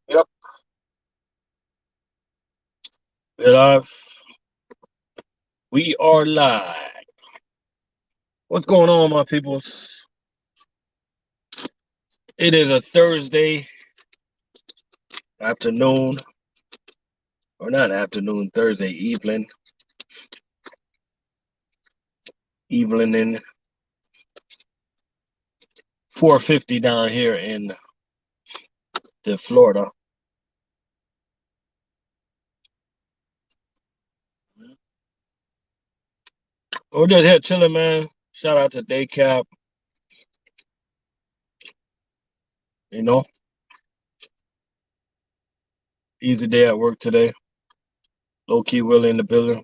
Yep. We're live. We are live. What's going on, my peoples? It is a Thursday afternoon, or not afternoon, Thursday evening. Evening in 4:50 down here in the Florida. We're just here chilling, man. Shout out to Day Cap. You know, easy day at work today. Low key Willie in the building.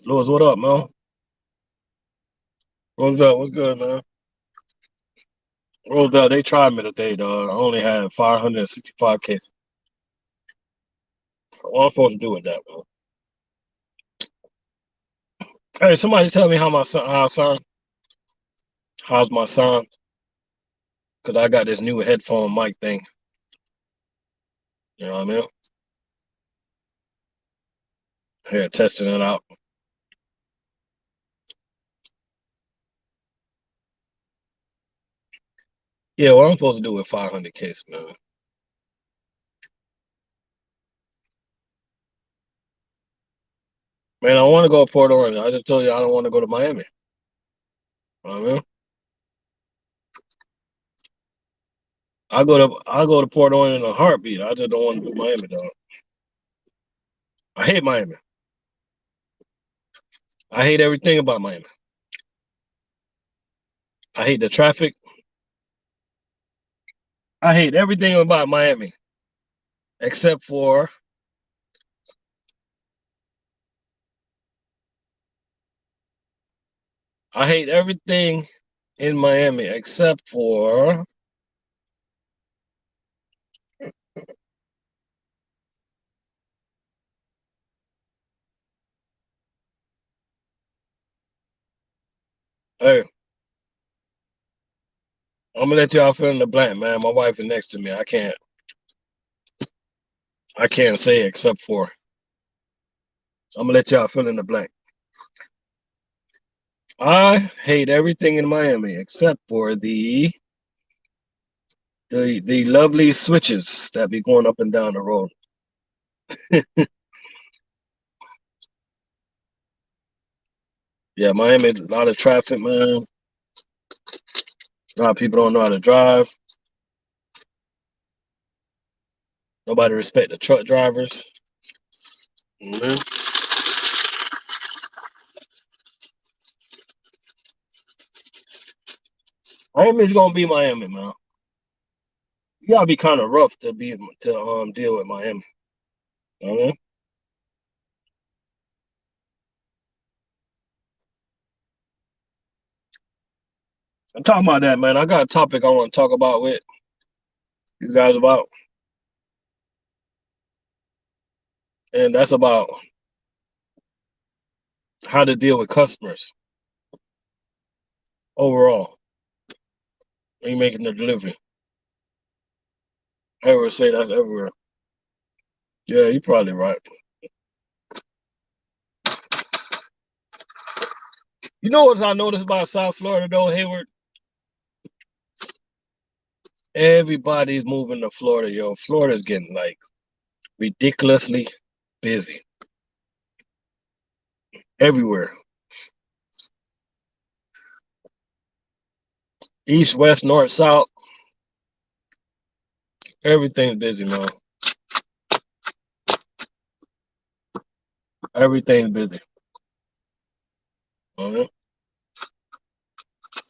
Lewis, what up, man? Roosevelt, what's good, man? Roosevelt, they tried me today, dog. I only had 565 cases. What I'm supposed to do with that, man? Hey, somebody tell me how my son, how I sound. How's my sound? Cause I got this new headphone mic thing. You know what I mean? Here, testing it out. Yeah, what I'm supposed to do with 500 cases, man. Man, I want to go to Port Orange. I just told you I don't want to go to Miami. You know what I mean? I go to Port Orange in a heartbeat. I just don't want to do Miami, dog. I hate Miami. I hate everything about Miami. I hate the traffic. I hate everything about Miami except for I hate everything in Miami except for hey, I'm gonna let y'all fill in the blank, man. My wife is next to me. I can't say except for. So I'm gonna let y'all fill in the blank. I hate everything in Miami except for the lovely switches that be going up and down the road. Yeah, Miami, a lot of traffic, man. A lot of people don't know how to drive. Nobody respect the truck drivers. Mhm. Miami's gonna be Miami, man. You gotta be kind of rough to deal with Miami. You I'm talking about that, man. I got a topic I want to talk about with you guys about, and that's about how to deal with customers overall when you're making the delivery. I would say that's everywhere. Yeah, you're probably right. You know what I noticed about South Florida though, Hayward? Everybody's moving to Florida, yo. Florida's getting like ridiculously busy everywhere. East, west, north, south, everything's busy, man. Everything's busy. Uh-huh.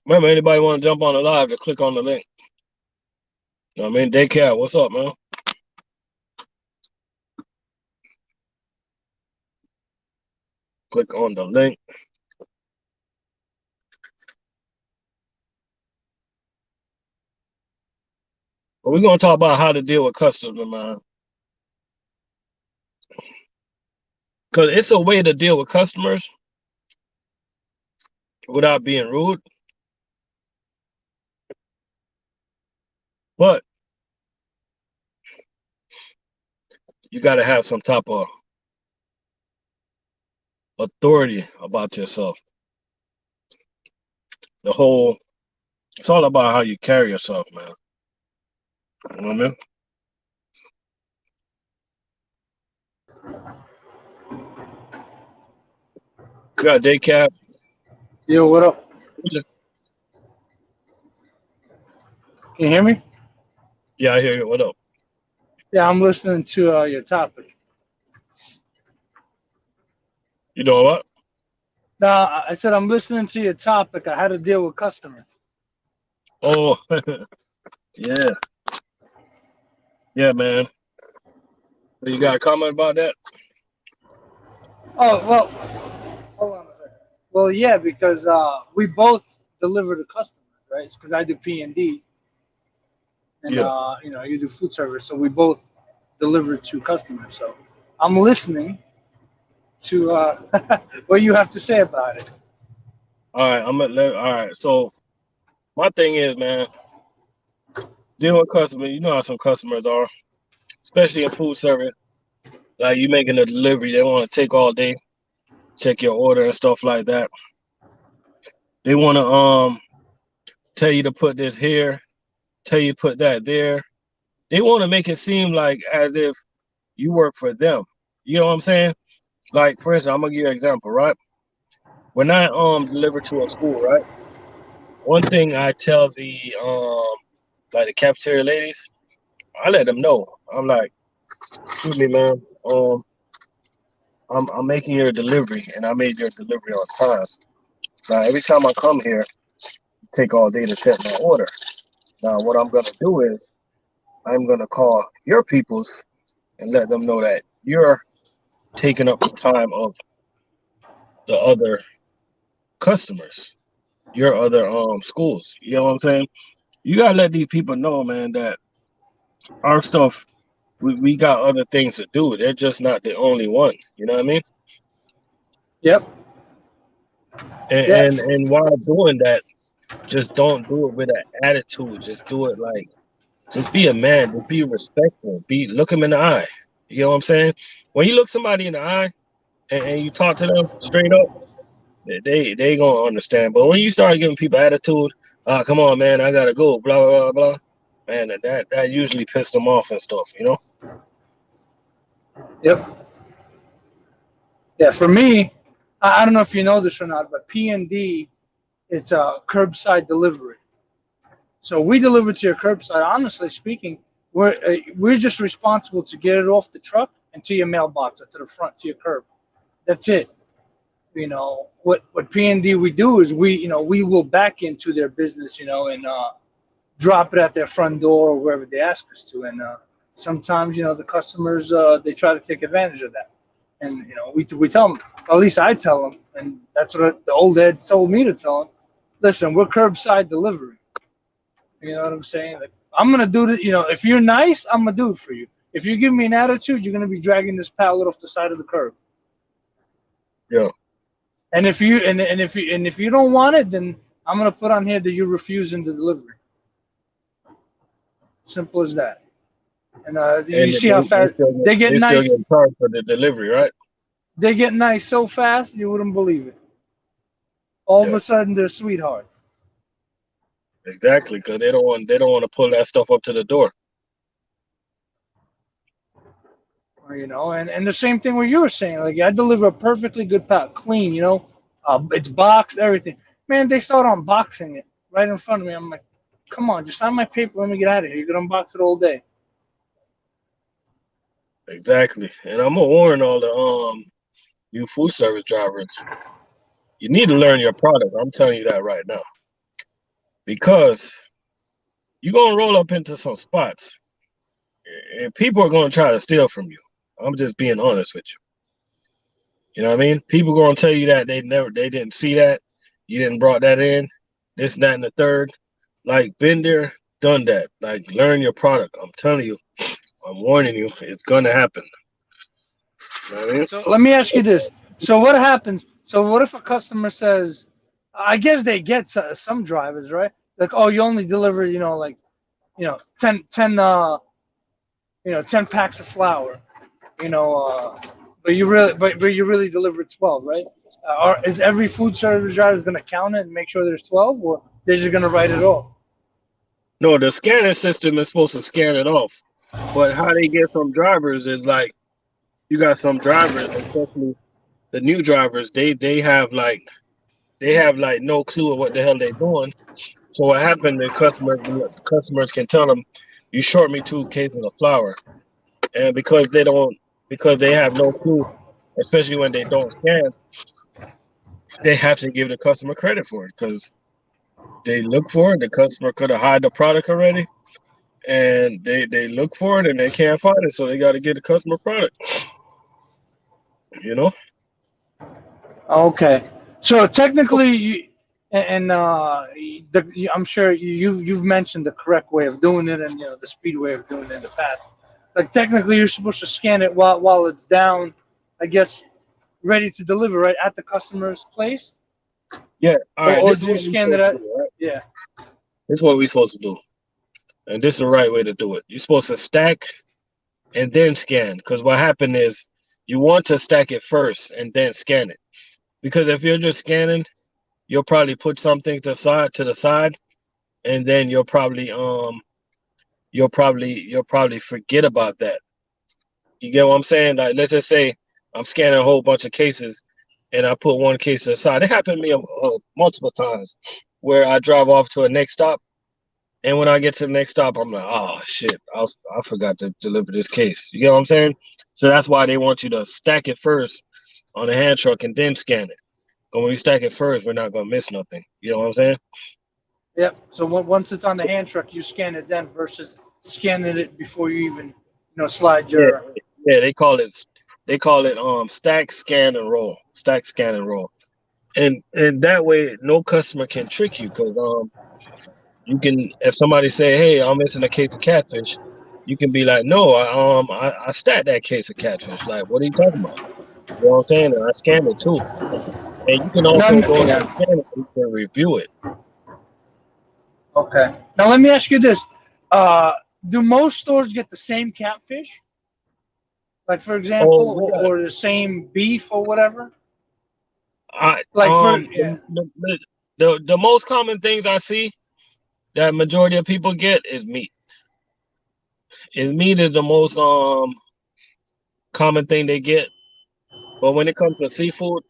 Remember, anybody want to jump on the live, just click on the link. You know what I mean? Daycare, what's up, man? Click on the link. But we're gonna talk about how to deal with customers, man. Cause it's a way to deal with customers without being rude. But you got to have some type of authority about yourself. The whole, it's all about how you carry yourself, man. You know what I mean? You got a day cab? Yo, what up? Can you hear me? Yeah, I hear you. What up? Yeah, I'm listening to your topic. You know what? No, I said I'm listening to your topic. I had to deal with customers. Oh, yeah, yeah, man. You got a comment about that? Oh well, hold on a second. Well, yeah, because we both deliver to customers, right? Because I do P&D, and Yeah. you do food service, so we both deliver to customers. So I'm listening to what you have to say about it. All right, all right. So my thing is, man, dealing with customers. You know how some customers are, especially in food service. Like you making a delivery, they want to take all day, check your order and stuff like that. They want to tell you to put this here, tell you to put that there. They want to make it seem like as if you work for them. You know what I'm saying? Like for instance, I'm gonna give you an example, right? When I deliver to a school, right? One thing I tell the like the cafeteria ladies, I let them know. I'm like, excuse me, man. I'm making your delivery, and I made your delivery on time. Now every time I come here, take all day to set my order. Now what I'm gonna do is I'm gonna call your peoples and let them know that you're taking up the time of the other customers, your other schools. You know what I'm saying? You gotta let these people know, man, that our stuff we got other things to do. They're just not the only one. You know what I mean? Yep. And Yeah. and while doing that, just don't do it with an attitude. Just do it like just be a man. Just be respectful. Be look them in the eye. You know what I'm saying? When you look somebody in the eye and you talk to them straight up, they gonna understand. But when you start giving people attitude, come on, man, I gotta go, blah blah blah blah. Man, that usually pisses them off and stuff. You know? Yep. Yeah. For me, I don't know if you know this or not, but P&D, it's a curbside delivery. So we deliver to your curbside. Honestly speaking, we're just responsible to get it off the truck and to your mailbox or to the front to your curb. That's it. What P&D we do is we will back into their business, and drop it at their front door or wherever they ask us to. And sometimes the customers they try to take advantage of that. And we tell them, at least I tell them, and that's what the old head told me to tell them. Listen, we're curbside delivery. You know what I'm saying? Like, I'm gonna do this. If you're nice, I'm gonna do it for you. If you give me an attitude, you're gonna be dragging this pallet off the side of the curb. Yeah. And if you don't want it, then I'm gonna put on here that you're refusing the delivery. Simple as that. And you And see how fast they get they still nice. get charged for the delivery, right? They get nice so fast you wouldn't believe it. All of Yeah, a sudden they're sweethearts. exactly. Because they don't want to pull that stuff up to the door. And the same thing what you were saying. Like I deliver a perfectly good pack, clean. It's boxed, everything. Man, they start unboxing it right in front of me. I'm like, come on, just sign my paper. Let me get out of here. You can unbox it all day. Exactly. And I'm gonna warn all the you food service drivers. You need to learn your product. I'm telling you that right now because you're gonna roll up into some spots and people are gonna try to steal from you. I'm just being honest with you. You know what I mean? People gonna tell you that they didn't see that, you didn't brought that in, this, that, and the third. Like been there, done that. Like learn your product. I'm telling you, I'm warning you, it's gonna happen. You know what I mean? So let me ask you this. So what happens? So what if a customer says, I guess they get some drivers, right? Like, oh, you only deliver, like, 10 packs of flour. you know, but you really deliver 12, right? Is every food service driver going to count it and make sure there's 12, or they're just going to write it off? No, the scanning system is supposed to scan it off. But how they get some drivers is like you got some drivers, especially the new drivers, they have like no clue of what the hell they're doing. So what happened? The customers can tell them, "You short me 2 cases of flour," and because they have no clue, especially when they don't scan, they have to give the customer credit for it because they look for it. The customer could have hide the product already, and they look for it and they can't find it, so they got to get the customer product. You know? Okay. So technically, I'm sure you've mentioned the correct way of doing it and the speed way of doing it in the past. Like technically, you're supposed to scan it while it's down, I guess, ready to deliver right at the customer's place, Yeah. All right. or This is do you what we're scan it supposed to at? do, right? Yeah. This is what we're supposed to do, and this is the right way to do it. You're supposed to stack and then scan, because what happened is you want to stack it first and then scan it, because if you're just scanning, you'll probably put something to the side, and then you'll probably forget about that. You get what I'm saying? Like, let's just say I'm scanning a whole bunch of cases, and I put one case aside. It happened to me multiple times, where I drive off to a next stop, and when I get to the next stop, I'm like, oh shit, I forgot to deliver this case. You get what I'm saying? So that's why they want you to stack it first on the hand truck and then scan it. But when we stack it first, we're not gonna miss nothing. You know what I'm saying? Yep. So once it's on the hand truck, you scan it then versus scanning it before you even slide Yeah, your. yeah. They call it stack, scan, and roll. Stack, scan, and roll. And that way, no customer can trick you because you can, if somebody say, "Hey, I'm missing a case of catfish," you can be like, "No, I stacked that case of catfish." Like, what are you talking about? You know what I'm saying? And I scanned it too. And you can also go there and Yeah. scan it so you can review it. Okay. Now let me ask you this: uh, Do most stores get the same catfish? Like for Oh, example, we got or the same beef or whatever? I Like for yeah. the most common things I see that majority of people get is meat. Meat is the most common thing they get. But when it comes to seafood,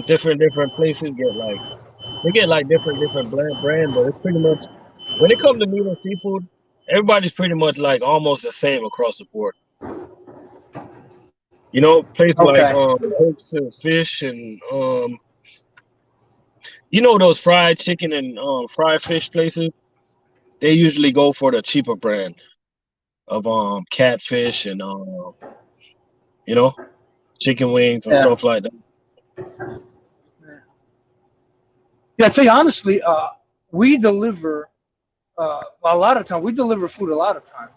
different places get like they get like different brand, but it's pretty much when it comes to meat and seafood, everybody's pretty much like almost the same across the board. You know, places like Okay. Hooks and Fish and you know those fried chicken and fried fish places, they usually go for the cheaper brand of catfish and you know, chicken wings and Yeah. stuff like that. Yeah. To tell you honestly, we deliver a lot of time. We deliver food a lot of time.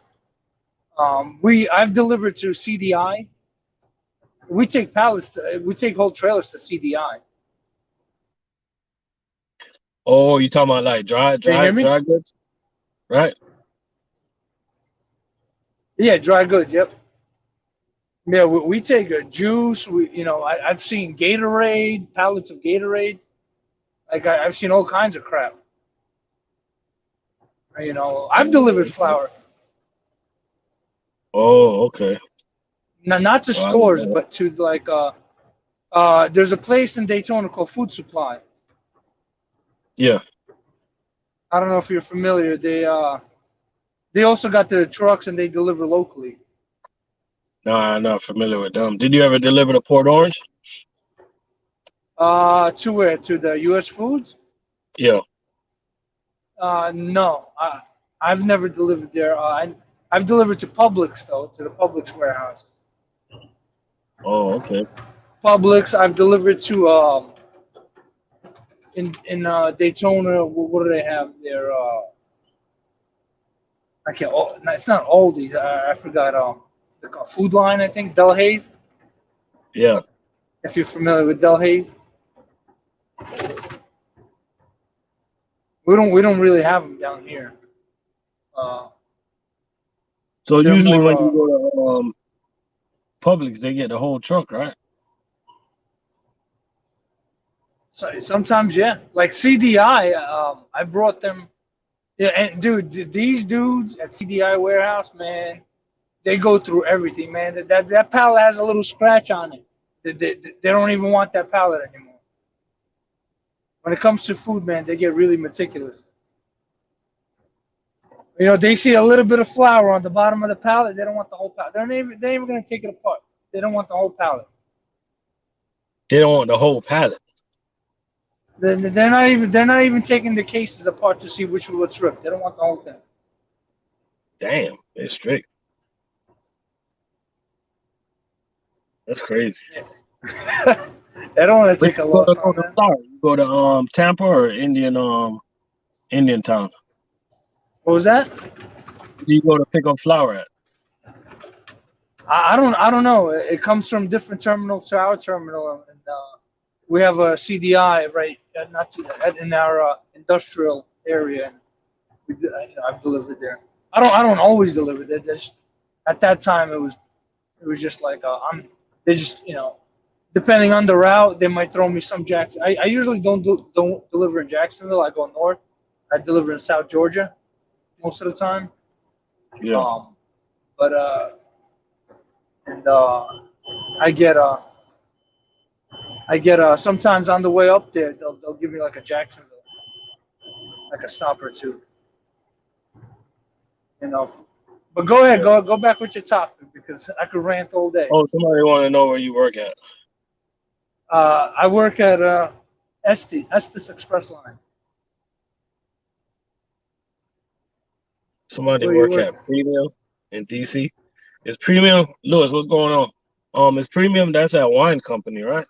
I've delivered to CDI. We take whole trailers to CDI. Oh, you talking about like Can you hear me? dry goods, right? Yeah, dry goods. Yep. Yeah, we take a juice. I've seen Gatorade, pallets of Gatorade. Like I've seen all kinds of crap. I've delivered Oh, okay. flour, Oh, okay. not to Oh, I didn't stores, know that. but to like there's a place in Daytona called Food Supply. Yeah. I don't know if you're familiar. They also got their trucks and they deliver locally. No, I'm not familiar with them. Did you ever deliver to Port Orange? To where? To the U.S. Foods? Yeah. No, I've never delivered there. I've delivered to Publix though, to the Publix warehouse. Oh, okay. Publix. I've delivered to in Daytona. What do they have there? I can't. Oh, no, it's not Aldi's. I forgot. The Food Line. I think Delhave. Yeah. If you're familiar with Delhave, we don't really have them down here. Uh, So they're usually more. when you go Publix, they get the whole truck, right? So sometimes, yeah, like CDI, I brought them. Yeah, and dude, these dudes at CDI warehouse, man, they go through everything, man. That pallet has a little scratch on it. They don't even want that pallet anymore. When it comes to food, man, they get really meticulous. You know, they see a little bit of flour on the bottom of the pallet. They don't want the whole pallet. They're not even gonna take it apart. They don't want the whole pallet. They don't want the whole pallet. They're not even taking the cases apart to see which what's ripped. They don't want the whole thing. Damn, they're strict. That's crazy. They don't want to Where take a you go to loss on that. Florida? You go to Tampa or Indian town? What was that? Where do you go to pick up flour at? I don't know. It comes from different terminals to our terminal, and we have a CDI right in our industrial area, and I've delivered there. I don't always deliver there. Just at that time it was just like they just depending on the route they might throw me some Jackson. I usually don't deliver in Jacksonville. I go north. I deliver in South Georgia most of the time. Yeah. But and I get sometimes on the way up there they'll give me like a Jacksonville, like a stop or two, you know. But go ahead, go back with your topic because I could rant all day. Oh, somebody want to know where you work at. I work at Estes Express Line. Somebody Where you work work? at Premium in DC. Is Premium, Lewis, what's going on? Is Premium, that's that wine company, right?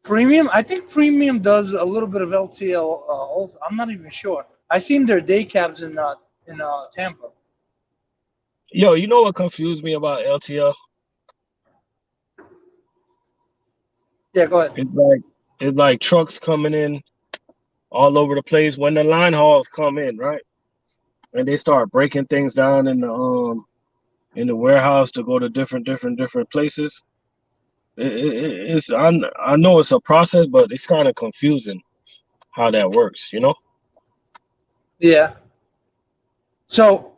Premium? I think Premium does a little bit of LTL. Also. I'm not even sure. I seen their day cabs in Tampa. Yo, you know what confused me about LTL? Yeah, go ahead. It's like trucks coming in all over the place when the line hauls come in, right? And they start breaking things down in the warehouse to go to different places. It's I know it's a process, but it's kind of confusing how that works, you know? Yeah. So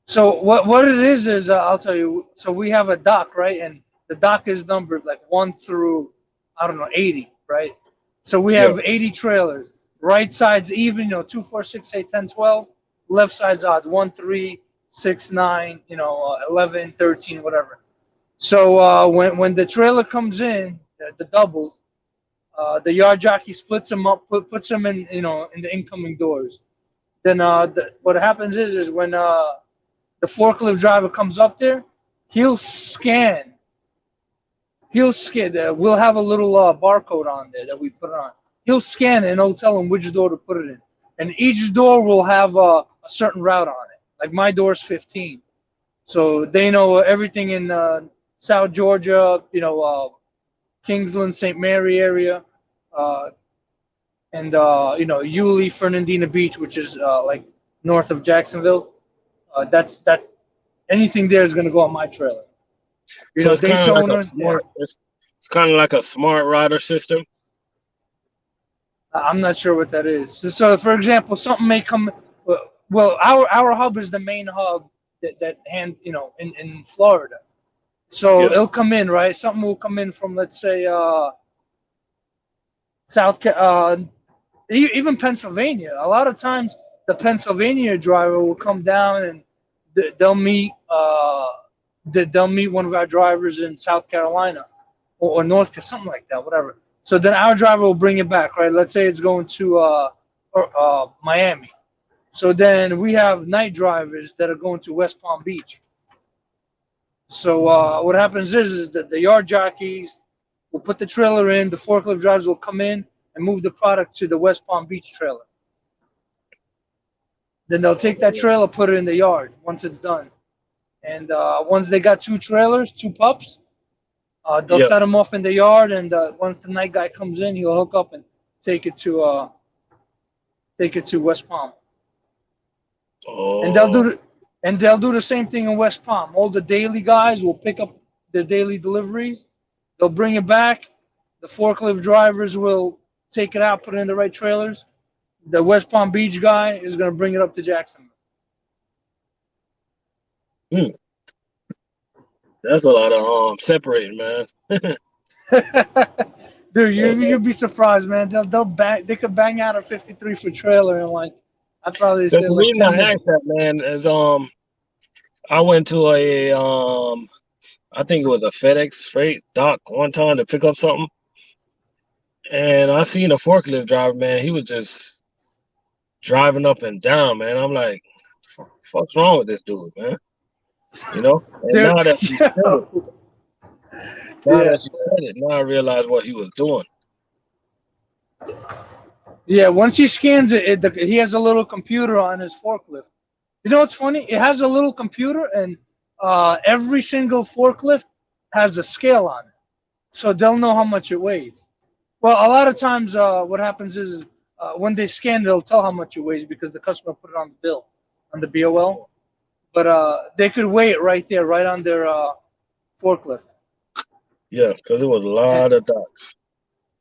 what it is I'll tell you. So we have a dock, right? And the dock is numbered like 1 through I don't know 80, right? So we Yeah, have 80 trailers. Right side's even, 2, 4, 6, 8, 10, 12. Left side's odd, 1, 3, 6, 9, 11, 13, whatever. So when the trailer comes in, the doubles, the yard jockey splits them up, puts them in the incoming doors. Then what happens is when the forklift driver comes up there, he'll scan. He'll scan. We'll have a little barcode on there that we put on. He'll scan it and he'll tell him which door to put it in. And each door will have a certain route on it. Like my door's 15. So they know everything in South Georgia, Kingsland, St. Mary area, and Yulee, Fernandina Beach, which is like north of Jacksonville. That anything there is going to go on my trailer. so it's kind of like a Daytona. Yeah, smart. It's kind of like a smart rider system. I'm not sure what that is. So for example, something may come. Well, our hub is the main hub in Florida. So Yeah, it'll come in, right? Something will come in from, let's say, even Pennsylvania. A lot of times, the Pennsylvania driver will come down and they'll meet one of our drivers in South Carolina or North Carolina, something like that, whatever. So then our driver will bring it back, right? Let's say it's going to Miami. So then we have night drivers that are going to West Palm Beach. So what happens is that the yard jockeys will put the trailer in, the forklift drivers will come in and move the product to the West Palm Beach trailer. Then they'll take that trailer, put it in the yard once it's done. And once they got 2 trailers, 2 pups, they'll yeah. set them off in the yard. And once the night guy comes in, he'll hook up and take it to West Palm. And they'll Oh, And they'll do the same thing in West Palm. All the daily guys will pick up their daily deliveries. They'll bring it back. The forklift drivers will take it out, put it in the right trailers. The West Palm Beach guy is going to bring it up to Jacksonville. Hmm. That's a lot of separating, man. Dude, Yeah. you'd be surprised, man. They could bang out a 53-foot trailer in like I'd probably But say the like reason 10 I asked minutes. that, man, is I went to a I think it was a FedEx freight dock one time to pick up something, and I seen a forklift driver, man. He was just driving up and down, man. I'm like, fuck's wrong with this dude, man? You know? And There, now that you said it, yo, now yeah, that you said it, now I realize what he was doing. yeah. Once he scans it, he has a little computer on his forklift. You know what's funny? It has a little computer, and every single forklift has a scale on it, so they'll know how much it weighs. Well, a lot of times, what happens is when they scan, they'll tell how much it weighs because the customer put it on the bill, on the BOL. But they could weigh it right there, right on their forklift. Yeah, because it was a And lot of docks.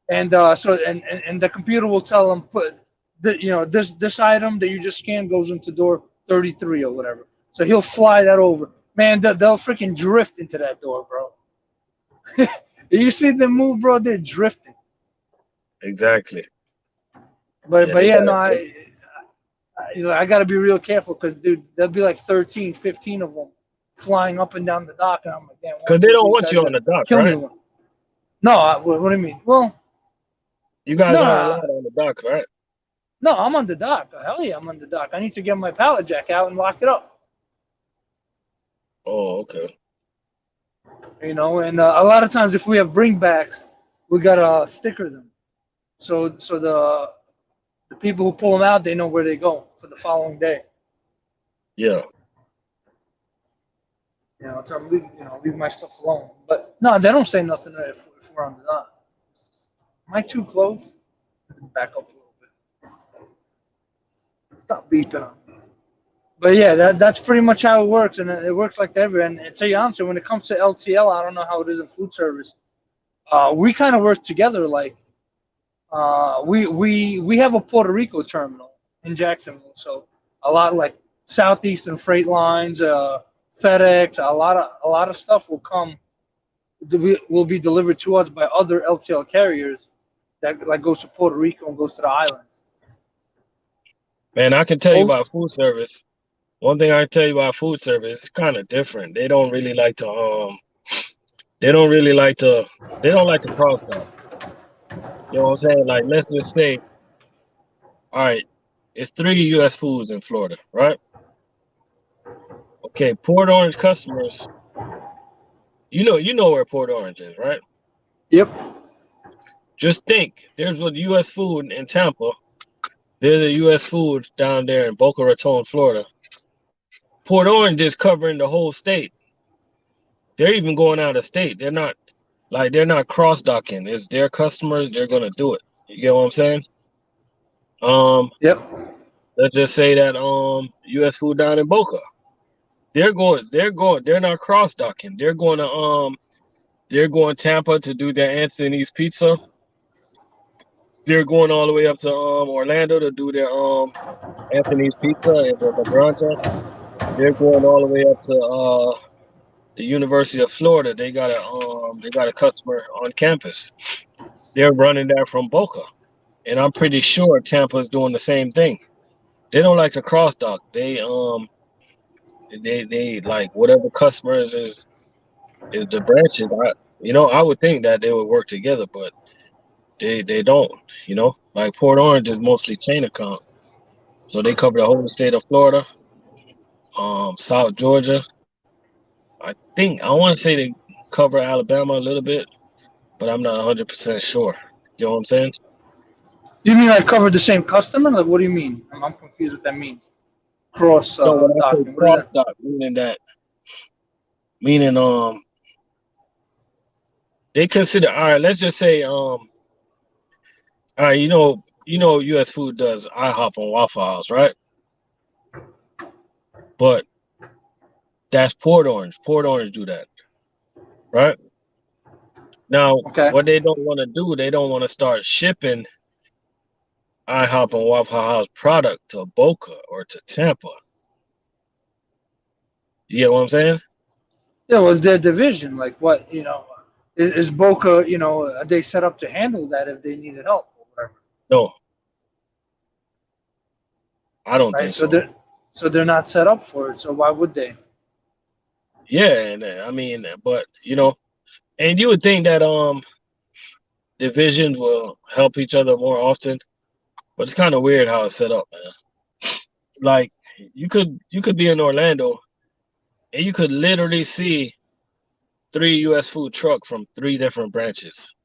and the computer will tell them this item that you just scanned goes into door 33 or whatever. So he'll fly that over. Man, they'll freaking drift into that door, bro. You see them move, bro? They're drifting. Exactly. But Yeah, but they yeah, got no, it. I got to be real careful because dude, there'll be like 13, 15 of them flying up and down the dock, and I'm like, damn, one Because of they don't these want guys you on gonna the dock, kill me. right? One. No, what do you mean? Well, You guys no, aren't allowed on the dock, right? no, I'm on the dock. Hell yeah, I'm on the dock. I need to get my pallet jack out and lock it up. Oh, okay. And a lot of times if we have bringbacks, we gotta sticker them. So the people who pull them out, they know where they go for the following day. Yeah. So I'm leave my stuff alone. But no, they don't say nothing if we're on the dock. Am I too close? Back up a little bit. Stop beeping on me. But yeah, that's pretty much how it works, and it works like that everywhere. And to tell you honestly, when it comes to LTL, I don't know how it is in food service. We kind of work together. Like we have a Puerto Rico terminal in Jacksonville, so a lot like Southeastern Freight Lines, FedEx, a lot of stuff will be delivered to us by other LTL carriers that like goes to Puerto Rico and goes to the islands. Man, I can tell you Well, about food service. One thing I can tell you about food service, it's kind of different. They don't really like to they don't like to cross dock. You know what I'm saying? Like let's just say, all right, it's 3 US foods in Florida, right? Okay, Port Orange customers, you know where Port Orange is, right? yep. Just think, there's a US food in Tampa, there's a US food down there in Boca Raton, Florida. Port Orange is covering the whole state. They're even going out of state. They're not cross docking. It's their customers, they're gonna do it. You get what I'm saying? Um, Yep. let's just say that US food down in Boca. They're not cross docking. They're going Tampa to do their Anthony's Pizza. They're going all the way up to Orlando to do their Anthony's Pizza and the La Granja. They're going all the way up to the University of Florida. They got a customer on campus. They're running that from Boca, and I'm pretty sure Tampa's doing the same thing. They don't like to cross dock. They like whatever customers is the branches. I would think that they would work together, but they don't. Like Port Orange is mostly chain account, so they cover the whole state of Florida, South Georgia. I want to say they cover Alabama a little bit, but I'm not 100% sure. You know what I'm saying? You mean I covered the same customer? Like, what do you mean? I'm confused what that means. Cross No, when I say docking. What is cross that? dock, meaning they consider, all right. Let's just say all right. U.S. food does IHOP and Waffle House, right? But That's Port Orange. Port Orange do that, right? Now, Okay. what they don't want to do, they don't want to start shipping IHOP and Waffle House product to Boca or to Tampa. You get what I'm saying? Yeah, was their division like what is Boca? Are they set up to handle that if they needed help or whatever? No, I don't Right. think So so. they're not set up for it. So why would they? Yeah, and I mean, but and you would think that divisions will help each other more often, but it's kind of weird how it's set up, man. Like you could be in Orlando and you could literally see three U.S. food truck from three different branches.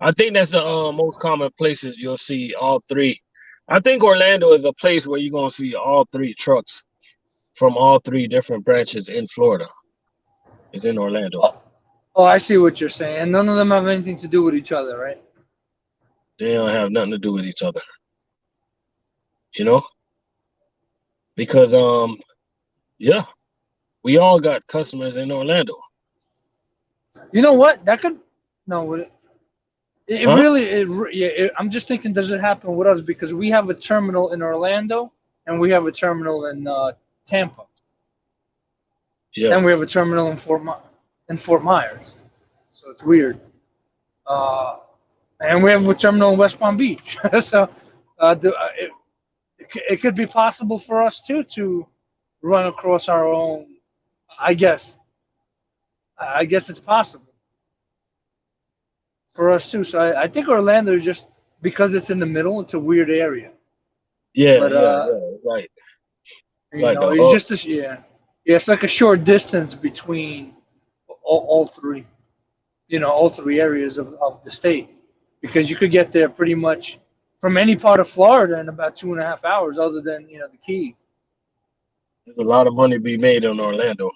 I think that's the most common places you'll see all three. I think Orlando is a place where you're gonna see all three trucks from all three different branches in Florida. It's in Orlando. Oh, oh, I see what you're saying. And none of them have anything to do with each other, right? They don't have nothing to do with each other, you know? Because yeah, we all got customers in Orlando. You know what? That could no. It Huh? really, yeah. I'm just thinking, does it happen with us because we have a terminal in Orlando and we have a terminal in Tampa Yeah. and we have a terminal in Fort Myers. So it's weird. Uh, and we have a terminal in West Palm Beach. So it could be possible for us too to run across our own. I guess. I guess it's possible for us too. So I think Orlando is just because it's in the middle. It's a weird area, Yeah, but yeah, yeah. Like the it's hub. just a yeah. It's like a short distance between all three. All three areas of the state because you could get there pretty much from any part of Florida in about 2.5 hours, other than the Keys. There's a lot of money to be made in Orlando,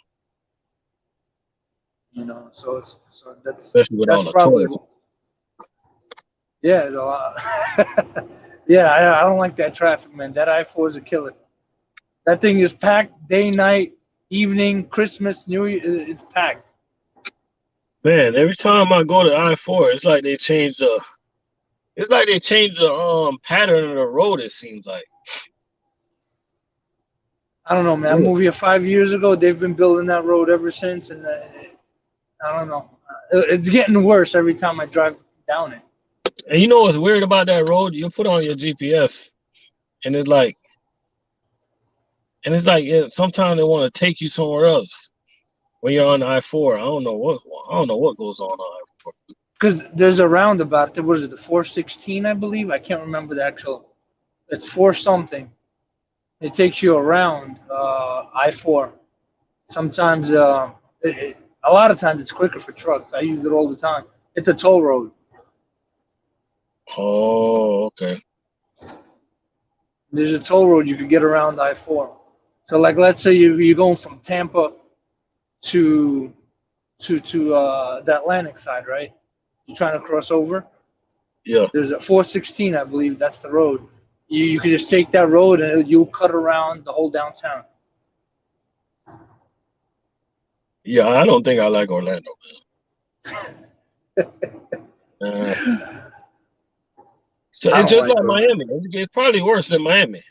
So especially with all that's the probably tourists. yeah. It's a lot. Yeah, I don't like that traffic, man. That I-4 is a killer. That thing is packed day, night, evening, Christmas, New Year. It's packed. Man, every time I go to I-4, it's like they changed the pattern of the road, it seems like. I don't know, It's man. I weird. moved here 5 years ago. They've been building that road ever since, and I don't know. It's getting worse every time I drive down it. And you know what's weird about that road? You put on your GPS and it's like sometimes they want to take you somewhere else when you're on I-4. I don't know what goes on I-4. Because there's a roundabout. What is it, the 416, I believe? I can't remember the actual. It's 4 something. It takes you around I-4. Sometimes, a lot of times, it's quicker for trucks. I use it all the time. It's a toll road. Oh, okay. There's a toll road you could get around I-4. So, like, let's say you're going from Tampa to the Atlantic side, right? You're trying to cross over. Yeah. There's a 416, I believe. That's the road. You can just take that road and you'll cut around the whole downtown. Yeah, I don't think I like Orlando, man. So I it's don't just like like her. Miami. It's probably worse than Miami.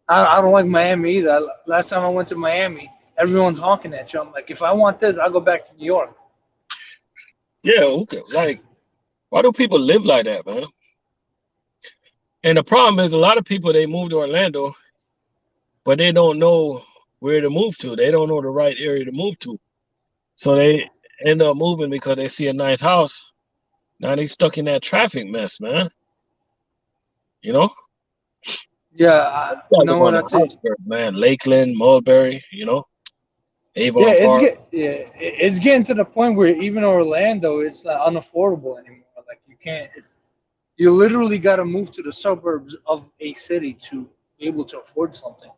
I don't like Miami either. Last time I went to Miami, everyone's honking at you. I'm like, if I want this, I'll go back to New York. Yeah, okay. Like, why do people live like that, man? And the problem is a lot of people they move to Orlando, but they don't know where to move to. They don't know the right area to move to. So they end up moving because they see a nice house. Now they stuck in that traffic mess, man. You know? Yeah, you Like know on what I the tell you. outskirts, man. Lakeland, Mulberry, Yeah, Avon Park. it's getting to the point where even Orlando, it's unaffordable anymore. Like you can't. You literally got to move to the suburbs of a city to be able to afford something.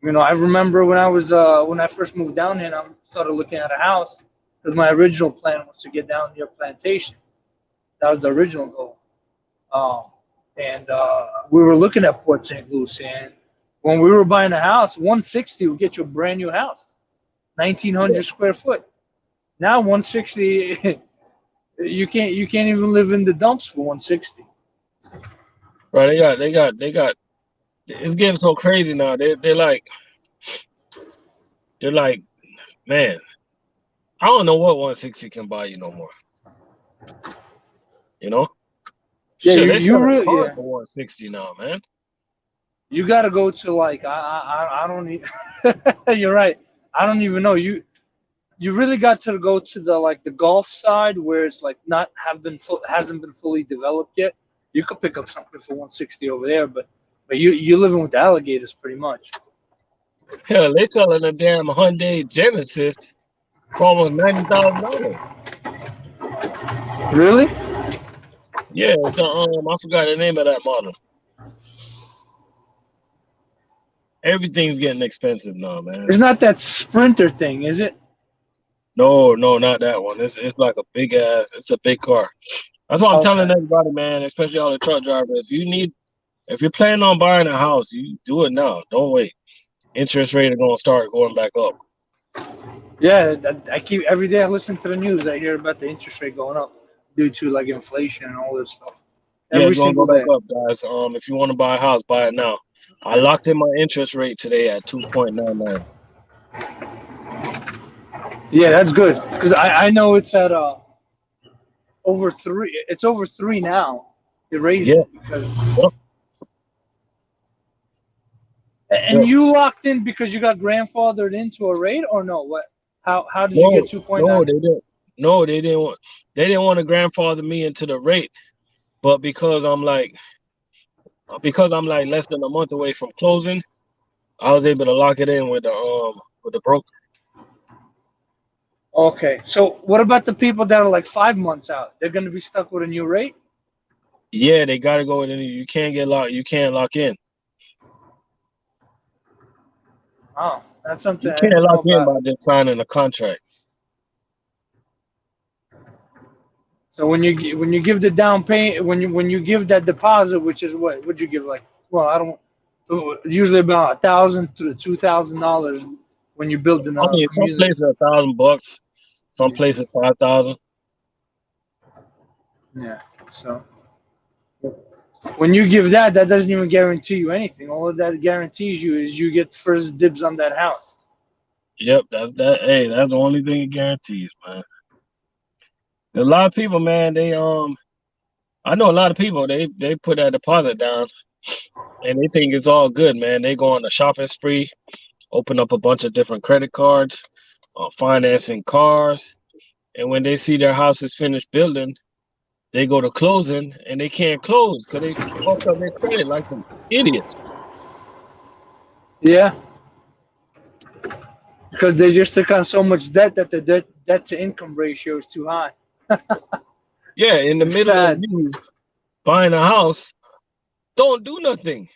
I remember when I first moved down here, and I started looking at a house because my original plan was to get down near Plantation. That was the original goal. Um, and we were looking at Port St. Lucie, and When we were buying a house, 160 would get you a brand new house, 1,900 square foot. Now 160, you can't even live in the dumps for 160. Right? They got. It's getting so crazy now. They're like, man, I don't know what 160 can buy you no more. You know? Yeah, Shit, they you selling really, cars yeah. for 160 now, man. You got to go to like I don't need. You're right. I don't even know you really got to go to the like the Gulf side where it's like not have been hasn't been fully developed yet. You could pick up something for 160 over there, but you living with the alligators pretty much. Hell, they selling a damn Hyundai Genesis for almost $90,000. Really? Yeah, I forgot the name of that model. Everything's getting expensive now, man. It's not that Sprinter thing, is it? No, no, not that one. It's like a big ass. It's a big car. That's why I'm telling Okay. everybody, man, especially all the truck drivers. If you're planning on buying a house, you do it now. Don't wait. Interest rate are gonna start going back up. Yeah, I keep every day I listen to the news. I hear about the interest rate going up due to like inflation and all this stuff. Yeah, Every it's gonna go single back day. up, guys. If you want to buy a house, buy it now. I locked in my interest rate today at 2.99. Yeah, that's good because I know it's at over three. It's over three now. They raised Yeah, it because yep, and yep. you locked in because you got grandfathered into a rate or no? What? How did you get No, 2.9? no, they didn't. No, they didn't want to grandfather me into the rate, but because I'm like less than a month away from closing, I was able to lock it in with the broker. Okay, so what about the people that are like 5 months out? They're gonna be stuck with a new rate. Yeah, they gotta go in. You can't get locked. You can't lock in. Oh, that's something You I can't didn't know lock in about. by just signing a contract. So when you give the down payment when you give that deposit, which is what would you give like? Well, I don't. Usually about $1,000 to $2,000 when you're building I a mean, some community. places $1,000, some places 5,000. Yeah. So when you give that, that doesn't even guarantee you anything. All of that guarantees you is you get first dibs on that house. Yep, that's that. Hey, that's the only thing it guarantees, man. A lot of people, man, I know a lot of people. They put that deposit down and they think it's all good, man. They go on a shopping spree, open up a bunch of different credit cards, financing cars, and when they see their house is finished building, they go to closing and they can't close because they fucked up their credit like some idiots. Yeah, because they just took on so much debt that the debt to income ratio is too high. Yeah, in the It's middle of sad. you buying a house, don't do nothing.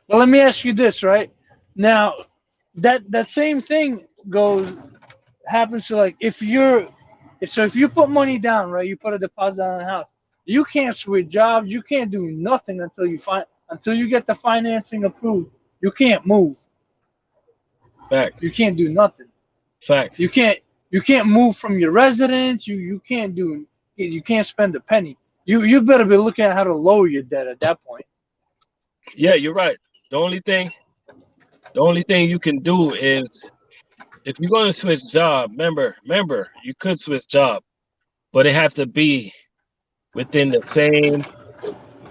Well, let me ask you this, right? Now, that same thing goes happens to like if you put money down, right? You put a deposit on a house. You can't switch jobs. You can't do nothing until you get the financing approved. You can't move. You Facts, can't do nothing. You facts. can't you can't move from your residence. You can't spend a penny. You better be looking at how to lower your debt at that point. Yeah, you're right. The only thing, the only thing you can do is if you're going to switch job. Remember, you could switch job, but it has to be within the same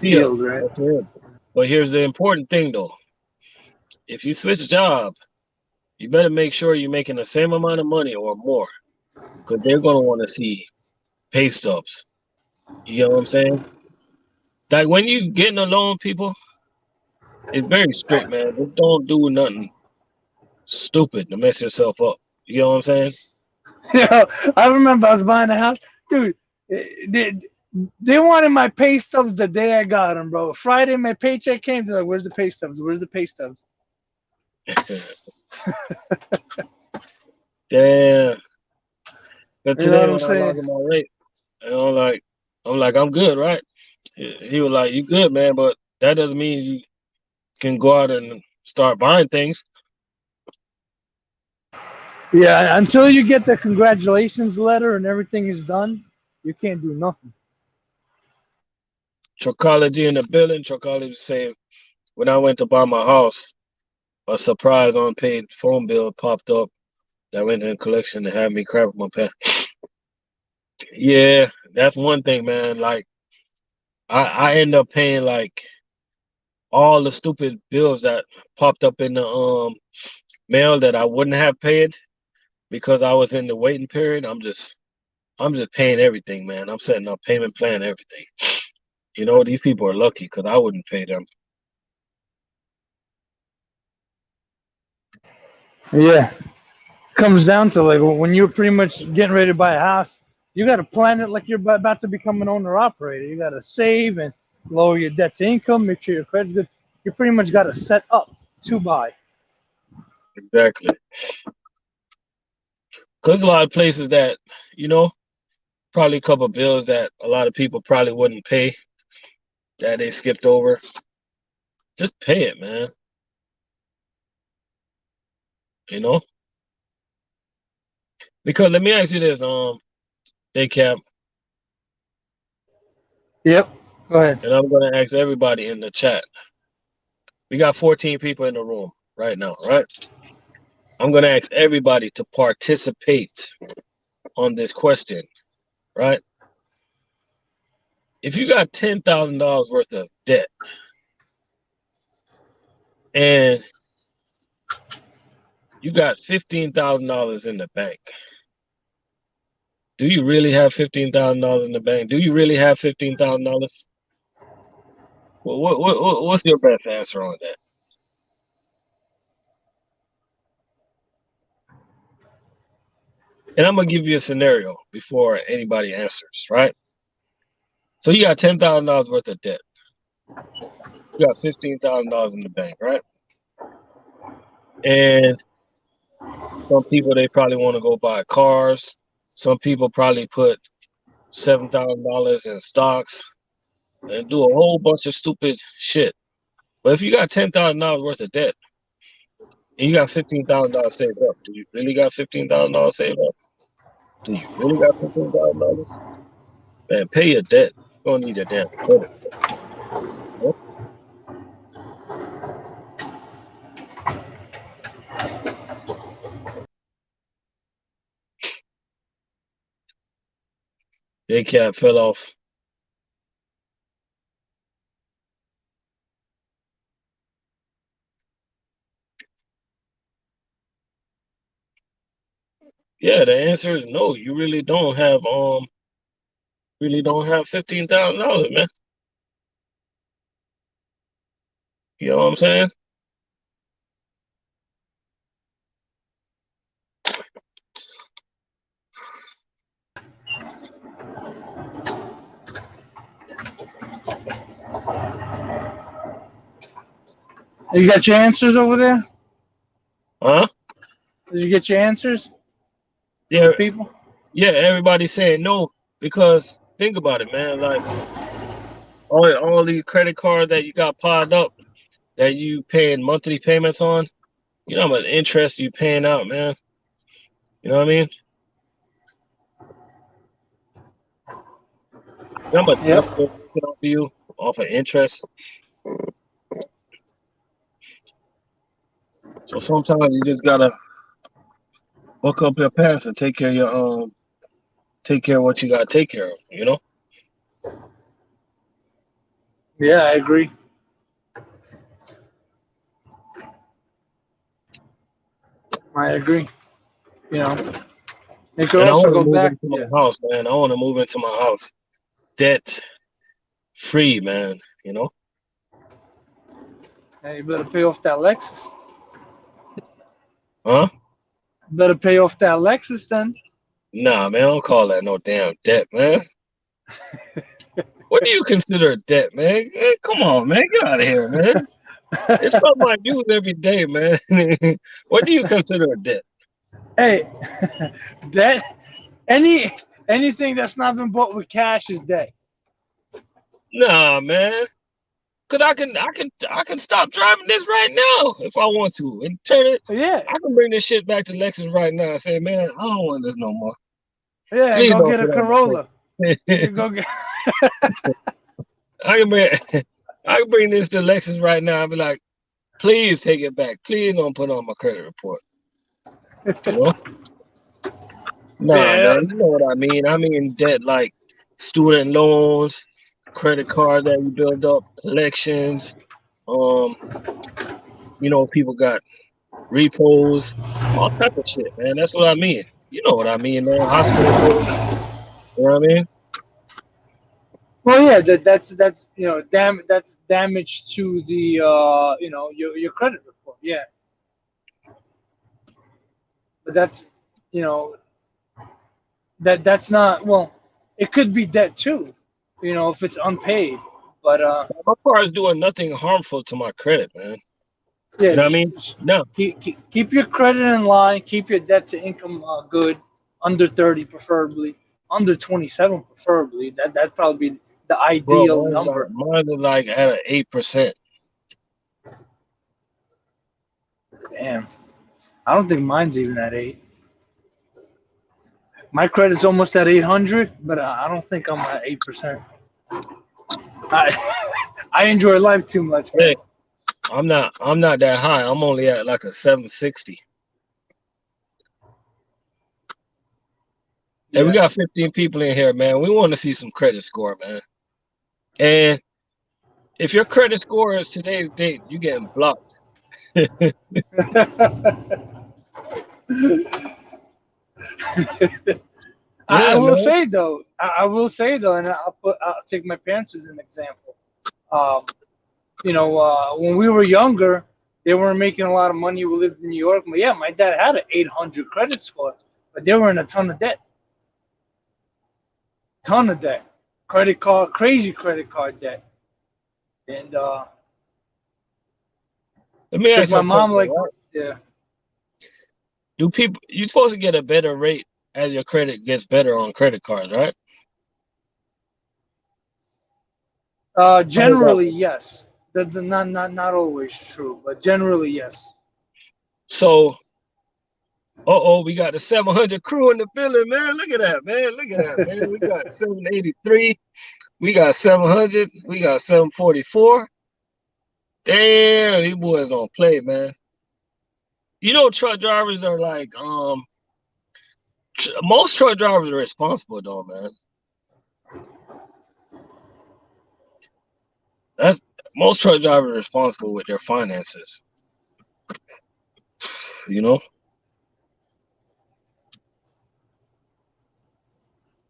field Field, right? that you're in. But here's the important thing, though: if you switch job, you better make sure you're making the same amount of money or more, because they're going to want to see pay stubs. You get what I'm saying? Like when you getting a loan, people, it's very strict, man. Just don't do nothing stupid to mess yourself up. You know what I'm saying? Yeah, I remember I was buying a house, dude. They, they wanted my pay stubs the day I got them, bro. Friday, my paycheck came. They're like, "Where's the pay stubs? Where's the pay stubs?" Damn. But You know today what I'm when I saying? logged in my rate, and I'm like, I'm good, right? He was like, you good, man, but that doesn't mean you can go out and start buying things. Yeah, until you get the congratulations letter and everything is done, you can't do nothing. Tricology in the building. Tricology saying when I went to buy my house, a surprise unpaid phone bill popped up that went in collection and had me crap my pants. Yeah, that's one thing, man. Like I end up paying like all the stupid bills that popped up in the mail that I wouldn't have paid because I was in the waiting period. I'm just paying everything, man. I'm setting up payment plan, everything. You know, these people are lucky because I wouldn't pay them. Yeah, comes down to like when you're pretty much getting ready to buy a house, you got to plan it like you're about to become an owner operator. You got to save and lower your debt to income, make sure your credit's good. You pretty much got to set up to buy. Exactly. Because a lot of places that, you know, probably a couple of bills that a lot of people probably wouldn't pay that they skipped over. Just pay it, man. You know? Because let me ask you this, Daycap, Yep. Go ahead. and I'm gonna ask everybody in the chat. We got 14 people in the room right now, right? I'm gonna ask everybody to participate on this question, right? If you got $10,000 worth of debt and you got $15,000 in the bank, do you really have $15,000 in the bank? Do you really have $15,000? What's your best answer on that? And I'm gonna give you a scenario before anybody answers, right? So you got $10,000 worth of debt. You got $15,000 in the bank, right? And some people they probably want to go buy cars. Some people probably put $7,000 in stocks and do a whole bunch of stupid shit. But if you got $10,000 worth of debt and you got $15,000 saved up, do you really got $15,000 saved up? Do you really got $15,000? Man, pay your debt. You don't need a damn credit. Huh? They cap fell off. Yeah, the answer is no. You really don't have $15,000, man. You know what I'm saying? You got your answers over there? Huh? Did you get your answers from Yeah, the people? yeah. Everybody's saying no because think about it, man. Like all these credit cards that you got piled up that you paying monthly payments on. You know how much interest you paying out, man. You know what I mean? You know how much Yep. money they're making off of you off of interest. So sometimes you just gotta buck up your pants and take care of your take care of what you gotta take care of. You know? Yeah, I agree. I agree. You know, it could And I also want to go move back. into Yeah. my house, man. I want to move into my house debt free, man. You know? Hey, you better pay off that Lexus. Huh? Better pay off that Lexus then. Nah, man. I don't call that no damn debt, man. What do you consider a debt, man? Come on, man. Get out of here, man. It's something I use every day, man. What do you consider a debt? Hey, that anything that's not been bought with cash is debt. Nah, man. Cause I can stop driving this right now if I want to and turn it. Yeah, I can bring this shit back to Lexus right now and say, man, I don't want this no more. yeah. Please Go don't get a put on my Corolla. credit. You go get. I can bring I can bring this to Lexus right now and be like, please take it back. Please don't put on my credit report. You know? Nah, Yeah, man. You know what I mean. I mean debt like student loans, credit card that you build up, collections. Um, people got repos, all type of shit, man. That's what I mean. You know what I mean, man. Hospital bills. You know what I mean? well, yeah. That's that's damage to the your credit report. Yeah, but that's you know that's not well. It could be debt too, if it's unpaid. But My car is doing nothing harmful to my credit, man. yeah, You know what I mean? No. keep your credit in line. Keep your debt to income good, under 30 preferably, under 27 preferably. That'd probably be the Bro, ideal number. mine is like at an 8%. Damn, I don't think mine's even at 8. My credit's almost at 800, but I don't think I'm at 8%. I I enjoy life too much, man. Hey, I'm not that high. I'm only at like a 760. Hey, we Yeah. got 15 people in here, man. We want to see some credit score, man. And if your credit score is today's date, you getting blocked. I Yeah, will man. say though, and I'll take my parents as an example. Um, when we were younger, they weren't making a lot of money. We lived in New York, but yeah, my dad had an 800 credit score, but they were in a ton of debt, crazy credit card debt, and Let me took ask you my a mom question, like, right? yeah. Do people you're supposed to get a better rate as your credit gets better on credit cards, right? How does that Generally, work? yes. Not always true, but generally, yes. So, we got the 700 crew in the building, man. Look at that, man. Look at that, man. We got 783. We got 700. We got 744. Damn, these boys don't play, man. Truck drivers are like, most truck drivers are responsible, though, man. That's Most truck drivers are responsible with their finances. You know,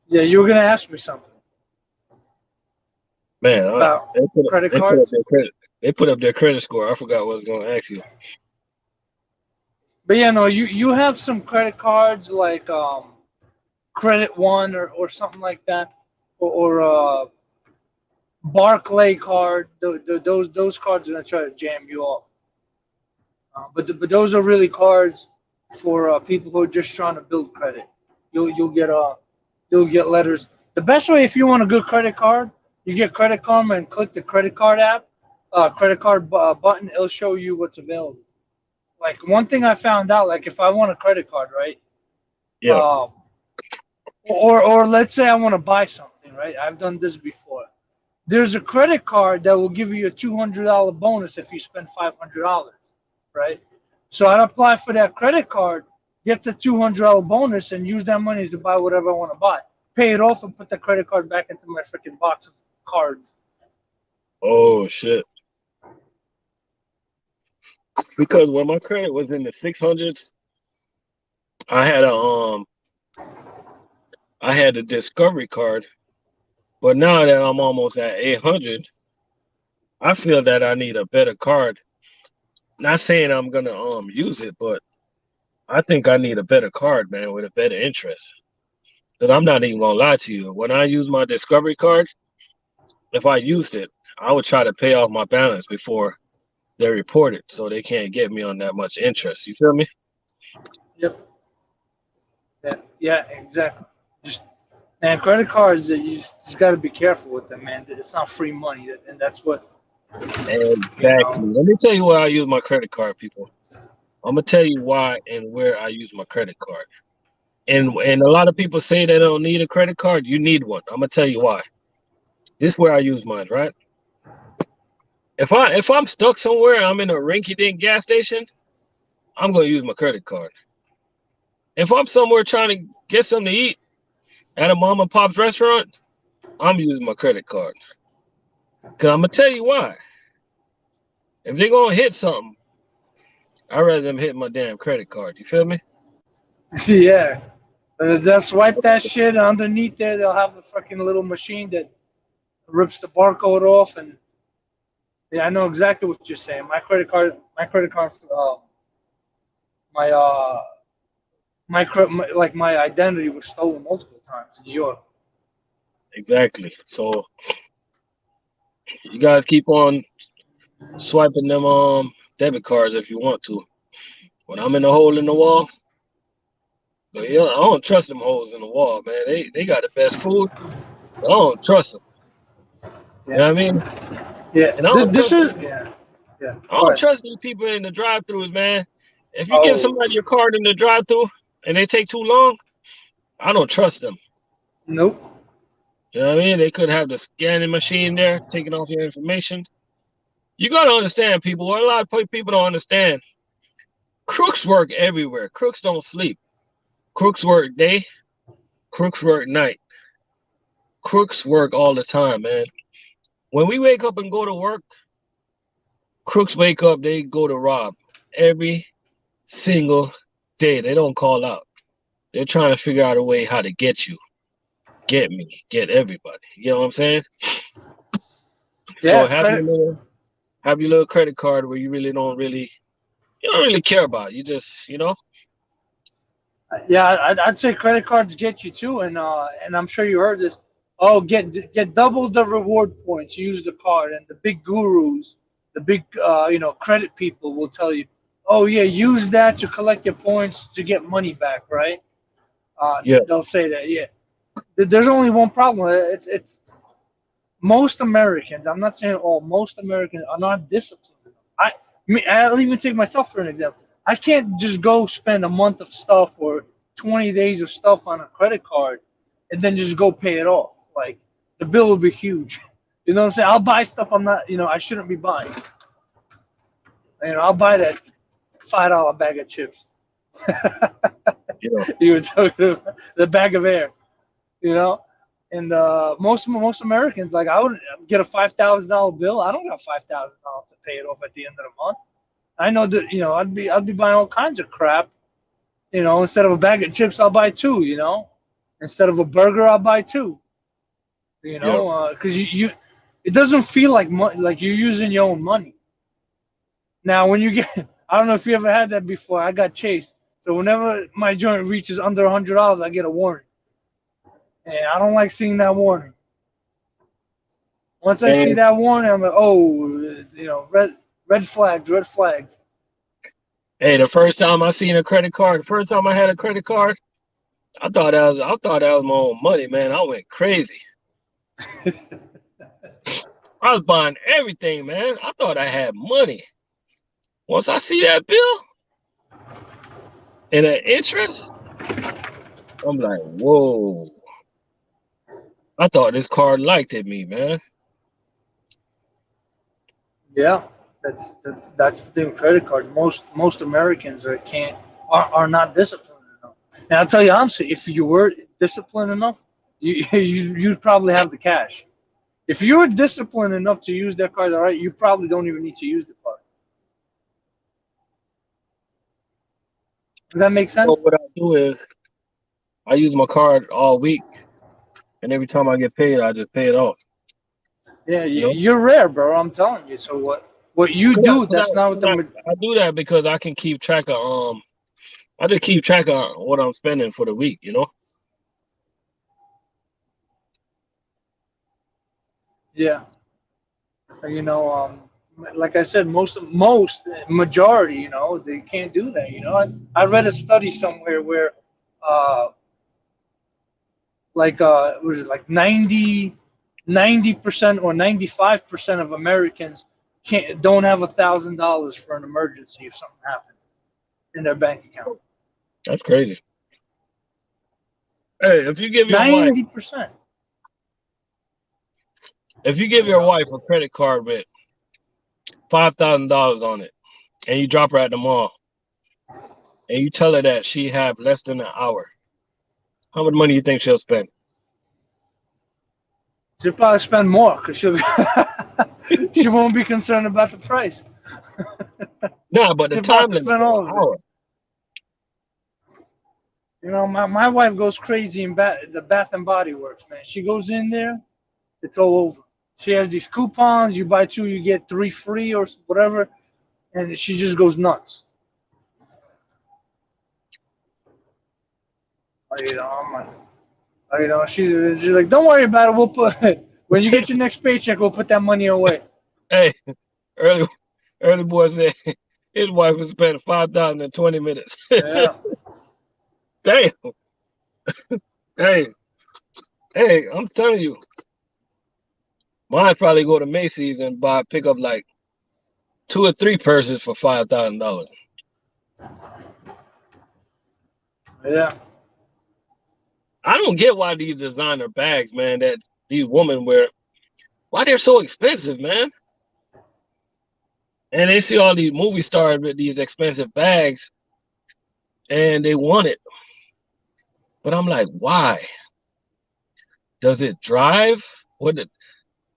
Yeah, you were gonna ask me something man. about credit They put up cards, their credit. They put up their credit score. I forgot what I was gonna ask you. but yeah, no, you have some credit cards like Credit One or something like that, or Barclay card. Those cards are gonna try to jam you up. But those are really cards for people who are just trying to build credit. You'll get letters. The best way if you want a good credit card, you get Credit Karma and click the credit card app, credit card button. It'll show you what's available. Like one thing I found out, like if I want a credit card, right? Yeah. Uh, or let's say I want to buy something, right? I've done this before. There's a credit card that will give you a $200 bonus if you spend $500, right? So I'd apply for that credit card, get the $200 bonus, and use that money to buy whatever I want to buy. Pay it off and put the credit card back into my freaking box of cards. Oh shit. Because when my credit was in the 600s, I had a Discovery card. But now that I'm almost at 800, I feel that I need a better card. Not saying I'm gonna use it, but I think I need a better card, man, with a better interest. Because I'm not even gonna lie to you. When I use my Discovery card, if I used it, I would try to pay off my balance before they report it, so they can't get me on that much interest. You feel me? Yep. Yeah, exactly. Just man, credit cards. You just got to be careful with them, man. It's not free money, and that's what You Exactly. know. Let me tell you where I use my credit card, people. I'm gonna tell you why and where I use my credit card. And a lot of people say they don't need a credit card. You need one. I'm gonna tell you why. This is where I use mine, right? If I'm stuck somewhere, I'm in a rinky-dink gas station, I'm gonna use my credit card. If I'm somewhere trying to get something to eat at a mom and pop's restaurant, I'm using my credit card. Cause I'm gonna tell you why. If they're gonna hit something, I'd rather them hit my damn credit card. You feel me? Yeah. They'll swipe that shit underneath there. They'll have a fucking little machine that rips the barcode off, and yeah, I know exactly what you're saying. My credit card, my like my identity was stolen multiple times in New York. Exactly. So you guys keep on swiping them debit cards if you want to. When I'm in the hole in the wall, but yeah, I don't trust them holes in the wall, man. They got the best food. I don't trust them. You Yeah, know what I mean? yeah. And This is yeah, yeah. I Go don't ahead. trust these people in the drive-throughs, man. If you give Oh, somebody your card in the drive-through and they take too long, I don't trust them. nope. You know what I mean? They could have the scanning machine there taking off your information. You got to understand, people. What a lot of people don't understand. Crooks work everywhere. Crooks don't sleep. Crooks work day. Crooks work night. Crooks work all the time, man. When we wake up and go to work, crooks wake up, they go to rob every single day. They don't call out. They're trying to figure out a way how to get you, get me, get everybody. You know what I'm saying? So Yeah, credit. have your little credit card where you don't really care about it. You just Yeah, I'd say credit cards get you too, and I'm sure you heard this. Oh, get double the reward points. Use the card, and the big gurus, the big credit people will tell you, oh yeah, use that to collect your points to get money back, right? yeah, They'll say that. Yeah, there's only one problem. It's most Americans. I'm not saying all. Most Americans are not disciplined enough. I'll even take myself for an example. I can't just go spend a month of stuff or 20 days of stuff on a credit card and then just go pay it off. Like the bill will be huge. You know what I'm saying? I'll buy stuff I'm not. I shouldn't be buying. I'll buy that $5 bag of chips. yeah, You were talking about the bag of air. You know. And most Americans, like I would get a $5,000 bill. I don't got $5,000 to pay it off at the end of the month. I know that I'd be buying all kinds of crap. Instead of a bag of chips, I'll buy two. Instead of a burger, I'll buy two. yeah. Because it doesn't feel like like you're using your own money. Now, when you get, I don't know if you ever had that before. I got chased, so whenever my joint reaches under $100, I get a warning, and I don't like seeing that warning. Once I see And that warning, I'm like, oh, red flags, red flags. hey, the first time I seen a credit card, the first time I had a credit card, I thought that was my own money, man. I went crazy. I was buying everything, man. I thought I had money. Once I see that bill and the interest, I'm like, whoa. I thought this card liked it me, man. Yeah, that's the thing with credit cards. Most Americans are not disciplined enough. And I'll tell you honestly, if you were disciplined enough, you'd probably have the cash. If you were disciplined enough to use that card, all right, you probably don't even need to use the card. Does that make So sense? what I do is I use my card all week, and every time I get paid, I just pay it off. Yeah, You know, you're rare, bro. I'm telling you. So what you cause I, do, cause I, that's not what cause I do that because I can keep track of I just keep track of what I'm spending for the week. You know. yeah. Like I said, most majority, they can't do that. I read a study somewhere where, uh, was it like 90% or 95% of Americans don't have $1,000 for an emergency if something happened in their bank account. That's crazy. Hey, if you give your wife 90%. if you give your wife a credit card with $5,000 on it, and you drop her at the mall, and you tell her that she have less than an hour, how much money you think she'll spend? She'll probably spend more because she won't be concerned about the price. Nah, but the She'll time probably limit spend is all an of it. hour. You know, my wife goes crazy in the Bath and Body Works, man. She goes in there, it's all over. She has these coupons. You buy 2, you get 3 free or whatever, and she just goes nuts. You know, I'm like, you know, she's like, don't worry about it. We'll put when you get your next paycheck, we'll put that money away. Hey, early boy said his wife was spending 5,000 in 20 minutes. Yeah. Damn. Hey, I'm telling you, mine probably go to Macy's and pick up like 2 or 3 purses for $5,000. Yeah. I don't get why these designer bags, man, that these women wear, why they're so expensive, man. And they see all these movie stars with these expensive bags, and they want it. But I'm like, why? Does it drive?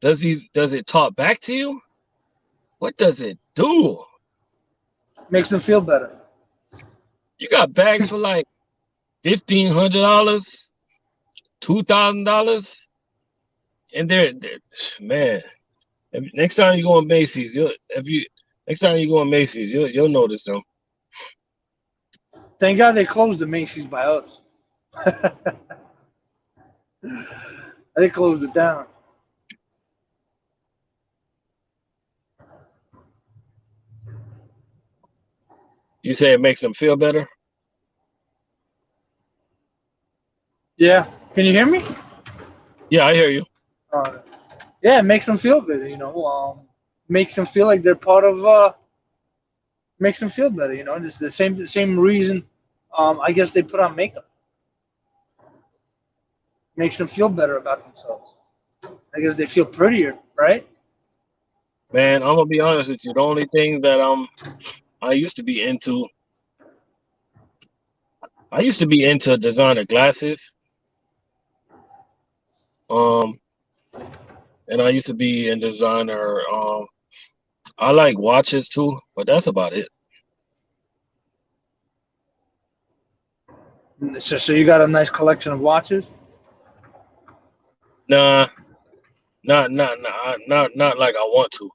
Does it talk back to you? What does it do? Makes them feel better. You got bags for like $1,500, $2,000, and they're man. Next time you go on Macy's, you'll notice them. Thank God they closed the Macy's by us. They closed it down. You say it makes them feel better? Yeah. Can you hear me? Yeah, I hear you. Yeah, it makes them feel good. You know, makes them feel like they're part of. Makes them feel better. You know, just the same reason. I guess they put on makeup. Makes them feel better about themselves. I guess they feel prettier, right? Man, I'm gonna be honest with you. The only thing that I used to be into designer glasses. And I used to be in designer. I like watches too, but that's about it. So you got a nice collection of watches. Nah, not like I want to.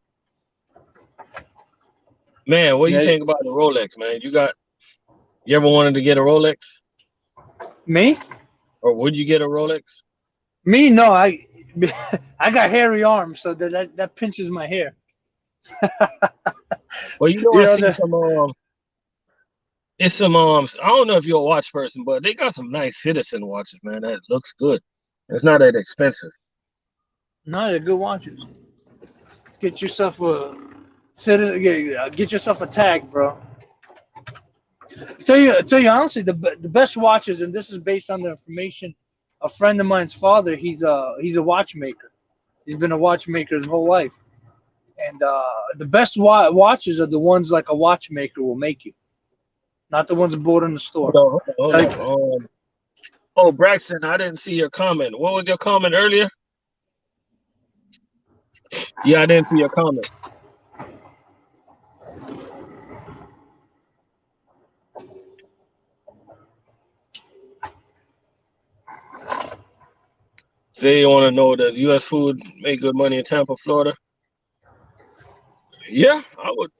Man, what do you Yeah. think about the Rolex, man? You ever wanted to get a Rolex? Me? Or would you get a Rolex? Me? No, I got hairy arms, so that pinches my hair. Well, You I know see some it's some I don't know if you're a watch person, but they got some nice Citizen watches, man. That looks good. It's not that expensive. No, they're good watches. Get yourself a get yourself a tag, bro. Tell you honestly, the best watches, and this is based on the information. A friend of mine's father, he's a watchmaker. He's been a watchmaker his whole life, and the best watches are the ones like a watchmaker will make you, not the ones bought in the store. Hold on. Oh, Braxton, I didn't see your comment. What was your comment earlier? Yeah, I didn't see your comment. Say you want to know that U.S. food make good money in Tampa, Florida? Yeah, I would.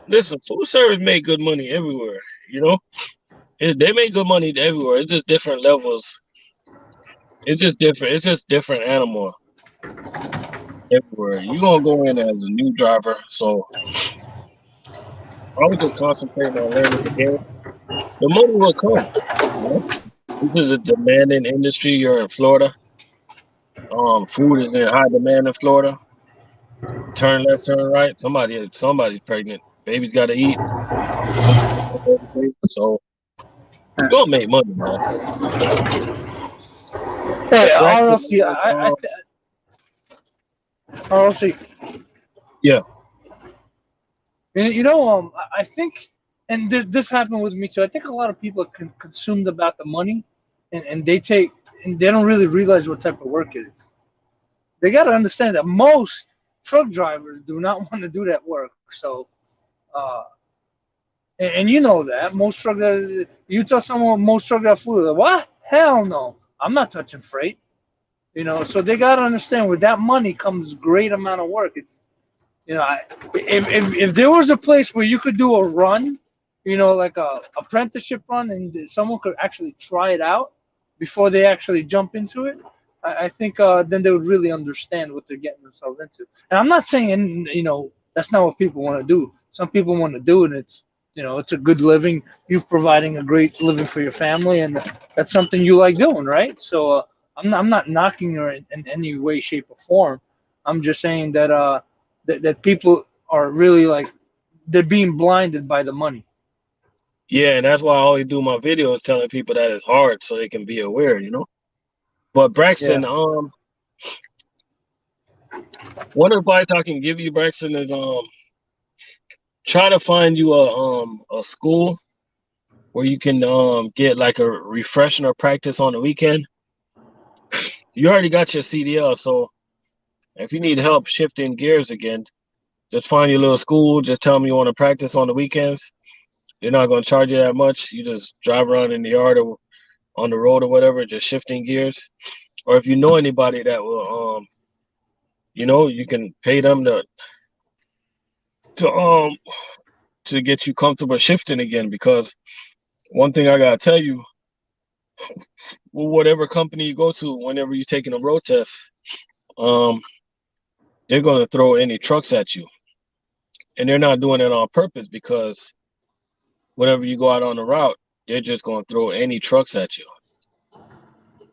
Listen. Food service make good money everywhere. You know, they make good money everywhere. It's just different levels. It's just different. It's just different animal everywhere. You gonna go in as a new driver, so I would just concentrate on learning the game. The money will come. You know? This is a demanding industry. You're in Florida. Food is in high demand in Florida. turn left, turn right. Somebody's pregnant. Baby's got to eat. So you gonna make money, man. Hey, But Braxton, RLC, RLC. yeah, I think, and this happened with me too. I think a lot of people are consumed about the money, and they don't really realize what type of work it is. They got to understand that most truck drivers do not want to do that work. So, uh, and you know that most truck drivers, you tell someone most truck drivers, like, what? Hell no, I'm not touching freight. So they got to understand with that money comes great amount of work. It's if there was a place where you could do a run, like a apprenticeship run, and someone could actually try it out before they actually jump into it, I think then they would really understand what they're getting themselves into. And I'm not saying that's not what people want to do. Some people want to do it. And it's a good living. You're providing a great living for your family, and that's something you like doing, right? So I'm not knocking her in any way, shape, or form. I'm just saying that people are really like they're being blinded by the money. yeah, and that's why I always do my videos telling people that it's hard so they can be aware. But Yeah. Braxton, one advice I can give you, Braxton, is try to find you a school where you can get like a refresher or practice on the weekend. You already got your CDL, so if you need help shifting gears again, just find your little school. Just tell them you want to practice on the weekends. They're not going to charge you that much. You just drive around in the yard or on the road or whatever, just shifting gears. Or if you know anybody that will, you can pay them to um to get you comfortable shifting again. Because one thing I gotta tell you, whatever company you go to, whenever you're taking a road test, um, they're gonna throw any trucks at you, and they're not doing it on purpose because whenever you go out on the route, they're just gonna throw any trucks at you,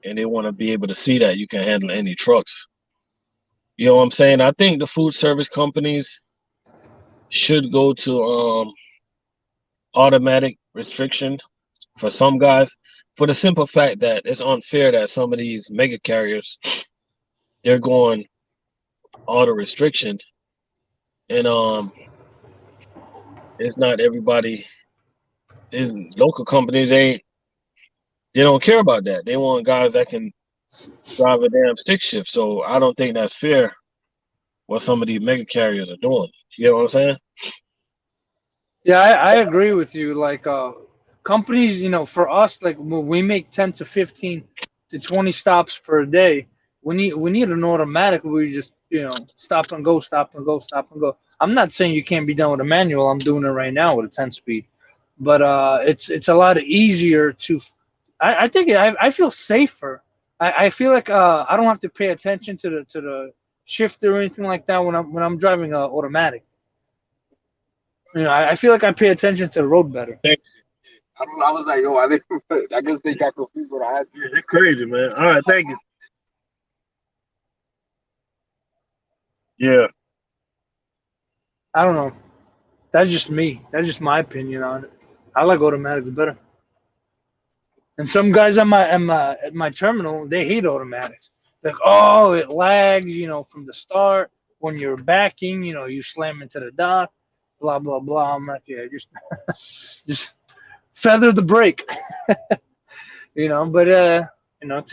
and they want to be able to see that you can handle any trucks. You know what I'm saying? I think the food service companies should go to automatic restriction for some guys, for the simple fact that it's unfair that some of these mega carriers they're going auto restriction, and it's not everybody. Is local companies they don't care about that. They want guys that can drive a damn stick shift. So I don't think that's fair what some of these mega carriers are doing. You know what I'm saying? Yeah, I agree with you. Like companies, for us, like when we make 10 to 15 to 20 stops per day, we need an automatic where we just stop and go, stop and go, stop and go. I'm not saying you can't be done with a manual. I'm doing it right now with a 10 speed, but it's a lot easier to. I think I feel safer. I feel like I don't have to pay attention to the shifter or anything like that when I'm driving automatic. I feel like I pay attention to the road better. Thank I was like, yo, I think I guess they got confused what I had. you. You're crazy, man. All right, thank you. Yeah, I don't know. That's just me. That's just my opinion on it. I like automatics better. And some guys at my terminal, they hate automatics. Like, oh, it lags, from the start. When you're backing, you slam into the dock, blah blah blah. I'm like, yeah, just just feather the brake, But to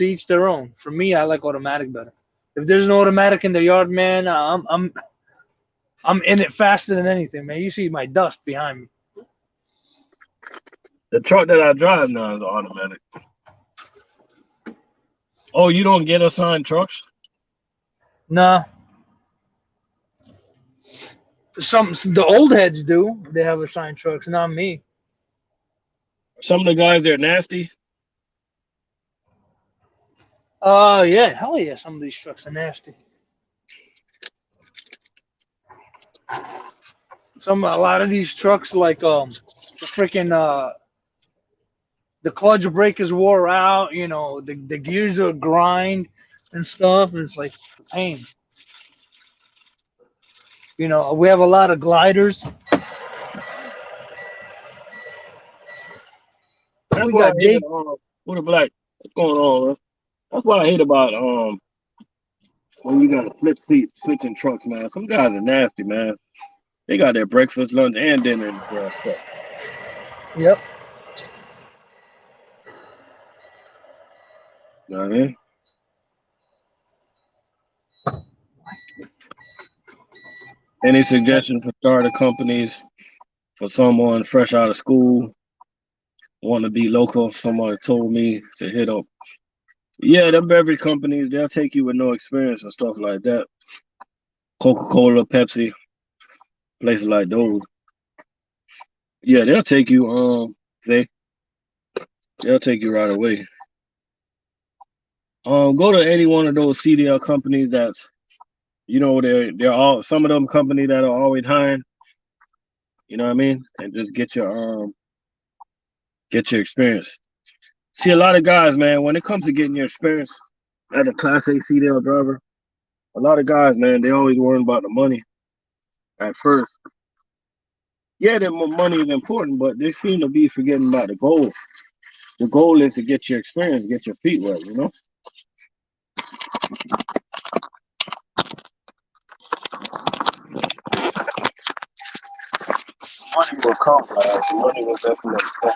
each their own. For me, I like automatic better. If there's an automatic in the yard, man, I'm in it faster than anything, man. You see my dust behind me. the truck that I drive now is automatic. Oh, you don't get assigned trucks? Nah, the old heads do. They have assigned trucks, not me. Some of the guys they're nasty. Yeah, hell yeah. Some of these trucks are nasty. A lot of these trucks, like the freaking the clutch breakers wore out. The gears are grind and stuff. And it's like a pain. You know, we have a lot of gliders. That's We what I got hated day. with a black. What's going on, man? That's what I hate about when you got a switching trucks, man. Some guys are nasty, man. They got their breakfast, lunch, and dinner in the truck. Yep. You know what I mean? Any suggestions for starter companies for someone fresh out of school, want to be local? Someone told me to hit up. Yeah, the beverage companies, they'll take you with no experience and stuff like that. Coca-Cola, Pepsi, places like those. Yeah, they they'll take you right away. Go to any one of those CDL companies that's they're all some of them companies that are always hiring, you know what I mean? And just get your experience. See a lot of guys, man, when it comes to getting your experience as a class A CDL driver, a lot of guys, man, they always worrying about the money at first. Yeah, the money is important, but they seem to be forgetting about the goal. The goal is to get your experience, get your feet wet, you know? Money will come, guys. Money will definitely come.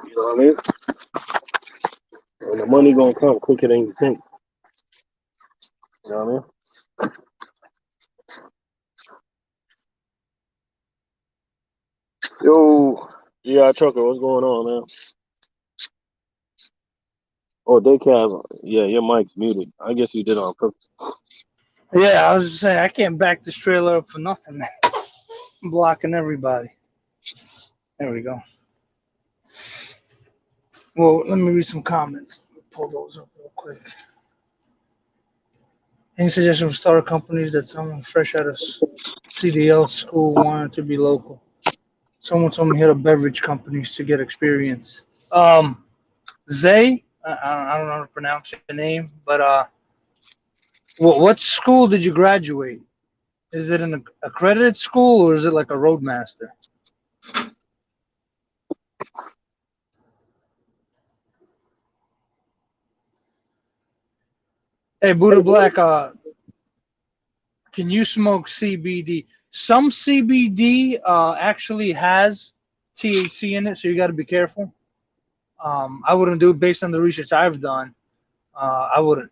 You know what I mean? And the money gonna come quicker than you think. You know what I mean? Yo, yeah, trucker, what's going on, man? Oh, Daycab, yeah, your mic's muted. I guess you did it on purpose. Yeah, I was just saying I can't back this trailer up for nothing, man. I'm blocking everybody. There we go. Well, let me read some comments. Pull those up real quick. Any suggestions for starter companies that someone fresh out of CDL school wanted to be local? Someone told me hit up beverage companies to get experience. Zay, I don't know how to pronounce your name, but what school did you graduate? Is it an accredited school or is it like a roadmaster? Hey, Buddha Black, can you smoke CBD? Some CBD actually has THC in it, so you got to be careful. I wouldn't do it based on the research I've done. I wouldn't.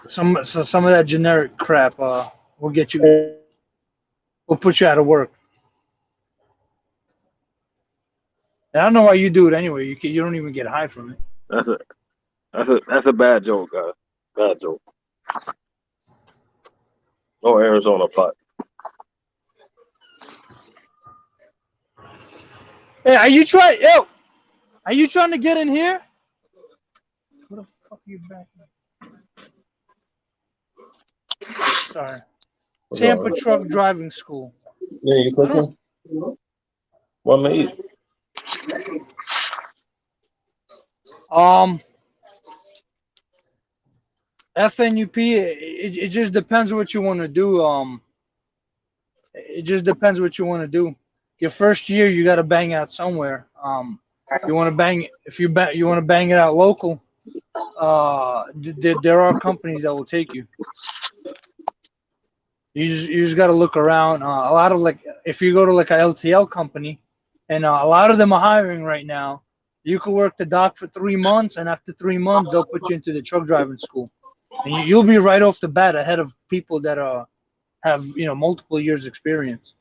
Some of that generic crap will get you, will put you out of work. And I don't know why you do it anyway. You don't even get high from it. That's a that's a bad joke, guys. Bad joke. No Arizona pot. Hey, are you trying? Yo, are you trying to get in here? What the fuck are you back? Sorry. Tampa Truck Driving School. Yeah, you cooking? What to eat? FNUP. It just depends what you want to do. It just depends what you want to do. Your first year, you got to bang out somewhere. You want to bang if you want to bang it out local. There are companies that will take you. You just got to look around. A lot of if you go to like a LTL company, and a lot of them are hiring right now. You can work the dock for 3 months, and after 3 months, they'll put you into the truck driving school, and you'll be right off the bat ahead of people that have multiple years experience.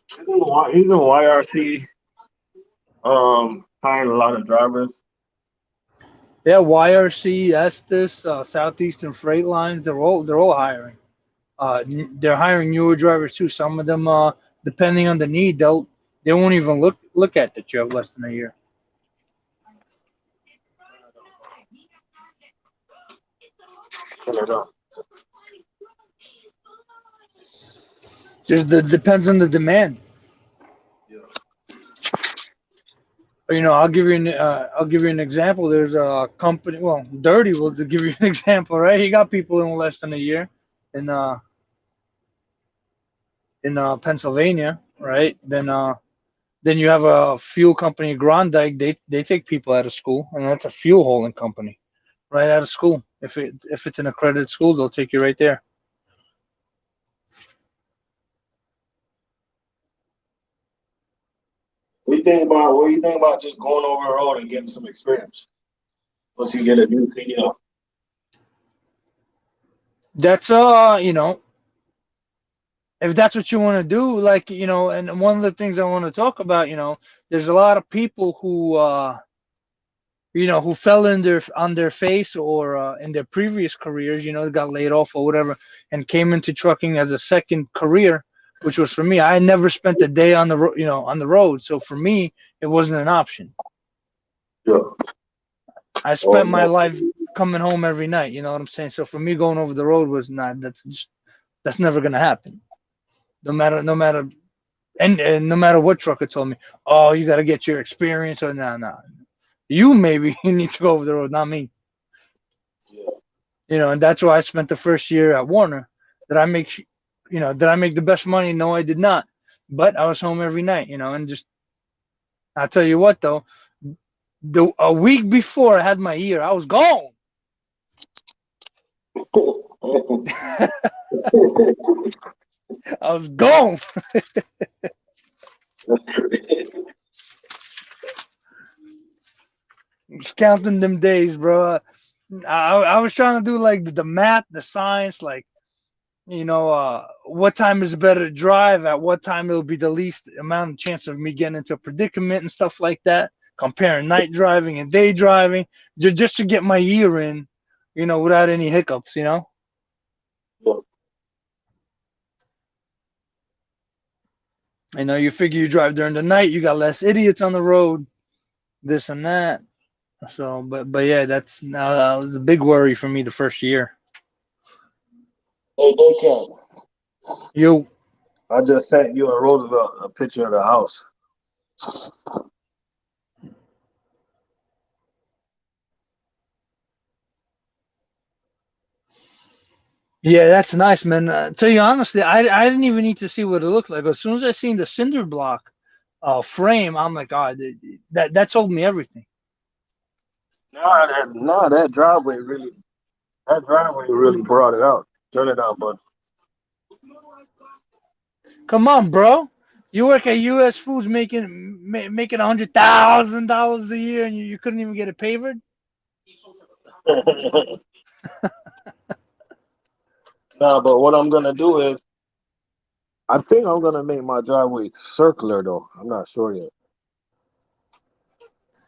He's in YRC. Hiring a lot of drivers. Yeah, YRC, Estes, Southeastern Freight Lines, they're all hiring. They're hiring newer drivers too. Some of them, depending on the need, they won't even look at that you have less than a year. Just depends on the demand. I'll give you an example. There's a company, well, Dirty will to give you an example, right? He got people in less than a year in Pennsylvania, right? Then you have a fuel company, Grondike. They take people out of school, and that's a fuel hauling company, right out of school. If it's an accredited school, they'll take you right there. What do you think about just going over the road and getting some experience once you get a new CDL? That's if that's what you want to do, like and one of the things I want to talk about, there's a lot of people who fell in their on their face or in their previous careers, got laid off or whatever, and came into trucking as a second career, which was for me. I never spent a day on the on the road, so for me, it wasn't an option. Yeah. I spent my life coming home every night. You know what I'm saying? So for me, going over the road was not. That's never gonna happen. No matter, and no matter what trucker told me, oh, you got to get your experience or nah. You maybe you need to go over the road, not me. Yeah. And that's why I spent the first year at Warner. Did I make the best money? No, I did not. But I was home every night, and just I'll tell you what though, a week before I had my year, I was gone. I was gone. Just counting them days, bro. I was trying to do like the math, the science, like what time is better to drive, at what time it'll be the least amount of chance of me getting into a predicament and stuff like that. Comparing night driving and day driving, just to get my year in, without any hiccups, Yeah. You figure you drive during the night, you got less idiots on the road, this and that. So, but yeah, that was a big worry for me the first year. Hey, Daycam, You, I just sent you and Roosevelt a picture of the house. yeah, that's nice, man. Tell you honestly, I didn't even need to see what it looked like. As soon as I seen the cinder block frame, I'm like, oh, that told me everything. That driveway really brought it out. Turn it out, bud. Come on, bro. You work at U.S. Foods making $100,000 a year, and you couldn't even get it pavered. Nah, but what I'm gonna do is, I think I'm gonna make my driveway circular though. I'm not sure yet.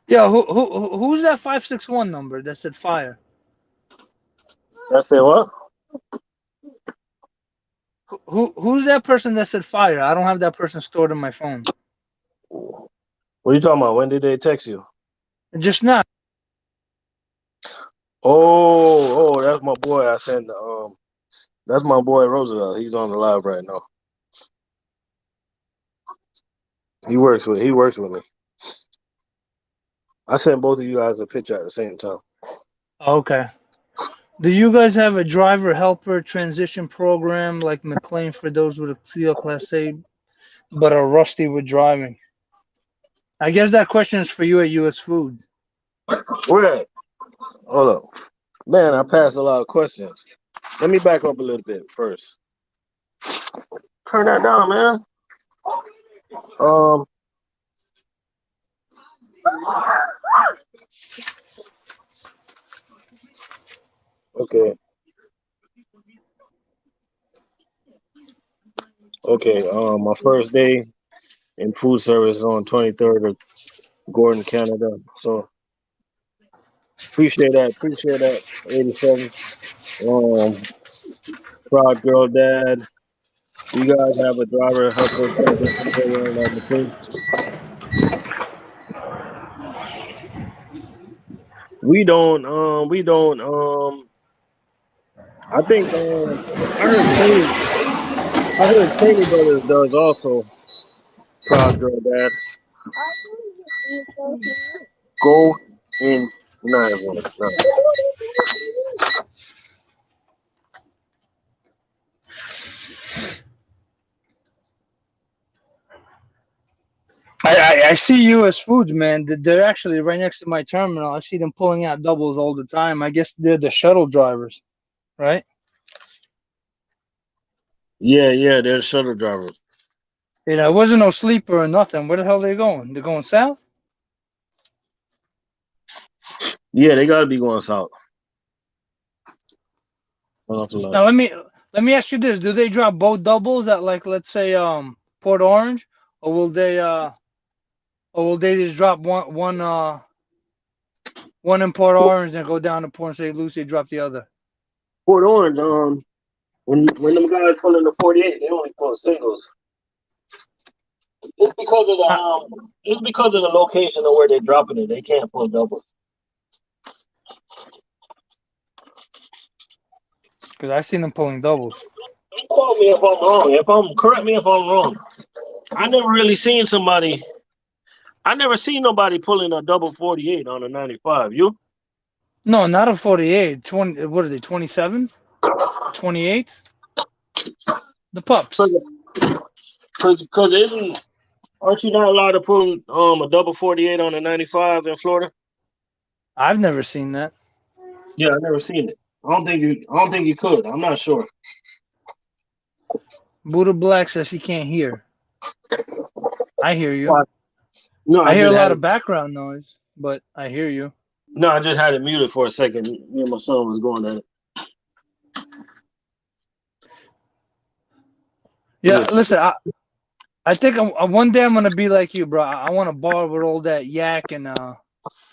Yeah, who's that 561 number that said fire? That say what? Who's that person that said fire? I don't have that person stored in my phone. What are you talking about? When did they text you? Just now. Oh, that's my boy. I sent that's my boy Roosevelt. He's on the live right now. He works with me. I sent both of you guys a picture at the same time. Okay. Do you guys have a driver helper transition program like McLean for those with a CL Class A but are rusty with driving? I guess that question is for you at US Food. Where at? Hold up. Man, I passed a lot of questions. Let me back up a little bit first. Turn that down, man. Okay. Okay. My first day in food service on 23rd of Gordon, Canada. So appreciate that. 87. Proud girl dad. You guys have a driver helper transition program at McLean? We don't. I think. I heard Tony. I heard Tony Brothers does also. Proud girl dad. Go in. Nah, nah. I see U.S. Foods, man. They're actually right next to my terminal. I see them pulling out doubles all the time. I guess they're the shuttle drivers, right? Yeah, they're the shuttle drivers. You know, it wasn't no sleeper or nothing. Where the hell they going? They're going south? Yeah, they gotta be going south. Now let me ask you this: do they drop both doubles at, like, let's say Port Orange, or will they just drop one in Port Orange and go down to Port St. Lucie, drop the other? Port Orange, when them guys pull in the 48, they only pull singles. It's because of Because the location of where they're dropping it. They can't pull doubles. I seen them pulling doubles. Quote me if I'm wrong. Correct me if I'm wrong. I never really seen somebody. I never seen nobody pulling a double 48 on a 95. You? No, not a 48. 20. What are they? 27s? 28s? The pups. Because aren't you not allowed to pull a double 48 on a 95 in Florida? I've never seen that. Yeah, I never seen it. I don't think you could. I'm not sure. Buddha Black says he can't hear. I hear you. No, I hear a lot of background noise, but I hear you. No, I just had it muted for a second. Me and my son was going at it. Yeah, listen, I think one day I'm gonna be like you, bro. I want a bar with all that yak and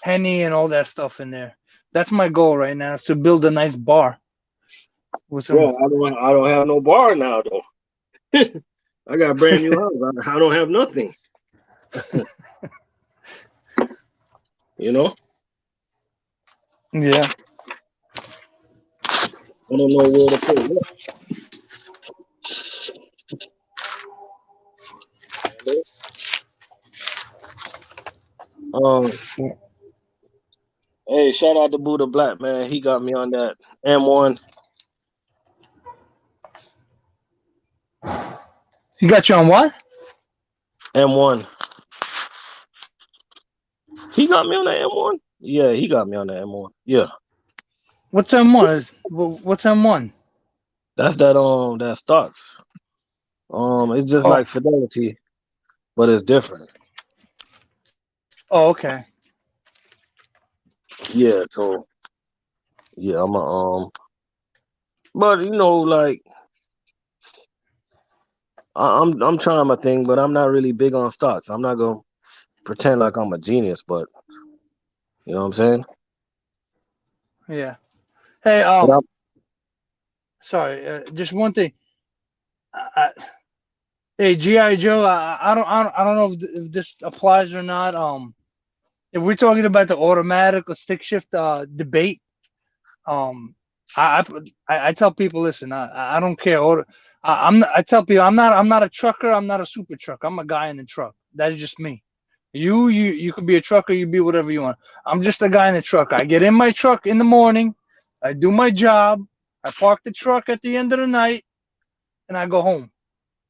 Henny and all that stuff in there. That's my goal right now, is to build a nice bar with some. Yeah, I don't have no bar now though. I got a brand new house. I don't have nothing. You know? Yeah. I don't know where to put it. Hey, shout out to Buddha Black, man. He got me on that M1. He got you on what? M1. He got me on the M1? Yeah, he got me on the M1. Yeah. What's M1? What's M1? That's that stocks. It's just Oh. like Fidelity, but it's different. Oh, okay. Yeah, so yeah, but you know, like I'm trying my thing, but I'm not really big on stocks. I'm not gonna pretend like I'm a genius, but you know what I'm saying? Yeah. Hey, But sorry, just one thing. Hey, GI Joe, I don't know if this applies or not. If we're talking about the automatic or stick shift debate, um, I tell people, listen, I don't care. I tell people I'm not a trucker. I'm not a super truck. I'm a guy in the truck. That's just me. You could be a trucker. You be whatever you want. I'm just a guy in the truck. I get in my truck in the morning. I do my job. I park the truck at the end of the night, and I go home.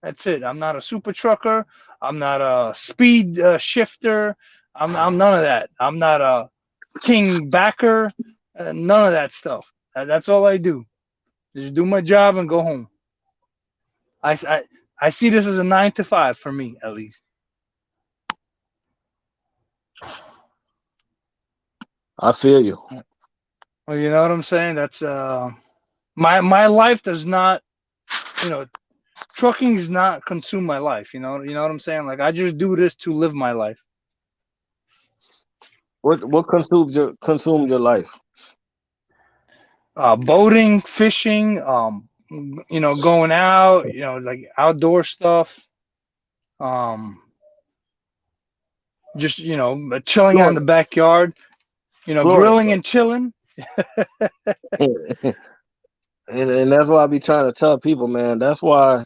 That's it. I'm not a super trucker. I'm not a speed shifter. I'm none of that. I'm not a king backer. None of that stuff. That's all I do. Just do my job and go home. I see this as a 9 to 5 for me, at least. I feel you. Well, you know what I'm saying? That's my life does not, you know, trucking does not consume my life. You know what I'm saying? Like, I just do this to live my life. What consumed your life? Boating, fishing, going out, like outdoor stuff. Just chilling out in Florida. the backyard, Florida. grilling and chilling. And that's why I be trying to tell people, man. That's why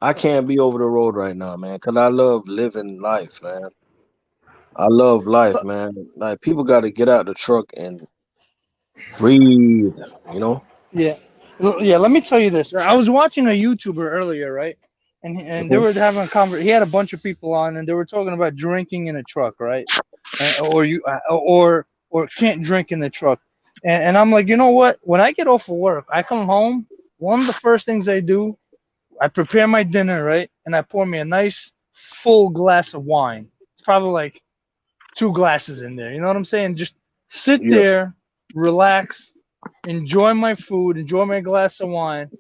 I can't be over the road right now, man, because I love living life, man. I love life, man. Like people got to get out the truck and breathe, you know? Yeah. Yeah, let me tell you this. I was watching a YouTuber earlier, right? And they Mhm. were having a conversation. He had a bunch of people on, and they were talking about drinking in a truck, right? Or can't drink in the truck. And I'm like, you know what? When I get off of work, I come home. One of the first things I do, I prepare my dinner, right? And I pour me a nice full glass of wine. It's probably like 2 glasses in there. You know what I'm saying? Just sit Yeah. there, relax, enjoy my food, enjoy my glass of wine,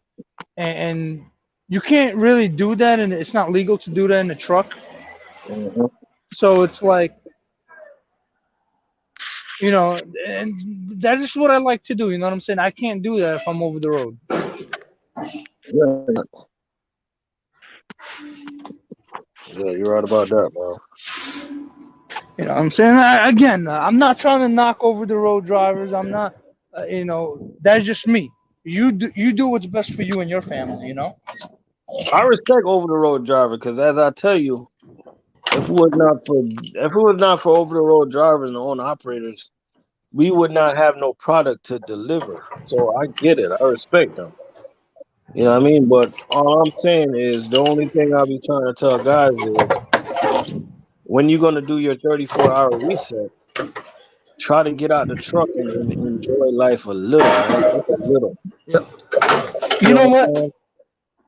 and you can't really do that, and it's not legal to do that in a truck. Mhm. So it's like, you know, and that's just what I like to do. You know what I'm saying? I can't do that if I'm over the road. Yeah. Yeah, you're right about that, man. You know what I'm saying? Again, I'm not trying to knock over the road drivers. I'm not, that's just me. You do what's best for you and your family. You know. I respect over the road driver because, as I tell you, if it was not for over the road drivers and owner operators, we would not have no product to deliver. So I get it. I respect them. You know what I mean? But all I'm saying is the only thing I'll be trying to tell guys is when you're gonna do your 34-hour reset, try to get out the truck and enjoy life a little, man. Just a little. Yep. You You know know what what? I'm saying?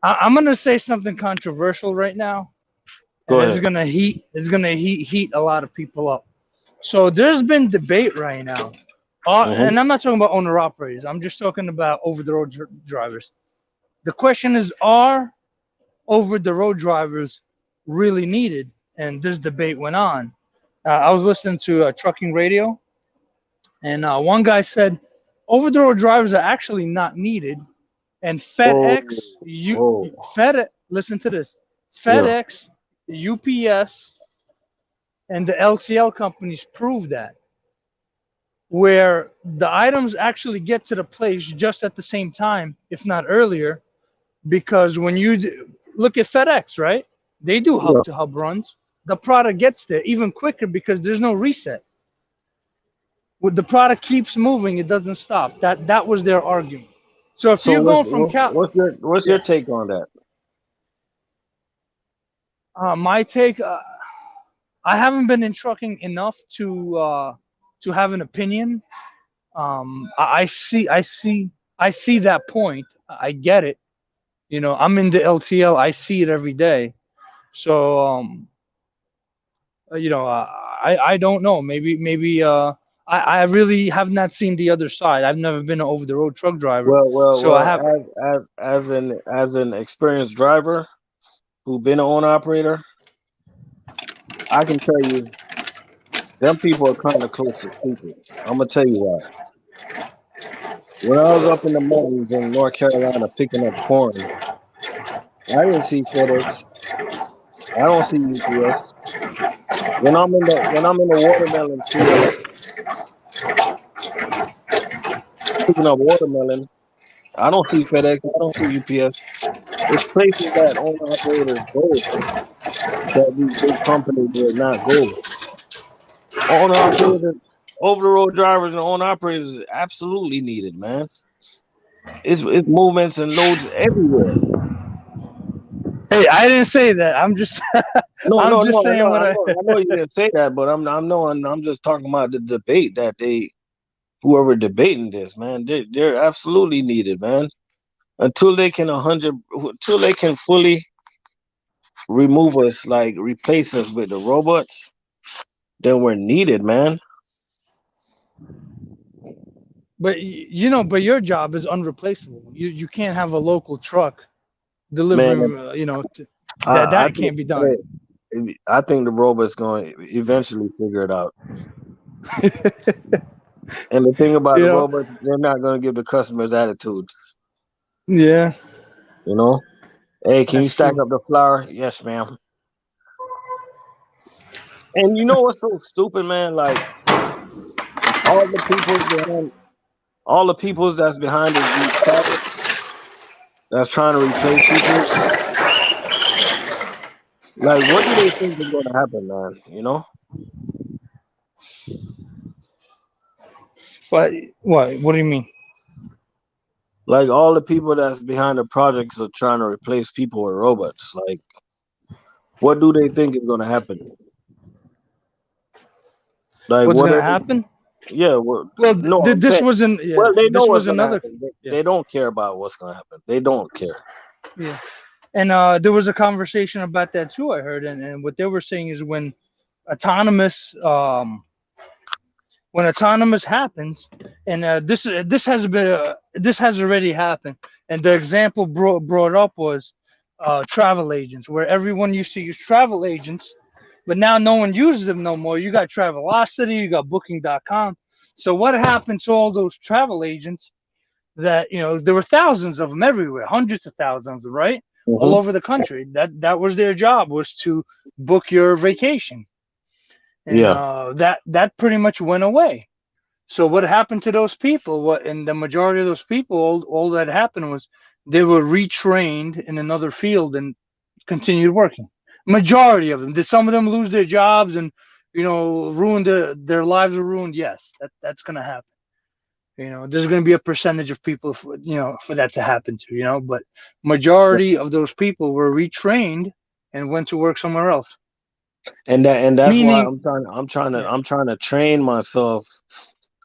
I'm gonna say something controversial right now, Go and it's ahead. gonna heat a lot of people up. So there's been debate right now, Hmm. and I'm not talking about owner operators. I'm just talking about over the road drivers. The question is, are over the road drivers really needed? And this debate went on. I was listening to trucking radio, and one guy said over the road drivers are actually not needed, and Whoa, whoa. listen to this. Yeah. FedEx, UPS, and the LTL companies prove that, where the items actually get to the place just at the same time, if not earlier, because when look at FedEx, right? They do Yeah. hub to hub runs. The product gets there even quicker because there's no reset. When the product keeps moving, it doesn't stop. That was their argument. So if So you're going from what's your yeah, take on that? my take, I haven't been in trucking enough to have an opinion. I see that point. I get it. You know, I'm in the LTL. I see it every day. So I don't know. I really have not seen the other side. I've never been an over the road truck driver, so I have. As an experienced driver who been an owner operator, I can tell you them people are kind of close to stupid. I'm gonna tell you why. When I was up in the mountains in North Carolina picking up corn, I didn't see FedEx. I don't see UPS. When I'm in the watermelon fields picking up watermelon, I don't see FedEx. I don't see UPS. It's places that owner operators go that these big companies will not go. Owner operators, over the road drivers and owner operators is absolutely needed, man. It's movements and loads everywhere. Hey, I didn't say that. I'm just No, I'm no, just no. I saying know, what I I. know, I know. You didn't say that, but I'm just talking about the debate that whoever debating this, man, they're absolutely needed, man. Until they can fully remove us, like replace us with the robots, then we're needed, man. But your job is unreplaceable. You can't have a local truck Man, delivering. I That think can't be done. I think the robots going to eventually figure it out. And the thing about You the know. robots, they're not going to give the customers attitudes. Yeah, You know, hey, can you that's stack true. up the flour? Yes, ma'am. And you know what's so stupid, man? Like all the people behind, all the peoples that's behind these products that's trying to replace people. Like, what do they think is gonna happen, man? What? What? What do you mean? Like all the people that's behind the projects are trying to replace people with robots. Like, what do they think is gonna happen? Like, What's what gonna are they? happen? Yeah, well, Well, no, I'm this saying. wasn't. Yeah, Well, they know this what's was gonna another. happen. Yeah, They don't care about what's gonna happen. They don't care. yeah. And there was a conversation about that too. I heard, and what they were saying is autonomous, um, when autonomous happens, and this has already happened. And the example brought up was travel agents, where everyone used to use travel agents, but now no one uses them no more. You got Travelocity, you got Booking.com. So what happened to all those travel agents that there were thousands of them everywhere, hundreds of thousands, right? All Hmm. over the country. That was their job, was to book your vacation. And Yeah, that pretty much went away. So what happened to those people? What and the majority of those people, all that happened was they were retrained in another field and continued working. Majority of them. Did some of them lose their jobs and ruin their lives are ruined? Yes, that's gonna happen. There's gonna be a percentage of people for that to happen to, but majority of those people were retrained and went to work somewhere else. and that's why Meaning, I'm trying. I'm trying to. yeah, I'm trying to train myself.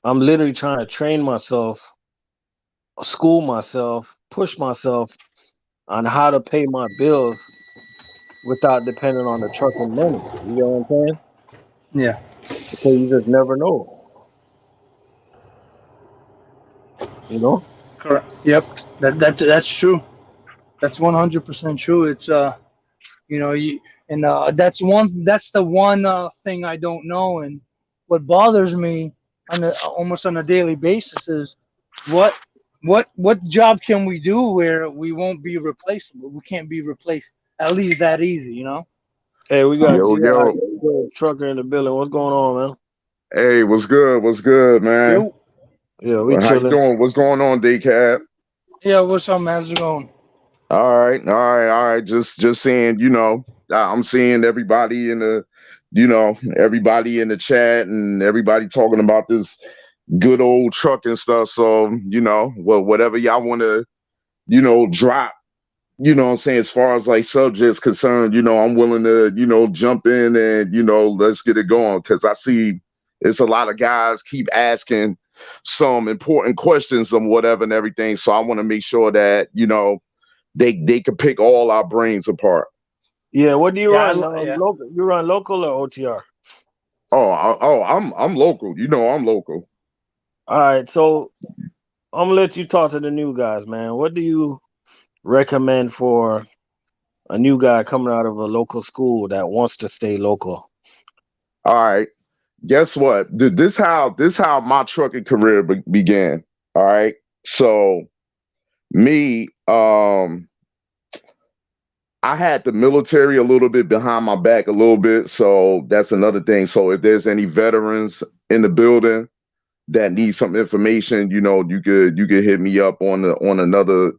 I'm literally trying to train myself, school myself, push myself on how to pay my bills without depending on the trucking money. You know what I'm saying? yeah, Because you just never know. You know? correct. Yep, that's true. That's 100% true. It's you and that's the one thing I don't know, and what bothers me almost on a daily basis is what what job can we do where we won't be replaceable? We can't be replaced at least that easy, Hey, we got Yo, GI, yo. trucker in the building. What's going on, man? Hey, what's good? What's good, man? Yo, Yeah, we Well, how you chilling. doing? What's going on, DCAP? yeah, what's up, man? How's it going? All right, all right, all right. Just seeing, I'm seeing everybody everybody in the chat and everybody talking about this good old truck and stuff. So, well, whatever y'all want to, drop, what I'm saying, as far as like subjects concerned, I'm willing to, jump in and, let's get it going. Cause I see it's a lot of guys keep asking some important questions and whatever and everything. So I want to make sure that, they could pick all our brains apart. Yeah, what do you Yeah, run? yeah. Local? You run local or OTR? I'm local. I'm local. All right, so I'm gonna let you talk to the new guys, man. What do you recommend for a new guy coming out of a local school that wants to stay local? All right. Guess what? This how my trucking career began. All right. So me, I had the military a little bit behind my back a little bit, so that's another thing. So if there's any veterans in the building that need some information, you could hit me up on another,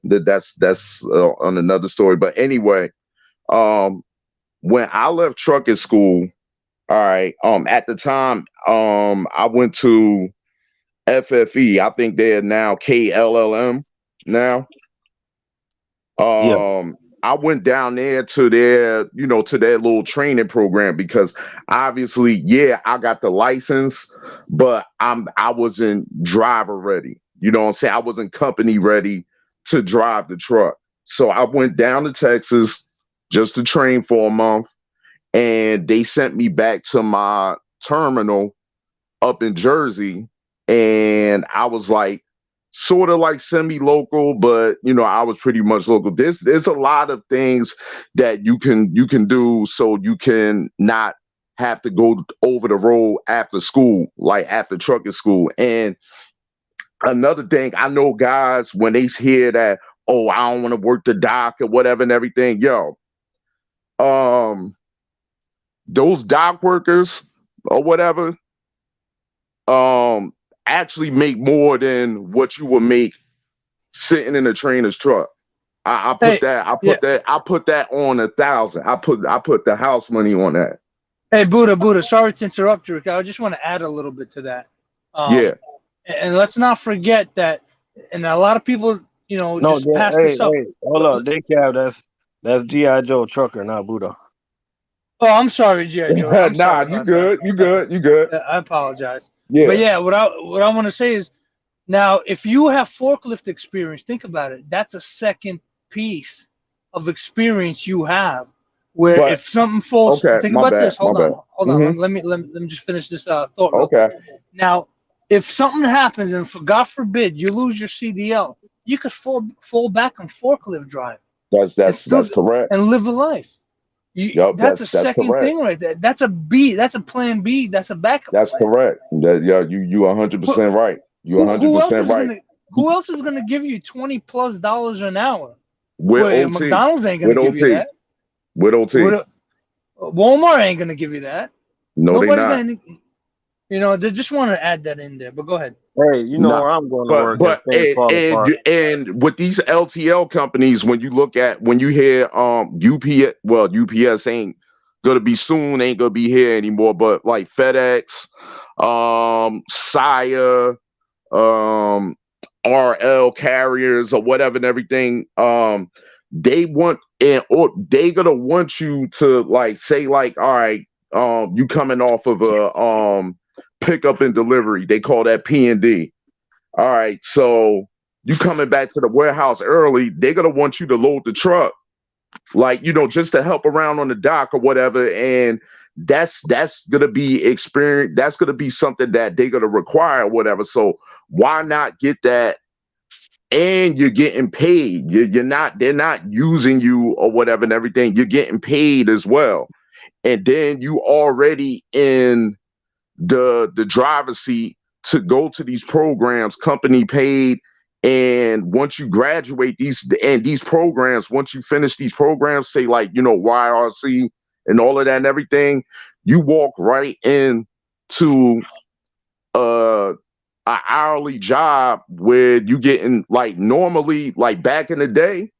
that's on another story. But anyway, um, when I left trucking school, all right, at the time, I went to FFE. I think they are now KLLM now. Yeah, I went down there to their little training program because obviously, yeah, I got the license, but I wasn't driver ready. You know what I'm saying? I wasn't company ready to drive the truck. So I went down to Texas just to train for a month, and they sent me back to my terminal up in Jersey, and I was like sort of like semi-local, but I was pretty much local. There's a lot of things that you can do so you can not have to go over the road after school, like after trucking school. And another thing, I know guys when they hear that, oh, I don't want to work the dock or whatever and everything, um, those dock workers or whatever, um actually make more than what you would make sitting in a trainer's truck. I Hey, put that. I yeah. put that. I put that on 1,000. I put the house money on that. Hey, Buddha. Sorry to interrupt you, Rick. I just want to add a little bit to that. Yeah. And let's not forget that, and a lot of people, No, just pass this up. hold up, they cab. That's GI Joe Trucker, not Buddha. Oh, I'm sorry, G.I. Joe. I'm Nah, sorry you about that. good. You good. You good. I apologize. But Yeah. yeah, what I want to say is, now if you have forklift experience, think about it. That's a second piece of experience you have. Where But if something falls, okay, think my about bad. this. My Hold bad. on, hold on. Hmm. Let me just finish this thought real quick. Okay. Now, if something happens and for God forbid you lose your CDL, you could fall back on forklift drive and still That's correct. and live a life. Yup, That's a that's second correct. thing right there. That's a B. That's a plan B. That's a backup That's plan. correct. That yeah, you 100% Who, right. You who else 100% is right. gonna who else is gonna give you $20+ an hour? With Where OT. McDonald's ain't gonna With give you OT. that. With OT. What Walmart ain't gonna give you that. No, they Nobody's not. gonna. They just want to add that in there. But go ahead. Hey, you know Nah. where I'm going to But work if but things fall apart. and with these LTL companies, when you hear UPS, well, UPS ain't gonna be soon, ain't gonna be here anymore, but like FedEx, Saya, um RL carriers or whatever and everything, they want or they gonna want you to like say like, all right, you coming off of a pickup and delivery. They call that P&D. All right, so you coming back to the warehouse early, they're gonna want you to load the truck, like just to help around on the dock or whatever, and that's gonna be experience. That's gonna be something that they're gonna require or whatever. So why not get that? And you're getting paid. You're not. They're not using you or whatever and everything. You're getting paid as well, and then you already in the driver's seat to go to these programs, company paid. And once you graduate these programs, once you finish these programs, say like, YRC and all of that and everything, you walk right into an hourly job where you getting like normally, like back in the day,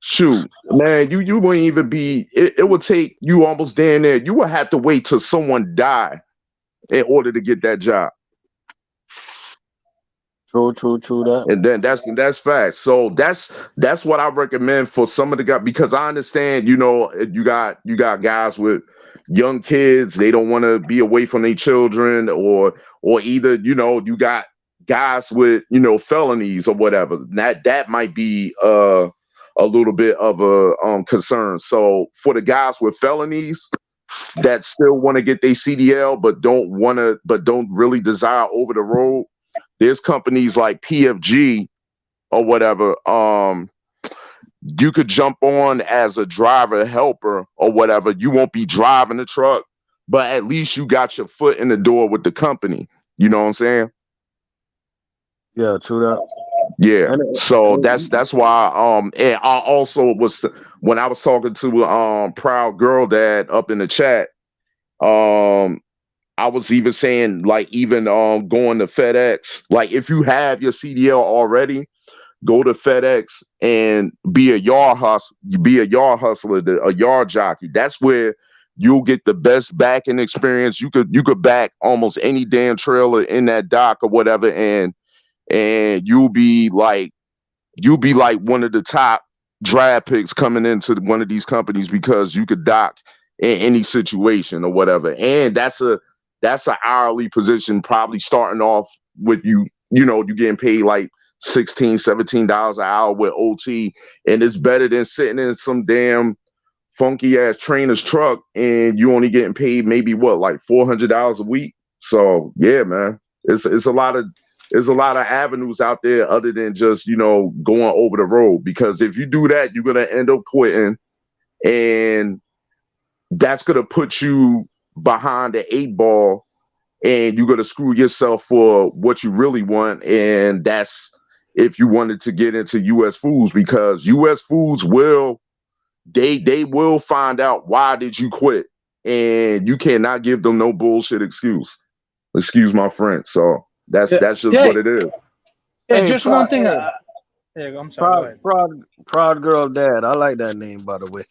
shoot, man, you wouldn't even be, it would take you almost damn there. You would have to wait till someone die in order to get that job. True, that. And then that's fact. So that's what I recommend for some of the guys, because I understand, you got guys with young kids, they don't want to be away from their children, or either, you got guys with, felonies or whatever. That might be a little bit of a concern. So for the guys with felonies that still want to get their CDL but don't really desire over the road, there's companies like PFG or whatever. You could jump on as a driver helper or whatever. You won't be driving the truck, but at least you got your foot in the door with the company. You know what I'm saying? Yeah, true that. Yeah. And So that's why and I also was, when I was talking to Proud Girl Dad up in the chat, um I was even saying, like, even going to FedEx, like if you have your CDL already, go to FedEx and be a yard hustler, a yard jockey. That's where you'll get the best backing experience. You could back almost any damn trailer in that dock or whatever, and you'll be like one of the top draft picks coming into one of these companies, because you could dock in any situation or whatever. And that's a hourly position, probably starting off with you getting paid like $16-17 an hour with OT, and it's better than sitting in some damn funky ass trainer's truck and you only getting paid maybe what, like $400 a week. So yeah, man, it's a lot of avenues out there other than just going over the road, because if you do that, you're gonna end up quitting, and that's gonna put you behind the 8 ball, and you're gonna screw yourself for what you really want. And that's if you wanted to get into US Foods, because US Foods they will find out why did you quit, and you cannot give them no bullshit excuse my French. So that's Yeah, just yeah, what it is. yeah. hey, Just one thing. There you go. I'm sorry. Go ahead. Proud girl dad. I like that name, by the way.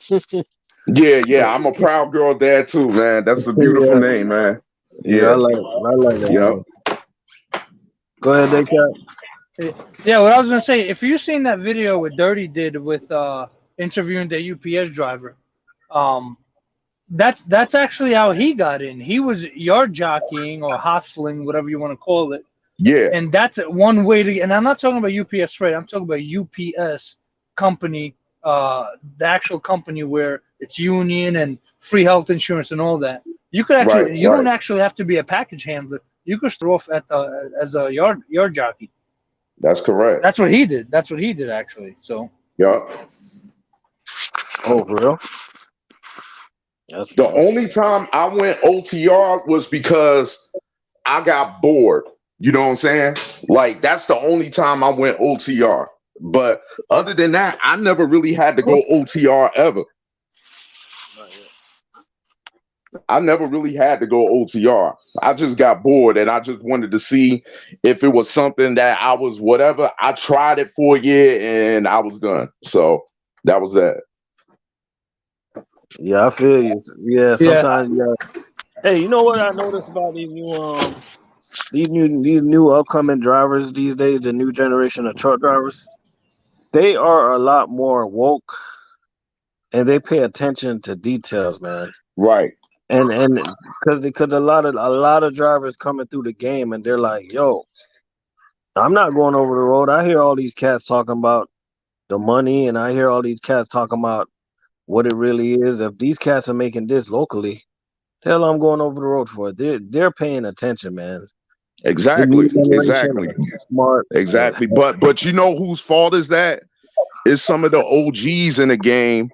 Yeah, I'm a proud girl dad too, man. That's a beautiful Yeah, name, man. yeah, Yeah, I like that yep, name. Go ahead, Daycap. Yeah, what I was gonna say, if you've seen that video what Dirty did with interviewing the UPS driver, um, that's actually how he got in. He was yard jockeying or hostling, whatever you want to call it, yeah, and that's one way to. And I'm not talking about UPS freight. I'm talking about UPS company, the actual company where it's union and free health insurance and all that. You could right, actually, you right. don't actually have to be a package handler. You could start off at the as a yard jockey. That's correct. That's what he did. That's what he did actually. So Yep. Oh, for real? The That's only time I went OTR was because I got bored. You know what I'm saying? Like that's the only time I went OTR. But other than that, I never really had to go OTR ever. I never really had to go OTR. I just got bored and I just wanted to see if it was something that I was whatever. I tried it for a year and I was done. So that was that. yeah, I feel you. Yeah, yeah, sometimes yeah. Hey, you know what I noticed about these new upcoming drivers these days, the new generation of truck drivers? They are a lot more woke and they pay attention to details, man. Right. And because a lot of drivers coming through the game and they're like, yo, I'm not going over the road. I hear all these cats talking about the money and I hear all these cats talking about what it really is. If these cats are making this locally, hell, I'm going over the road for it. They're paying attention, man. The new Exactly. generation Exactly. are smart as Exactly. hell. But you know whose fault is that? It's some of the OGs in the game.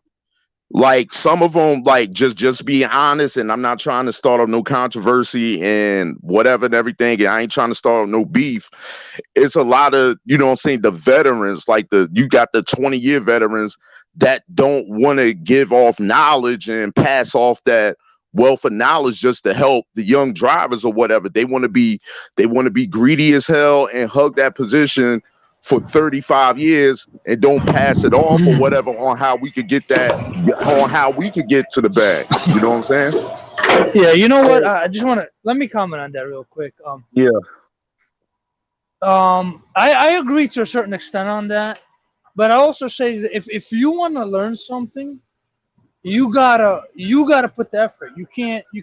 Like some of them, like just be honest, and I'm not trying to start up no controversy and whatever and everything. And I ain't trying to start up no beef. It's a lot of, you know what I'm saying, the veterans, like you got the 20-year veterans that don't want to give off knowledge and pass off that wealth of knowledge just to help the young drivers or whatever. They want to be greedy as hell and hug that position for 35 years and don't pass it off or whatever on how we could get that on how we could get to the bag. You know what I'm saying? yeah. You know what? Hey, I just want to let me comment on that real quick. yeah. I agree to a certain extent on that, but I also say that if you want to learn something, you gotta put the effort. You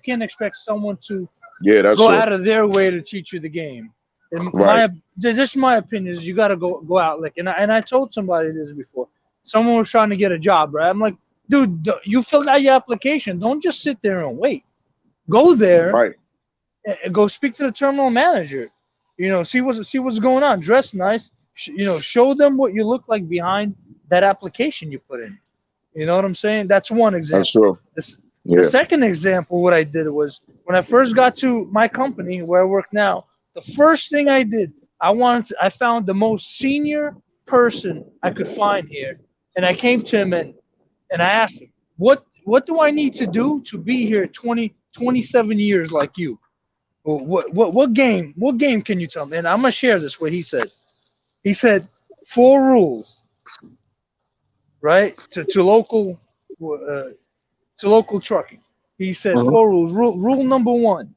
can't expect someone to Yeah, that's go true. out of their way to teach you the game. In Right. just my opinion is you gotta go out like and I told somebody this before. Someone was trying to get a job, right? I'm like, dude, you filled out your application. Don't just sit there and wait. Go there, Right. go speak to the terminal manager. See what's going on. Dress nice. Show them what you look like behind that application you put in. You know what I'm saying? That's one That's example. true. The Yeah. second example, what I did was when I first got to my company where I work now, the first thing I did, I found the most senior person I could find here, and I came to him and I asked him, what do I need to do to be here 27 years like you? What game can you tell me? And I'm gonna share this. What he said. He said 4 rules, right? To local trucking. He said Mhm. 4 rules. Rule number one: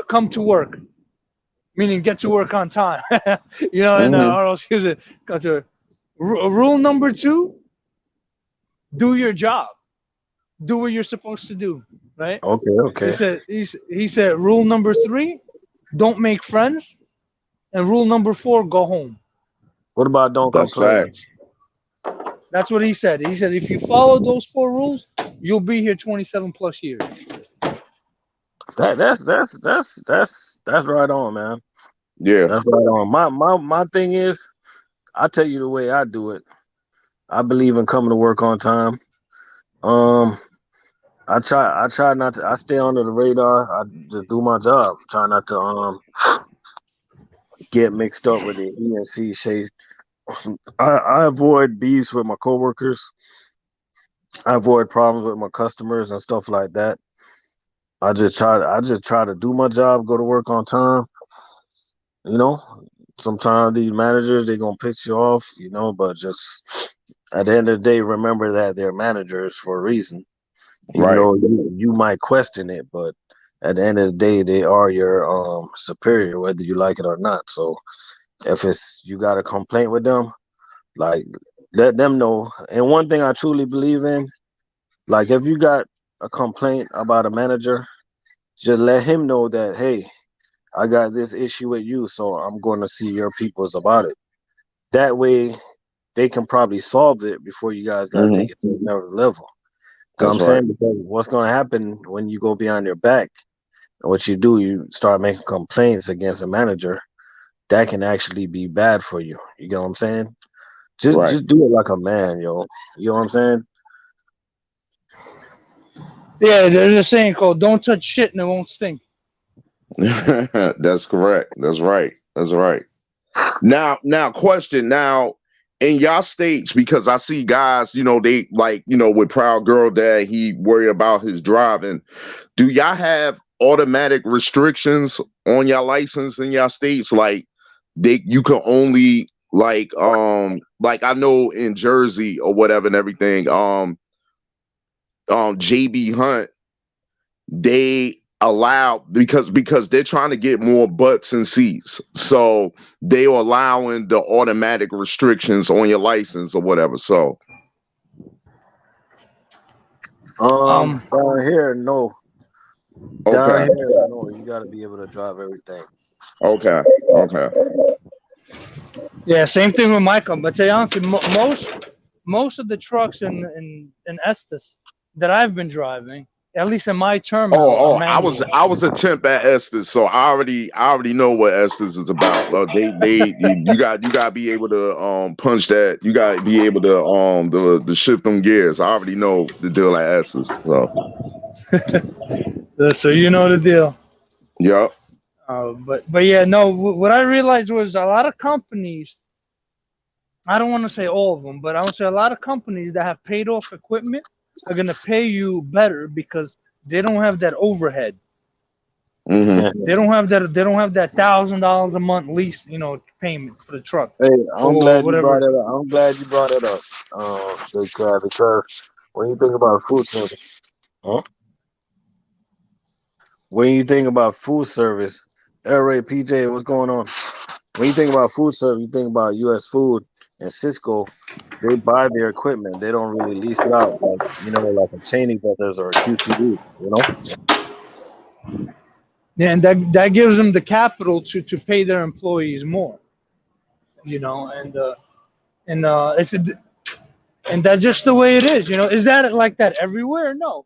come to work, meaning get to work on time. And Hmm. or else use it. Come to work. Rule number two: do your job. Do what you're supposed to do. Right? Okay, He okay. said. He said rule number three: don't make friends. And rule number four: go home. What about don't That's complain? facts. That's what he said. He said if you follow those 4 rules, you'll be here 27 plus years. That's right on, man. Yeah. That's right on. My thing is, I tell you the way I do it. I believe in coming to work on time. Um, I try not to. I stay under the radar. I just do my job. Try not to get mixed up with the E and C shade. I avoid beefs with my coworkers. I avoid problems with my customers and stuff like that. I just try to do my job, go to work on time. You know, sometimes these managers they gonna piss you off, but just at the end of the day, remember that they're managers for a reason. Even Right. though you might question it, but at the end of the day, they are your superior, whether you like it or not. So if it's you got a complaint with them, like let them know. And one thing I truly believe in, like if you got a complaint about a manager, just let him know that, hey, I got this issue with you, so I'm going to see your peoples about it. That way, they can probably solve it before you guys got to Hmm. take it to another level. You know what I'm That's right. saying? Because what's going to happen when you go behind your back, and what you do, you start making complaints against a manager, that can actually be bad for you. You know what I'm saying? Just Right. just do it like a man, yo. You know what I'm saying? Yeah, there's a saying called "Don't touch shit and it won't stink." That's correct. That's right. That's right. Now, question. Now, in y'all states, because I see guys, they like, with Proud Girl Dad, he worry about his driving. Do y'all have automatic restrictions on your license in y'all states? Like you can only like I know in Jersey or whatever and everything, JB Hunt, they allow because they're trying to get more butts and seats. So they are allowing the automatic restrictions on your license or whatever. So Um, Down here, no. Down okay, here, no. You got to be able to drive everything. okay, okay. yeah, same thing with Michael. But to be honest, most of the trucks in Estes that I've been driving, at least in my terminal, are Oh, manual. I was a temp at Estes, so I already know what Estes is about. You got to be able to punch that. You got to be able to the shift them gears. I already know the deal at Estes. So So you know the deal. yep. But yeah, no. What I realized was a lot of companies. I don't want to say all of them, but I would say a lot of companies that have paid off equipment are gonna pay you better because they don't have that overhead. Hmm. They don't have that $1,000 a month lease, payment for the truck Hey, I'm or glad you brought whatever. it up. I'm glad you brought it up, Big Cat, because when you think about food service, huh? When you think about food service, Ray, PJ, what's going on? When you think about food service, you think about U.S. Food and Cisco. They buy their equipment. They don't really lease it out, like like a Cheney Brothers or a QTE. Yeah, and that gives them the capital to pay their employees more, it's and that's just the way it is. Is that like that everywhere? No.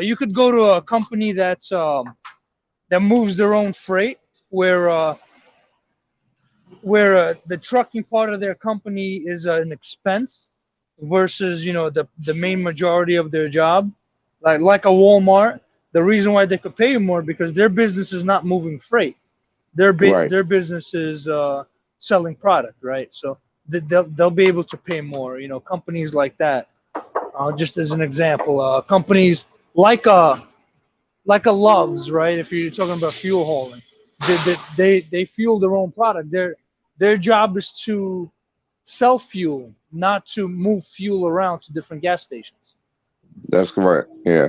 You could go to a company that moves their own freight, where the trucking part of their company is an expense versus the main majority of their job, like a Walmart. The reason why they could pay you more because their business is not moving freight. Right. Their business is selling product, right? So they'll be able to pay more. Companies like that. Just as an example, companies like a Love's, right? If you're talking about fuel hauling, they fuel their own product. Their job is to sell fuel, not to move fuel around to different gas stations. That's correct. Yeah.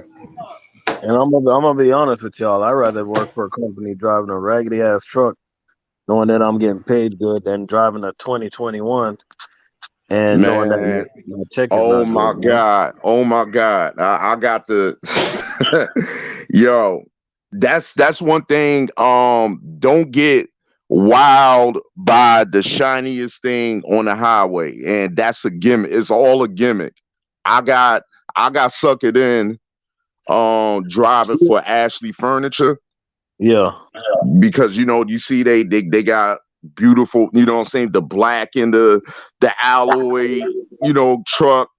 And I'm gonna be honest with y'all. I'd rather work for a company driving a raggedy ass truck, knowing that I'm getting paid good, than driving a 2021 and knowing that Man. my check is Oh not good. my God. Oh my God. I got the yo. That's one thing. Don't get wild by the shiniest thing on the highway, and that's a gimmick. It's all a gimmick. I got I got suckered in driving See? for Ashley Furniture Yeah. because you see they got beautiful, what I'm saying, the black and the alloy, truck,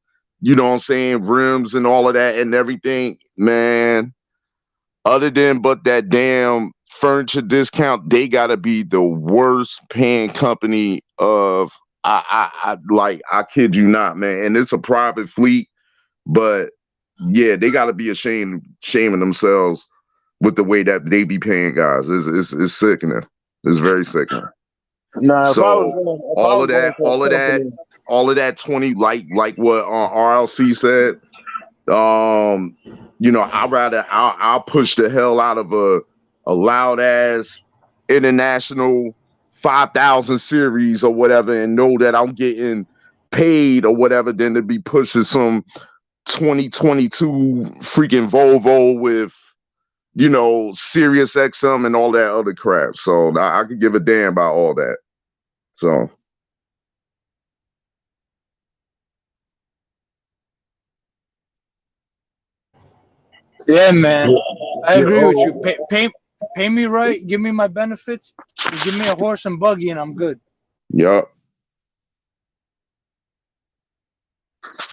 what I'm saying, rims and all of that and everything, man. Other than but that damn furniture discount, they gotta be the worst paying company of I kid you not, man. And it's a private fleet, but yeah, they gotta be shaming themselves with the way that they be paying guys. It's sickening. It's very sickening. Nah, So if I was going to all a of that, company, all of that 20, like what RLC said. Um, I'll push the hell out of a loud ass international 5,000 series or whatever, and know that I'm getting paid or whatever, than to be pushing some 2022 freaking Volvo with Sirius XM and all that other crap. So I could give a damn about all that. So Yeah, man. I yeah, agree with you. oh, Pay me right. Give me my benefits. You give me a horse and buggy, and I'm good. yeah.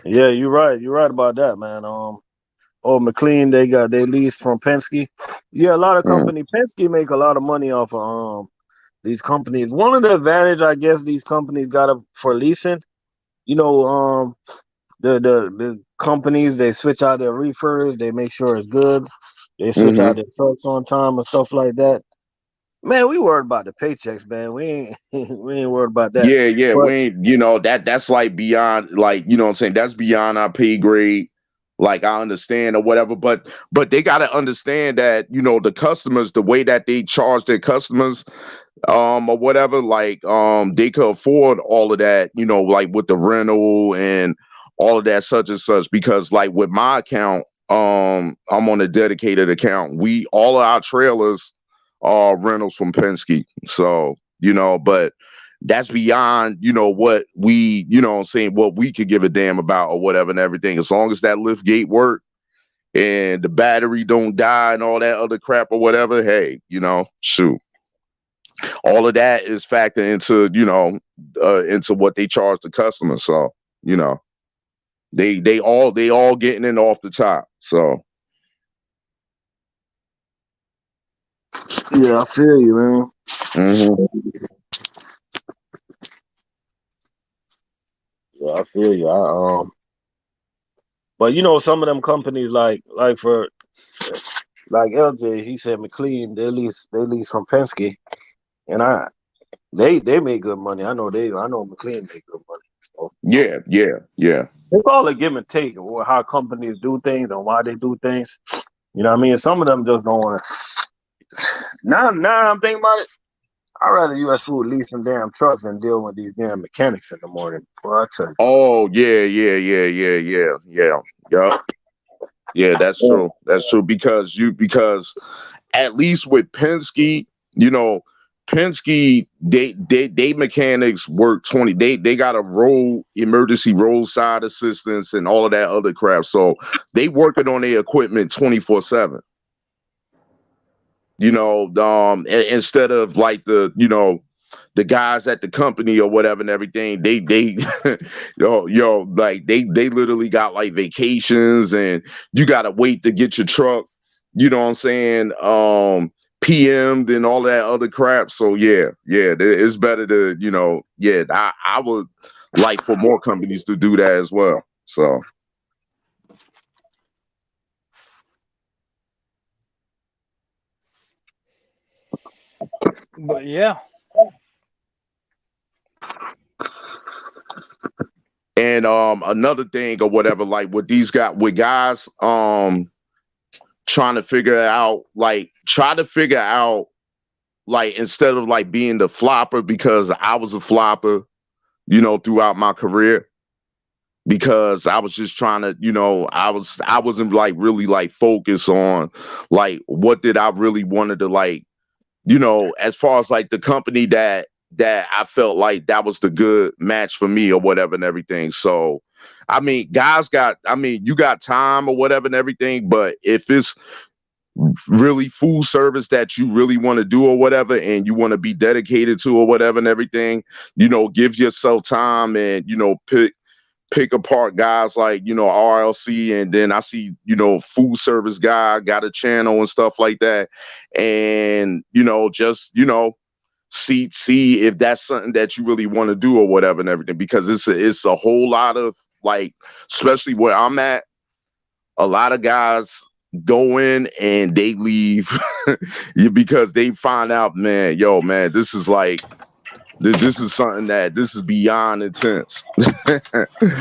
yeah, you're right. You're right about that, man. McLean, they lease from Penske. Yeah, a lot of Mm, company Penske make a lot of money off of these companies. One of the advantage I guess these companies got for leasing, you know, the companies, they switch out their reefers, they make sure it's good, they switch hmm out their trucks on time and stuff like that. Man, we worried about the paychecks, man. We ain't we ain't worried about that. Yeah, yeah. But We ain't, that's like beyond, like, what I'm saying? That's beyond our pay grade. Like, I understand or whatever, but they gotta understand that, the customers, the way that they charge their customers, or whatever, like, they could afford all of that, like with the rental and all of that, such and such. Because like with my account, I'm on a dedicated account. We all of our trailers are rentals from Penske. So, but that's beyond, what we, what I'm saying, what we could give a damn about or whatever and everything. As long as that lift gate work and the battery don't die and all that other crap or whatever, hey, shoot. All of that is factored into, into what they charge the customer. So, you know, they all getting in off the top. So yeah, I feel you, man. mhm. Yeah, I feel you. But some of them companies like for like LJ, he said McLean, they lease from Penske, and they make good money. I know McLean make good money. So, Yeah, yeah, yeah. it's all a give and take or how companies do things and why they do things. You know what I mean? Some of them just don't want to. Now I'm thinking about it. I'd rather US Food lease some damn trucks than deal with these damn mechanics in the morning. Before I tell Oh, yeah, yeah, yeah, yeah, yeah, yeah. Yup. Yeah, that's you. true. That's true because at least with Penske, you know, Penske, they mechanics work 20. They got a emergency roadside assistance and all of that other crap. So they working on their equipment 24/7. Instead of like the guys at the company or whatever and everything, they like they literally got like vacations, and you gotta wait to get your truck, you know what I'm saying, PM'd and all that other crap. So yeah, it's better to, yeah, I would like for more companies to do that as well. So But yeah, and another thing or whatever, like with guys try to figure out, like, instead of like being the flopper, because I was a flopper, throughout my career, because I was just trying to, I wasn't like really like focused on like what did I really wanted to, like, as far as like the company that I felt like that was the good match for me or whatever and everything. So I mean, you got time or whatever and everything, but if it's really food service that you really want to do or whatever, and you want to be dedicated to or whatever and everything, give yourself time, and pick apart guys like RLC, and then I see food service guy got a channel and stuff like that, and just see if that's something that you really want to do or whatever and everything, because it's a whole lot of, like, especially where I'm at, a lot of guys go in and they leave because they find out, man, this is like This is something that this is beyond intense.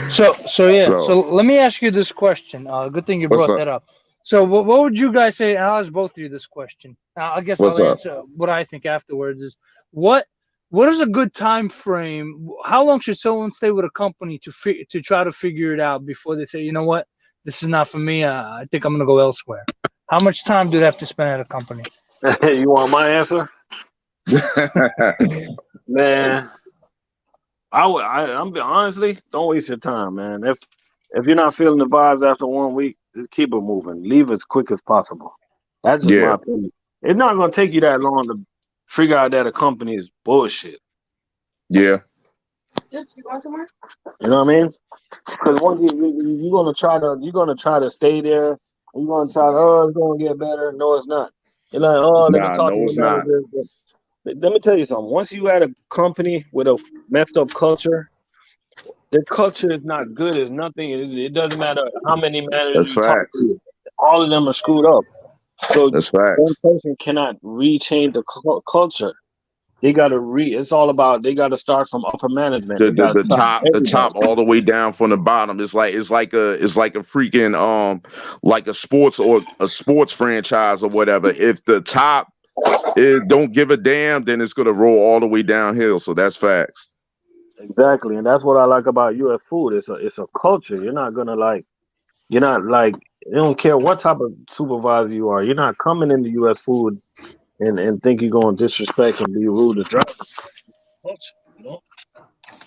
So yeah. So So let me ask you this question. Good thing you what's brought up? that up. So what would you guys say? And I'll ask both of you this question. I guess What's I'll up? answer what I think afterwards. Is what what is a good time frame? How long should someone stay with a company to try to figure it out before they say, you know what, this is not for me. I think I'm gonna go elsewhere. How much time do they have to spend at a company? You want my answer, man? I'm be honestly, don't waste your time, man. If you're not feeling the vibes after 1 week, just keep it moving. Leave as quick as possible. That's just my Yeah, opinion. It's not gonna take you that long to figure out that a company is bullshit. yeah, You know what I mean? Because once you're gonna try to stay there. And you're gonna try to, oh, it's gonna get better. No, it's not. You're like, oh, let me nah, talk to no, the it's not. manager. But let me tell you something. Once you at a company with a messed up culture, the culture is not good. It's nothing. It doesn't matter how many managers That's you talk facts. to. All of them are screwed up. So That's one facts. person cannot rechange the culture. They gotta It's all about. They gotta start from upper management. The, They the gotta the start top from the everybody. top all the way down from the bottom. It's like a freaking like a sports franchise or whatever. If the top don't give a damn, then it's gonna roll all the way downhill. So that's facts. Exactly, and that's what I like about U.S. food. It's a culture. You're not gonna like. You're not like. You don't care what type of supervisor you are. You're not coming into U.S. food and think you're going to disrespect and be rude to drivers. Culture, you know,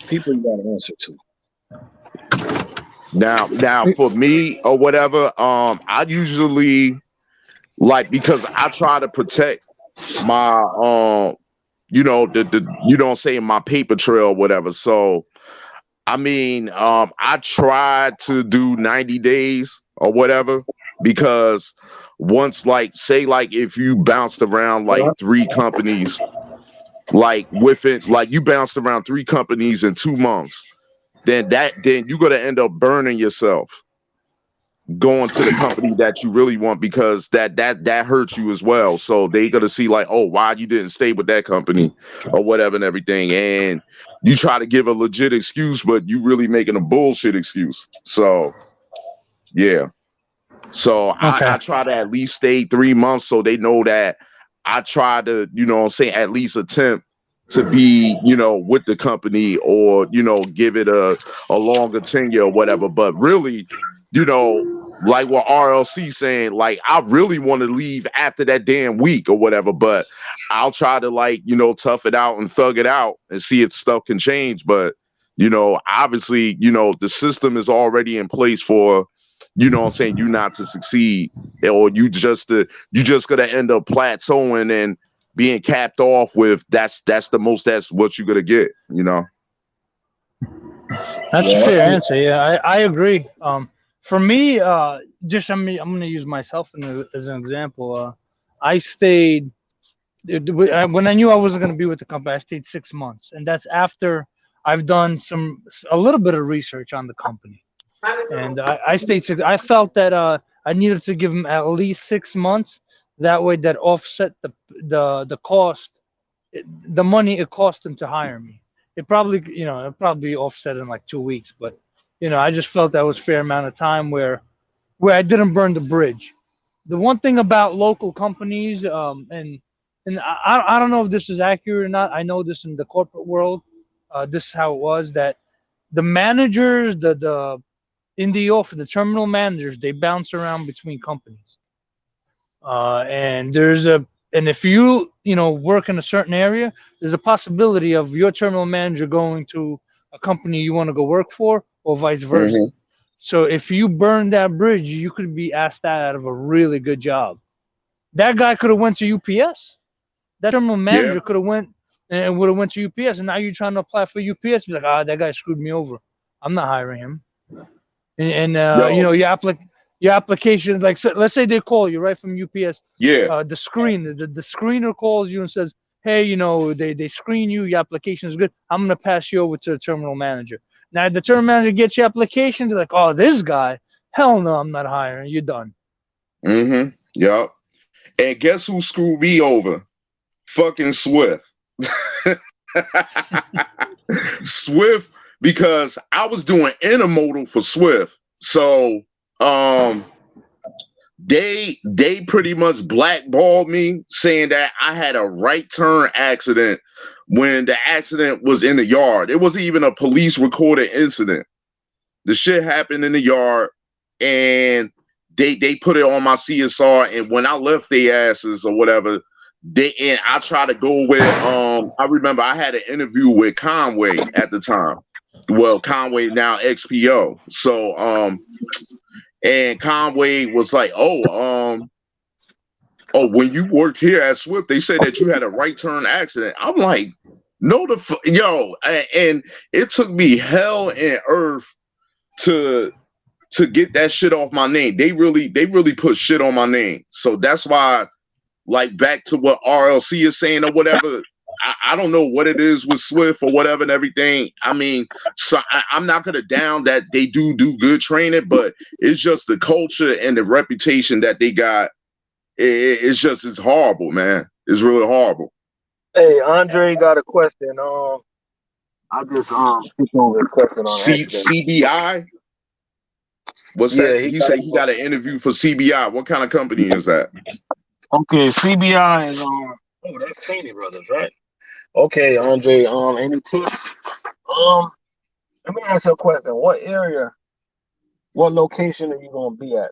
people you got to answer to. Now for me or whatever, I usually like because I try to protect my the you don't say my paper trail or whatever. So I mean, I tried to do 90 days or whatever because once, like, say, like, if you bounced around like three companies, like with it, like you bounced around three companies in 2 months, then you're gonna end up burning yourself going to the company that you really want because that hurts you as well. So they gonna see like, oh, why you didn't stay with that company or whatever and everything. And you try to give a legit excuse, but you really making a bullshit excuse. So yeah. So Okay. I try to at least stay 3 months so they know that I try to, what I'm saying, at least attempt to be, with the company or, give it a longer tenure or whatever. But really, you know, like what RLC saying, like I really want to leave after that damn week or whatever, but I'll try to like, tough it out and thug it out and see if stuff can change. But, obviously, the system is already in place for, what I'm saying, you not to succeed or you just gonna end up plateauing and being capped off with that's the most that's what you're gonna get. That's a Yeah, fair answer. Yeah, I agree. For me, just I'm gonna use myself as an example. I stayed when I knew I wasn't gonna be with the company. I stayed 6 months, and that's after I've done a little bit of research on the company. And I stayed six. I felt that I needed to give them at least 6 months. That way, that offset the cost, the money it cost them to hire me. It probably offset in like 2 weeks, but I just felt that was a fair amount of time where I didn't burn the bridge. The one thing about local companies, and I don't know if this is accurate or not. I know this in the corporate world. This is how it was that the managers, the in the office, the terminal managers, they bounce around between companies. And if you work in a certain area, there's a possibility of your terminal manager going to a company you want to go work for, or vice versa. Hmm. So if you burn that bridge, you could be asked out of a really good job. That guy could have went to UPS. That terminal Yeah. manager could have went and would have went to UPS, and now you're trying to apply for UPS. Be like, that guy screwed me over. I'm not hiring him. And Yo. your application, like, so, let's say they call you right from UPS. Yeah. The screener calls you and says, hey, they screen you, your application is good, I'm going to pass you over to the terminal manager. Now the terminal manager gets your application, they're like, oh, this guy, hell no, I'm not hiring, you're done. Mm-hmm. Yup. And guess who screwed me over? Fucking Swift. Swift, because I was doing intermodal for Swift. So they pretty much blackballed me, saying that I had a right turn accident when the accident was in the yard. It wasn't even a police recorded incident. The shit happened in the yard, and they put it on my CSR. And when I left their asses or whatever, I tried to go with I remember I had an interview with Conway at the time. Well, Conway now XPO. So and Conway was like, oh, when you worked here at Swift, they said that you had a right turn accident. I'm like, no, and it took me hell and earth to get that shit off my name. They really put shit on my name. So that's why, like, back to what RLC is saying or whatever. I don't know what it is with Swift or whatever and everything. I mean, so I'm not gonna down that they do good training, but it's just the culture and the reputation that they got. It's horrible, man. It's really horrible. Hey, Andre got a question. I just skipped over his question on accident. CBI. What's that? He said he got an interview for CBI. What kind of company is that? Okay, CBI is oh, that's Cheney Brothers, right? Okay, Andre. Any tips? Let me ask you a question. What area, what location are you gonna be at?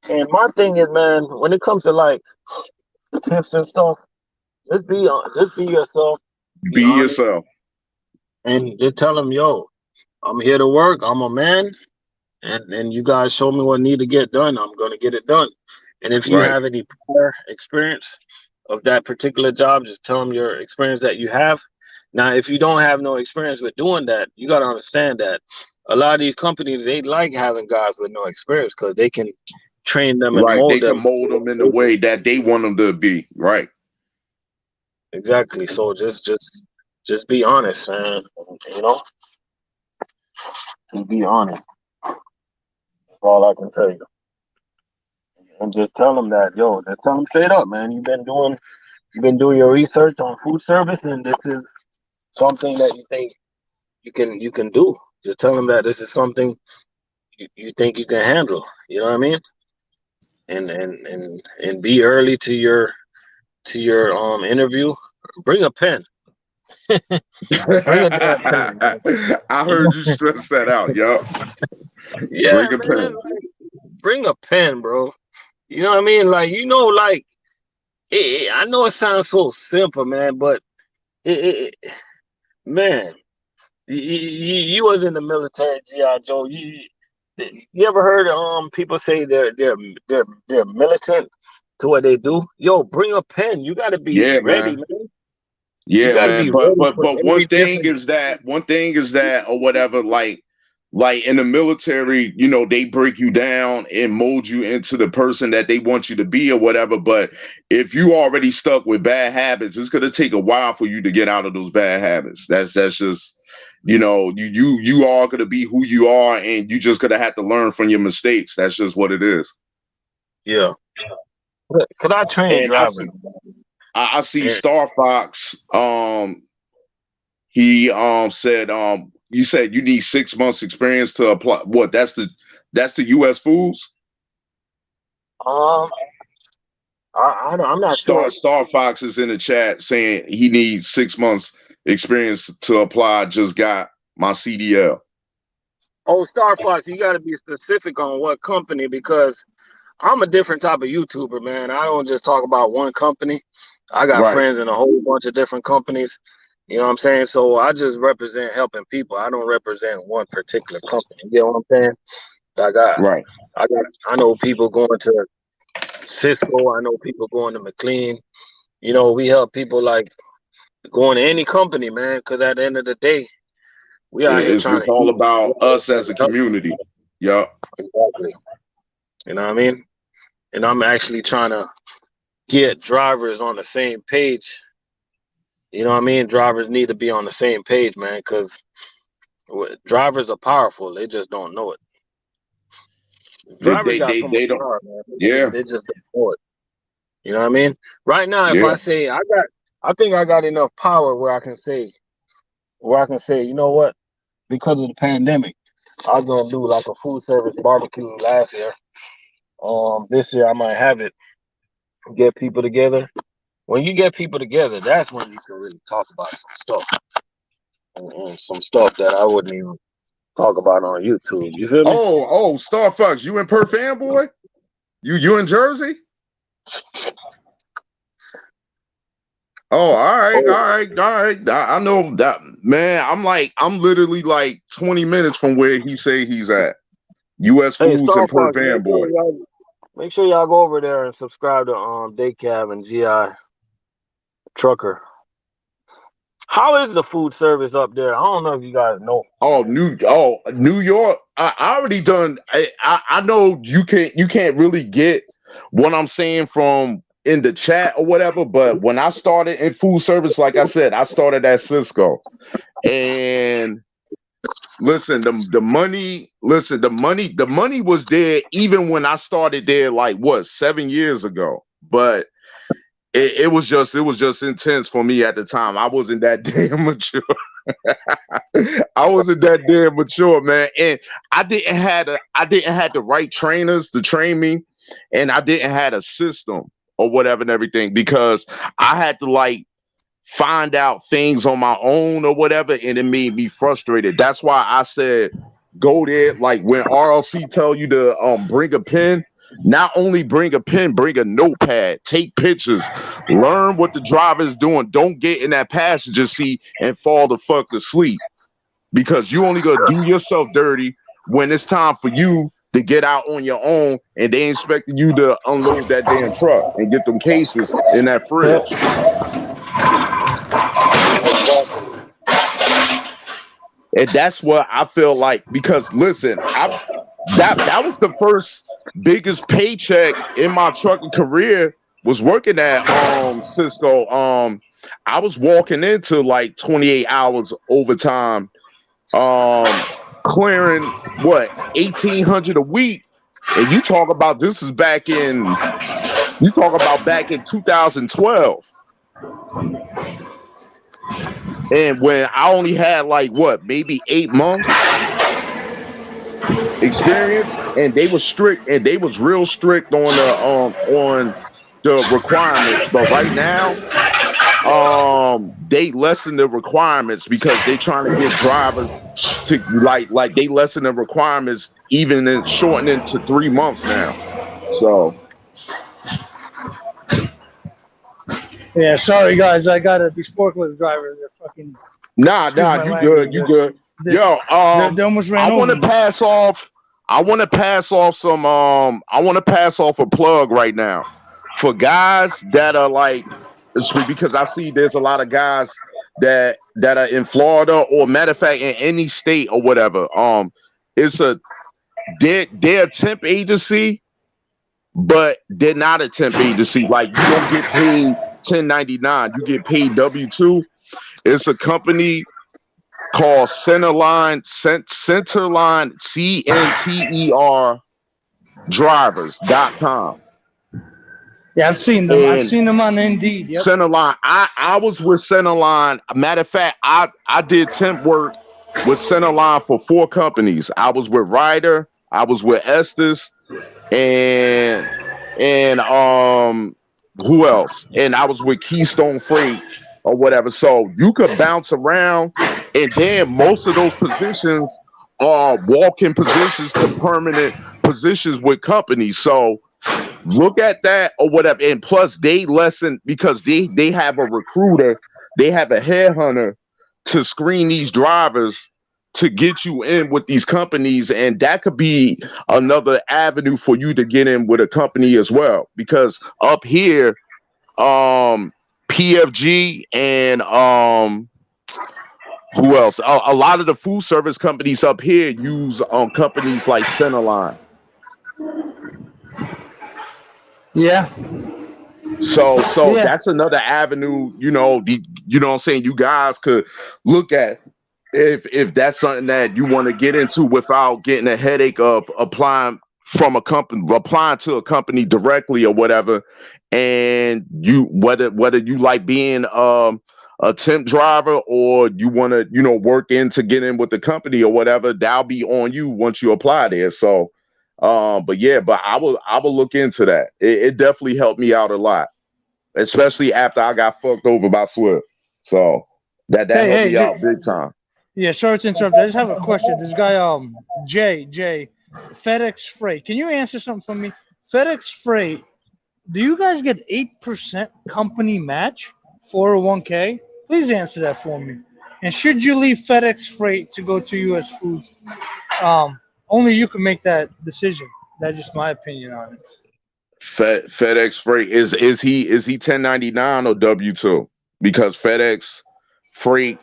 And my thing is, man, when it comes to like tips and stuff, just be yourself. Be yourself. And just tell them, yo, I'm here to work. I'm a man, and you guys show me what need to get done. I'm gonna get it done. And if you have any prior experience of that particular job, just tell them your experience that you have. Now, if you don't have no experience with doing that, you got to understand that a lot of these companies, they like having guys with no experience because they can train them and mold them. They can mold them in the way that they want them to be. Right. Exactly. So just be honest, man. You know, just be honest. That's all I can tell you. And just tell them that, yo, just tell them straight up, man. You've been doing your research on food service, and this is something that you think you can do. Just tell them that this is something you think you can handle. You know what I mean? And be early to your interview. Bring a pen. Bring a damn pen, man. I heard you stress that out, yo. Yeah, bring a pen. Bring a pen, bro. You know what I mean? Like, you know, like, I know it sounds so simple, man, but man, you was in the military, G.I. Joe. You ever heard people say they're militant to what they do? Yo, bring a pen. You got to be ready, man. Yeah, man. But one thing is that or whatever, like in the military, you know, they break you down and mold you into the person that they want you to be or whatever. But if you already stuck with bad habits, it's gonna take a while for you to get out of those bad habits. That's just, you know, you are gonna be who you are, and you just gonna have to learn from your mistakes. That's just what it is. Yeah. Could I train drivers? I see Star Fox. He said you said you need 6 months experience to apply. What? That's the U.S. Foods. I'm not sure. Star Fox is in the chat saying he needs 6 months experience to apply. Just got my CDL. Oh, Star Fox, you got to be specific on what company, because I'm a different type of YouTuber, man. I don't just talk about one company. I got friends in a whole bunch of different companies. You know what I'm saying? So I just represent helping people. I don't represent one particular company. You know what I'm saying? I know people going to Cisco. I know people going to McLean. You know, we help people like going to any company, man, because at the end of the day, we are here trying to. It's all about us as a community. Yeah. Exactly. You know what I mean? And I'm actually trying to get drivers on the same page. You know what I mean? Drivers need to be on the same page, man, because drivers are powerful. They just don't know it. Drivers got so much power, man. They just don't know it. You know what I mean? Right now, if I say I I think I got enough power where I can say, you know what? Because of the pandemic, I was gonna do like a food service barbecue last year. This year I might have it. Get people together. When you get people together, that's when you can really talk about some stuff. Some stuff that I wouldn't even talk about on YouTube. You feel me? Oh, Star Fox, you in Perth fanboy? You in Jersey? Oh, all right, Oh, all right, all right. I know that, man. I'm literally like 20 minutes from where he say he's at. U.S. hey, Foods Star and Perth Fox, fanboy. make sure y'all go over there and subscribe to Daycab and GI Trucker. How is the food service up there? I don't know if you guys know. New York. I already done. I know you can't really get what I'm saying from in the chat or whatever. But when I started in food service, like I said, I started at Cisco. And listen, the money was there even when I started there, like what, 7 years ago. But it was just intense for me at the time. I wasn't that damn mature. I wasn't that damn mature, man. And I didn't have the right trainers to train me, and I didn't have a system or whatever and everything, because I had to like find out things on my own or whatever, and it made me frustrated. That's why I said go there. Like when RLC tell you to bring a pen, not only bring a pen, bring a notepad, take pictures, learn what the driver is doing. Don't get in that passenger seat and fall the fuck asleep, because you only gonna do yourself dirty when it's time for you to get out on your own, and they expecting you to unload that damn truck and get them cases in that fridge. And that's what I feel like, because listen, that was the first biggest paycheck in my trucking career, was working at Cisco. I was walking into like 28 hours overtime, clearing what, 1,800 a week. And you talk about back in 2012. And when I only had like what, maybe 8 months experience, and they was strict, and they was real strict on the requirements. But right now, they lessen the requirements because they trying to get drivers to like they lessen the requirements, even in shortening to 3 months now. So Yeah, sorry guys, I got these forklift drivers. They're fucking. nah, Excuse my you language. good, you good. Yo, They almost ran I want over to me. pass off. I want to pass off some. I want to pass off a plug right now for guys that are like, because I see there's a lot of guys that are in Florida, or matter of fact in any state or whatever. It's they're a temp agency, but they're not a temp agency. Like, you don't get paid 1099, you get paid W-2. It's a company called Centerline, CNTER drivers.com. Yeah, I've seen them. I've And seen them on Indeed. Yep. Centerline, I was with Centerline. Matter of fact, I did temp work with Centerline for 4 companies. I was with Ryder, I was with Estes, and who else? And I was with Keystone Freight or whatever. So you could bounce around, and then most of those positions are walk-in positions to permanent positions with companies. So look at that or whatever. And plus they lessen, because they have a recruiter, they have a headhunter to screen these drivers to get you in with these companies, and that could be another avenue for you to get in with a company as well. Because up here, PFG and who else? A lot of the food service companies up here use companies like Centerline. Yeah. So Yeah. that's another avenue, you know what I'm saying, you guys could look at, if that's something that you want to get into without getting a headache of applying to a company directly or whatever, and you whether you like being a temp driver or you want to work in to get in with the company or whatever, that'll be on you once you apply there. So but I will look into that. It definitely helped me out a lot, especially after I got fucked over by Swift. So that Hey, helped hey, me out big time. yeah, sorry to interrupt. I just have a question. This guy, Jay, FedEx Freight. Can you answer something for me? FedEx Freight, do you guys get 8% company match, 401k? Please answer that for me. And should you leave FedEx Freight to go to US Foods? Only you can make that decision. That's just my opinion on it. FedEx Freight is he 1099 or W2? Because FedEx Freight,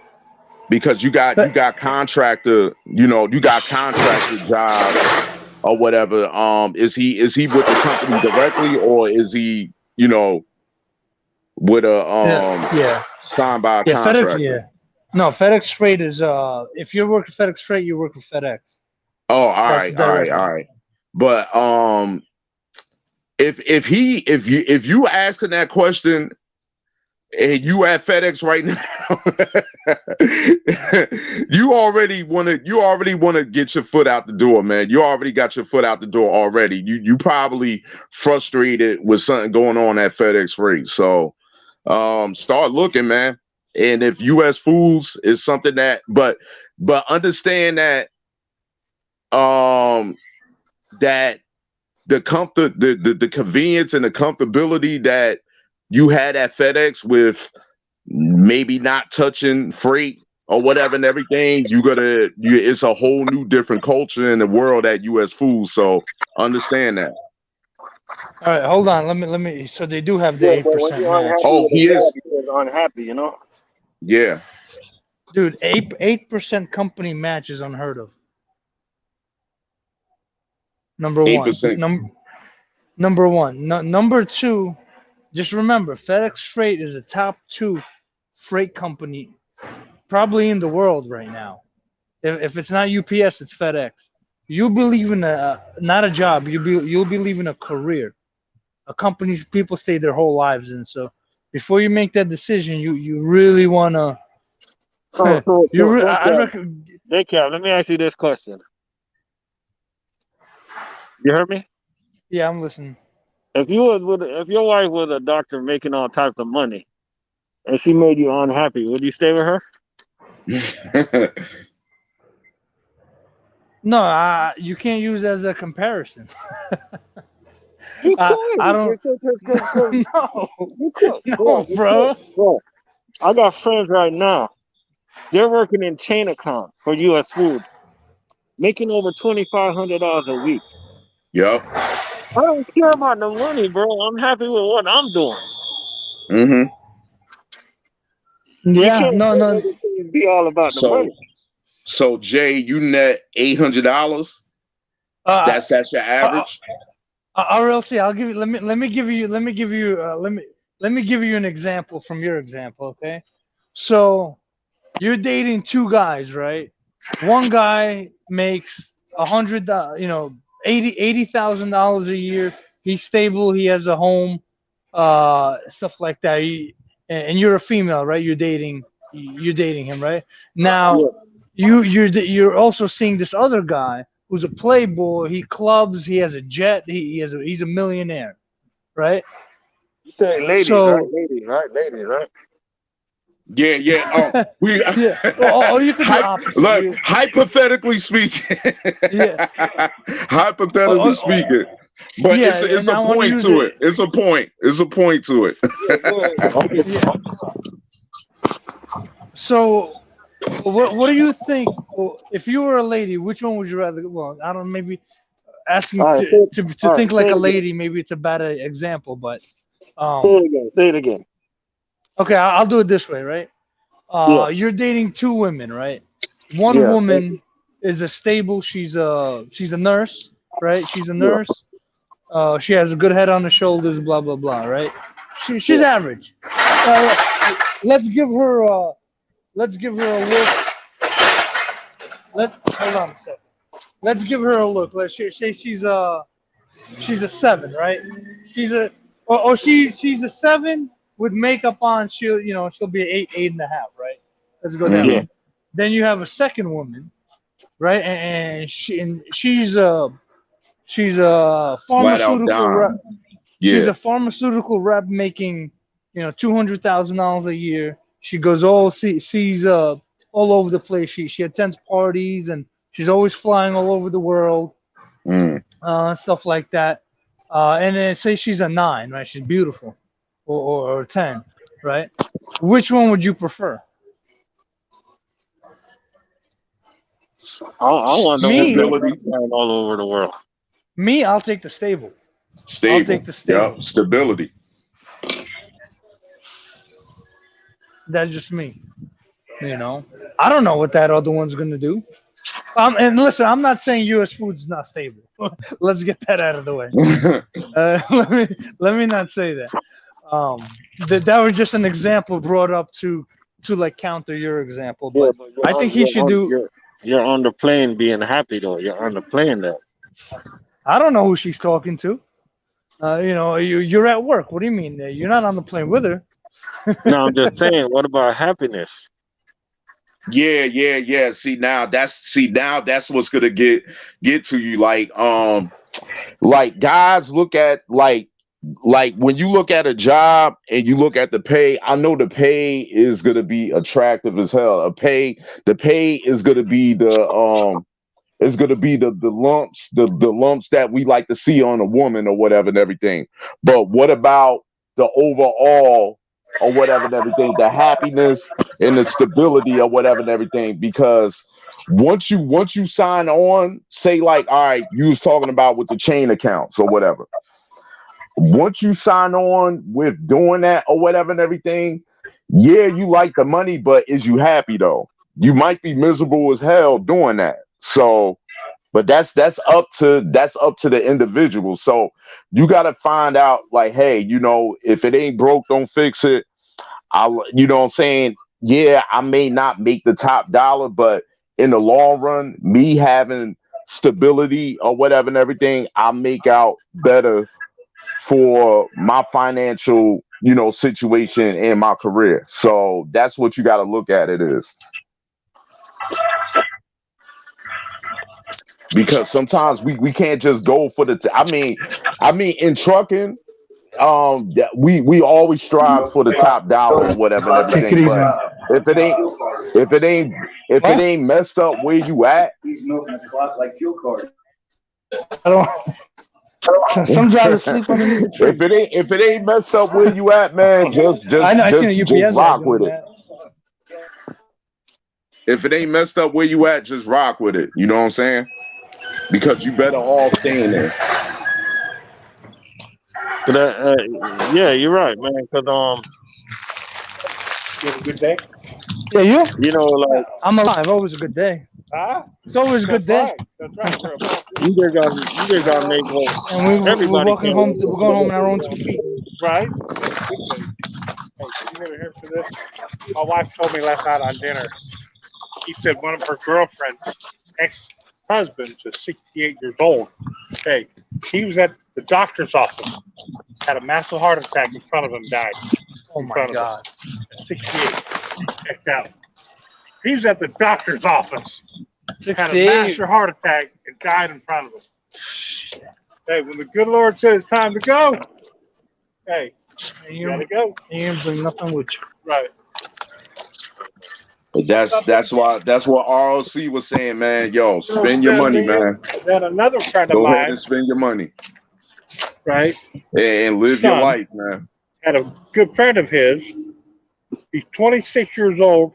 because you got contractor, you got contractor jobs or whatever. Is he with the company directly, or is he with a Yeah. signed by a Yeah, FedEx, contractor? yeah. No, FedEx Freight is if you're working FedEx Freight, you work with FedEx. Oh, all That's right, all right, direct. all right. But if you asking that question and you at FedEx right now, you already want to get your foot out the door, man. You already got your foot out the door already. You probably frustrated with something going on at FedEx Freight. So start looking, man. And if US Foods is something but understand that that the comfort, the convenience and the comfortability that you had at FedEx with maybe not touching freight or whatever and everything, it's a whole new different culture in the world at US Foods. So understand that. All right, hold on. Let me. So they do have the Yeah, but when 8% you're match, unhappy Oh, with a he job, is. you're unhappy, you know? Yeah. dude. 8% company match is unheard of. Number one. 8%. Number one. Number two. Just remember, FedEx Freight is a top two freight company probably in the world right now. If it's not UPS, it's FedEx. You'll be leaving not a job. You'll be leaving a career. A company people stay their whole lives in. So before you make that decision, you really wanna. I reckon. Hey, Cap, let me ask you this question. You heard me? Yeah, I'm listening. If your wife was a doctor making all types of money and she made you unhappy, would you stay with her? No, you can't use as a comparison. You I could. don't. No, You could. no, bro. Bro. I got friends right now. They're working in chain account for US Food, making over $2,500 a week. Yep. I don't care about the money, bro. I'm happy with what I'm doing. Mm-hmm. You Yeah, can't no, make no. everything be all about the money. So Jay, you net $800. Uh, That's your uh, average. RLC, I'll give you. Let me give you an example from your example. Okay, so you're dating two guys, right? One guy makes $80,000 a year. He's stable. He has a home, stuff like that. And you're a female, right? You're dating him, right? Now, Yeah. you're also seeing this other guy who's a playboy. He clubs. He has a jet. He's a millionaire, right? You say ladies, right? So Ladies, right? Ladies, right? Yeah, yeah. Oh, we yeah. Or you could do opposite. like hypothetically speaking. Yeah. Hypothetically Or, speaking. But yeah, it's and a I want to point use to it. it. It's a point. It's a point to it. Yeah, go ahead. Okay. Yeah. So, what do you think? If you were a lady, which one would you rather? Well, I don't. Maybe asking All right, to all right, think say like a it again. lady. Maybe it's a bad example, but Say um. it again. Say it again. Okay, I'll do it this way, right? Yeah. You're dating two women, right? One Yeah. woman is a stable. She's a nurse, right? She's a Yeah. nurse. She has a good head on the shoulders. Blah blah blah, right? She's Yeah. average. Let's give her. Let's give her a look. Hold on a second. Let's give her a look. Let's say she's a 7, right? She's a or she's a 7 with makeup on. She'll be an 8, 8.5, right? Let's go that Mm-hmm. Yeah. way. Then you have a second woman, right? And she's a Flat out pharmaceutical rep. dime. She's Yeah. a pharmaceutical rep making, $200,000 a year. She goes all over the place. She attends parties and she's always flying all over the world, Mm. stuff like that. And then say she's a 9, right? She's beautiful, or 10, right? Which one would you prefer? I want the one Me, that's Stability, flying all over the world. I'll take the stable. I'll take stable. the Yep. stable. Stability. That's just me. You know, I don't know what that other one's gonna do. And listen, I'm not saying U.S. food's not stable. Let's get that out of the way. Let me not say that. That was just an example brought up to like counter your example, Yeah, but but I think he should do. you're on the plane being happy though. You're on the plane though. I don't know who she's talking to. You're at work. What do you mean? You're not on the plane with her. No, I'm just saying. What about happiness? Yeah, yeah, yeah. See now that's what's gonna get to you. Like guys look at like when you look at a job and you look at the pay, I know the pay is gonna be attractive as hell. The pay is gonna be the lumps, the lumps that we like to see on a woman or whatever and everything. But what about the overall or whatever and everything, the happiness and the stability or whatever and everything? Because once you sign on, say like, all right, you was talking about with the chain accounts or whatever. Once you sign on with doing that or whatever and everything, yeah, you like the money, but is you happy though? You might be miserable as hell doing that. So but that's up to the individual. So you got to find out like, hey, if it ain't broke, don't fix it. You know what I'm saying? Yeah, I may not make the top dollar, but in the long run, me having stability or whatever and everything, I make out better for my financial, situation in my career. So that's what you got to look at it is. Because sometimes we can't just go for I mean in trucking, we always strive for the top dollar or whatever and Take it everything, easy, but man. if it ain't if it ain't if it What? ain't messed up where you at. I don't. Some drivers sleep underneath the if tree. it ain't if it ain't messed up where you at, man, just I just know. I seen a just just UPS guy rock with doing it. that. If it ain't messed up where you at, just rock with it, you know what I'm saying? Because you better off staying there. But yeah, you're right, man. Because You have a good day? Yeah, you? like I'm alive. Always a good day. Huh? It's always a good That's day. right. That's right. We're above. you just gotta make what And we're everybody walking can't home. make We're what going you home want. in our own 2 feet. Right? That's a good thing. Hey, you never heard for this? My wife told me last night on dinner. She said one of her girlfriend's ex-husbands is 68 years old. Hey, he was at the doctor's office, had a massive heart attack in front of him, died Oh in my front of him God. at 68. Checked out. He was at the doctor's office, had a 68. massive heart attack, and died in front of him. Hey, when the good Lord said it's time to go, hey, you You gotta go. ain't bring nothing with you. Right. But that's what ROC was saying, man. Yo, spend your money, man. Then another friend of Go ahead and mine, spend your money right, and live your son, life, man. had a good friend of his. He's 26 years old.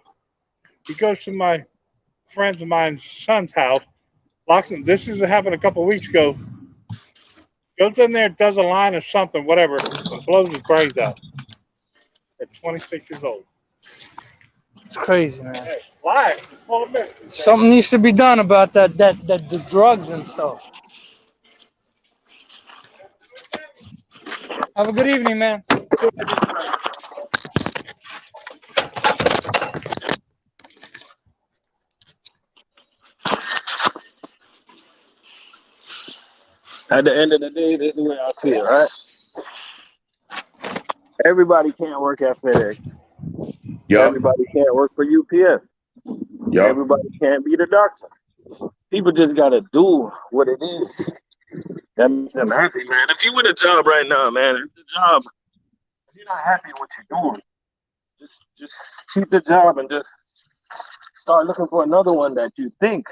He goes to my friends of mine's son's house. Locks him. This is happened a couple of weeks ago. Goes in there, does a line or something, whatever, and blows his brains out at 26 years old. It's crazy, man. Hey, life is full of mysteries. Something needs to be done about that the drugs and stuff. Have a good evening, man. At the end of the day, this is the way I see it, right? Everybody can't work at FedEx. Yep. Everybody can't work for UPS. Yep. Everybody can't be the doctor. People just gotta do what it is that makes them happy, man. If you with a job right now, man, if the job, if you're not happy with what you're doing, just keep the job and just start looking for another one that you think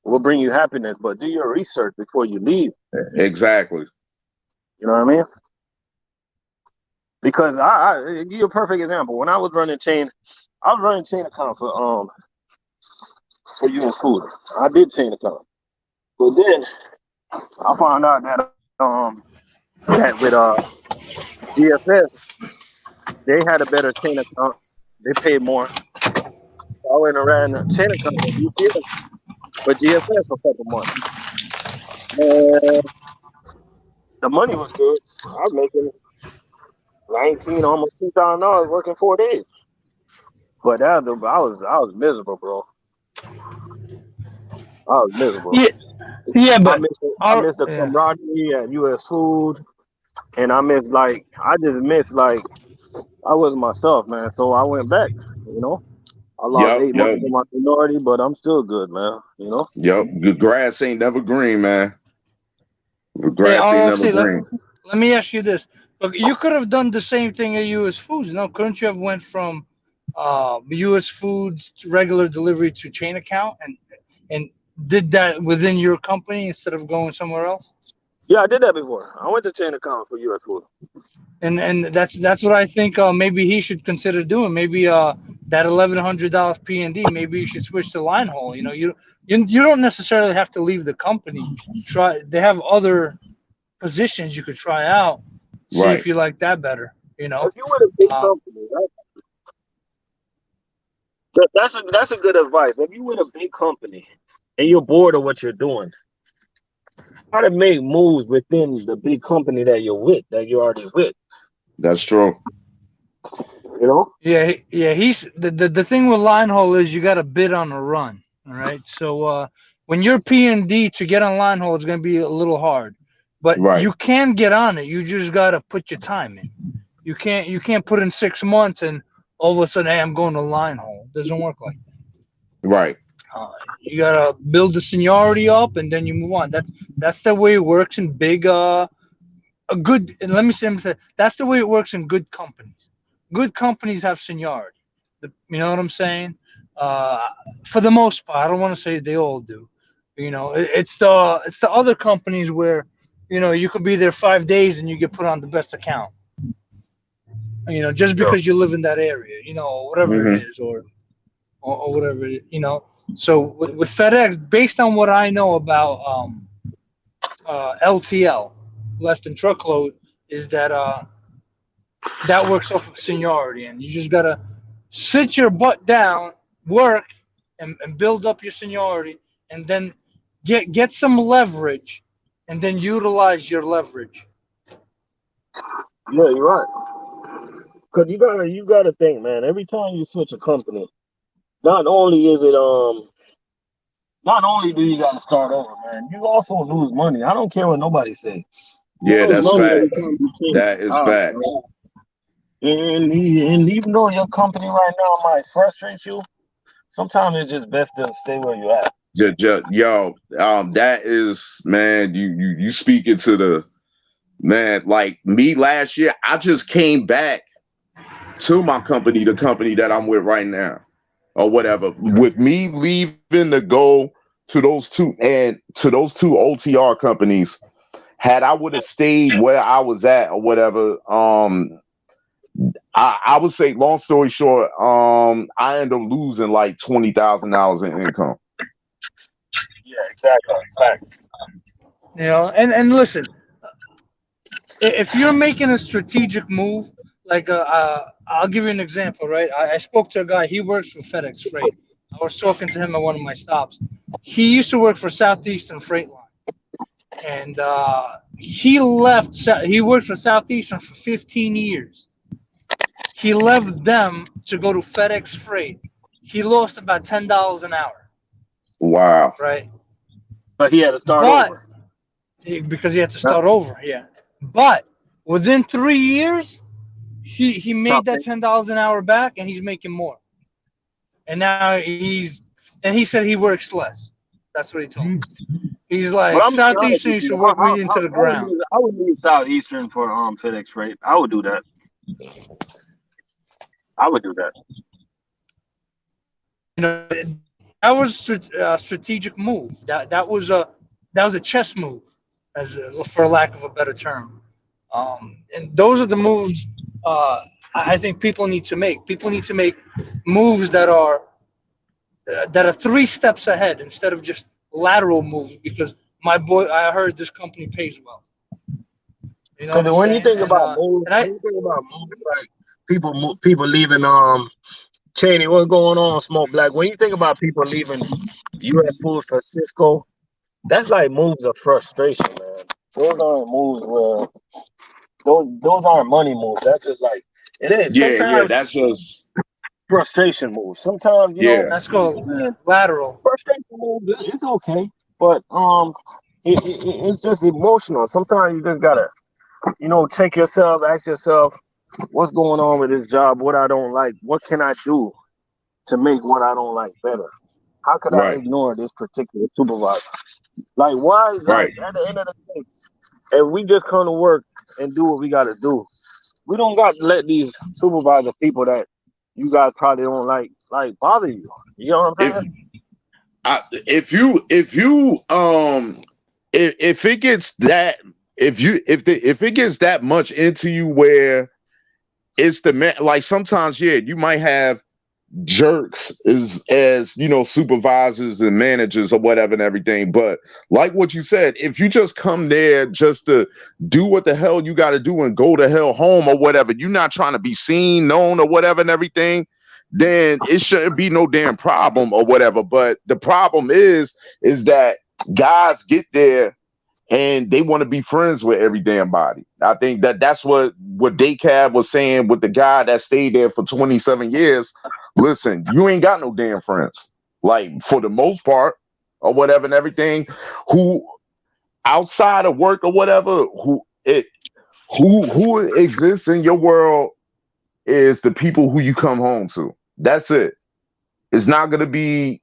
will bring you happiness. But do your research before you leave. Exactly. You know what I mean? Because I give you a perfect example. When I was running chain account for US Food. I did chain account, but then I found out that with GFS they had a better chain account. They paid more. I went and ran a chain account with UPS for GFS for a couple months. And the money was good. I was making 19, almost $2,000 working 4 days. But that I was miserable, bro. I was miserable. Yeah, I but miss the camaraderie at US Food, and I just miss like I was myself, man. So I went back. You know, I lost Yep. 8 months in my seniority, but I'm still good, man. You know. Yep. Good grass ain't never green, man. The Hey, grass ain't never RLC, green. let me ask you this. Look, you could have done the same thing at US Foods. No, couldn't you have went from US Foods to regular delivery to chain account and did that within your company instead of going somewhere else? Yeah, I did that before. I went to chain account for US Food. And that's what I think maybe he should consider doing. Maybe that $1,100 P&D. Maybe you should switch to line haul. You know, you don't necessarily have to leave the company. They have other positions you could try out, see Right. if you like that better. You know, If you with a big company, right? That's a good advice. If you with a big company and you're bored of what you're doing, try to make moves within the big company that you're already with. That's true. You know? yeah. He's the thing with line haul is you got to bid on a run. All right, so when you're P&D to get on line haul, it's gonna be a little hard, but Right. you can get on it. You just got to put your time in. You can't put in 6 months and all of a sudden, hey, I'm going to line haul. It doesn't work like that. Right. You gotta build the seniority up and then you move on. That's the way it works in big a good. And let me say that's the way it works in good companies. Good companies have seniority. You know what I'm saying? For the most part, I don't want to say they all do. You know, it's the other companies where you could be there 5 days and you get put on the best account. You know, just because you live in that area. You know, whatever it is, or whatever. So with FedEx, based on what I know about LTL, less than truckload, is that that works off of seniority, and you just gotta sit your butt down, work, and build up your seniority, and then get some leverage, and then utilize your leverage. Yeah, you're right. Cause you gotta think, man. Every time you switch a company, not only is it not only do you gotta start over, man, you also lose money. I don't care what nobody say. You Yeah, lose that's money every facts. time you change That is jobs, facts. man. And even though your company right now might frustrate you, sometimes it's just best to stay where you're at. Yo, that is, man, you speaking to the man, like me last year, I just came back to my company, the company that I'm with right now, or whatever. With me leaving to go to those two OTR companies, had I would have stayed where I was at or whatever, I would say, long story short, I ended up losing like $20,000 in income. Yeah, exactly. Facts. And listen, if you're making a strategic move, like I'll give you an example, right? I spoke to a guy. He works for FedEx Freight. I was talking to him at one of my stops. He used to work for Southeastern Freight Line, and he left. He worked for Southeastern for 15 years. He left them to go to FedEx Freight. He lost about $10 an hour, Wow. right? But he had to start But over. because he had to start over, yeah. But within 3 years, he made that $10 an hour back, and he's making more. And now he said he works less. That's what he told me. He's But like, I'm gonna be honest Southeastern with used to you. work me into the ground. I would leave Southeastern for FedEx Freight. I would do that. I would do that. You know, that was a strategic move. That was a chess move, for lack of a better term. And those are the moves I think people need to make. People need to make moves that are 3 steps ahead instead of just lateral moves. Because my boy, I heard this company pays well. You know what Because I'm when saying? you think about moves, and I, when you think about moves, like people leaving Cheney, what's going on, Smoke Black? When you think about people leaving U.S. Foods for Cisco, that's like moves of frustration, man. Those aren't moves where those aren't money moves. That's just like it is. Yeah, Sometimes that's just frustration moves. Sometimes yeah, let's go lateral. frustration moves. It's okay, but it's just emotional. Sometimes you just gotta check yourself, ask yourself, what's going on with this job? What I don't like? What can I do to make what I don't like better? How could I right, ignore this particular supervisor? Like, why? right. Like, at the end of the day, if we just come to work and do what we got to do, we don't got to let these supervisor people that you guys probably don't like bother you. You know what I'm If saying? if it gets that if it gets that much into you where it's the man, like sometimes you might have jerks as supervisors and managers or whatever and everything, but like what you said, if you just come there just to do what the hell you got to do and go to hell home or whatever, you're not trying to be seen, known or whatever and everything, then it shouldn't be no damn problem or whatever. But the problem is that guys get there and they want to be friends with every damn body. I think that's what Daycab was saying with the guy that stayed there for 27 years. Listen, you ain't got no damn friends, like for the most part or whatever and everything, who outside of work or whatever, who exists in your world is the people who you come home to. That's it. It's not going to be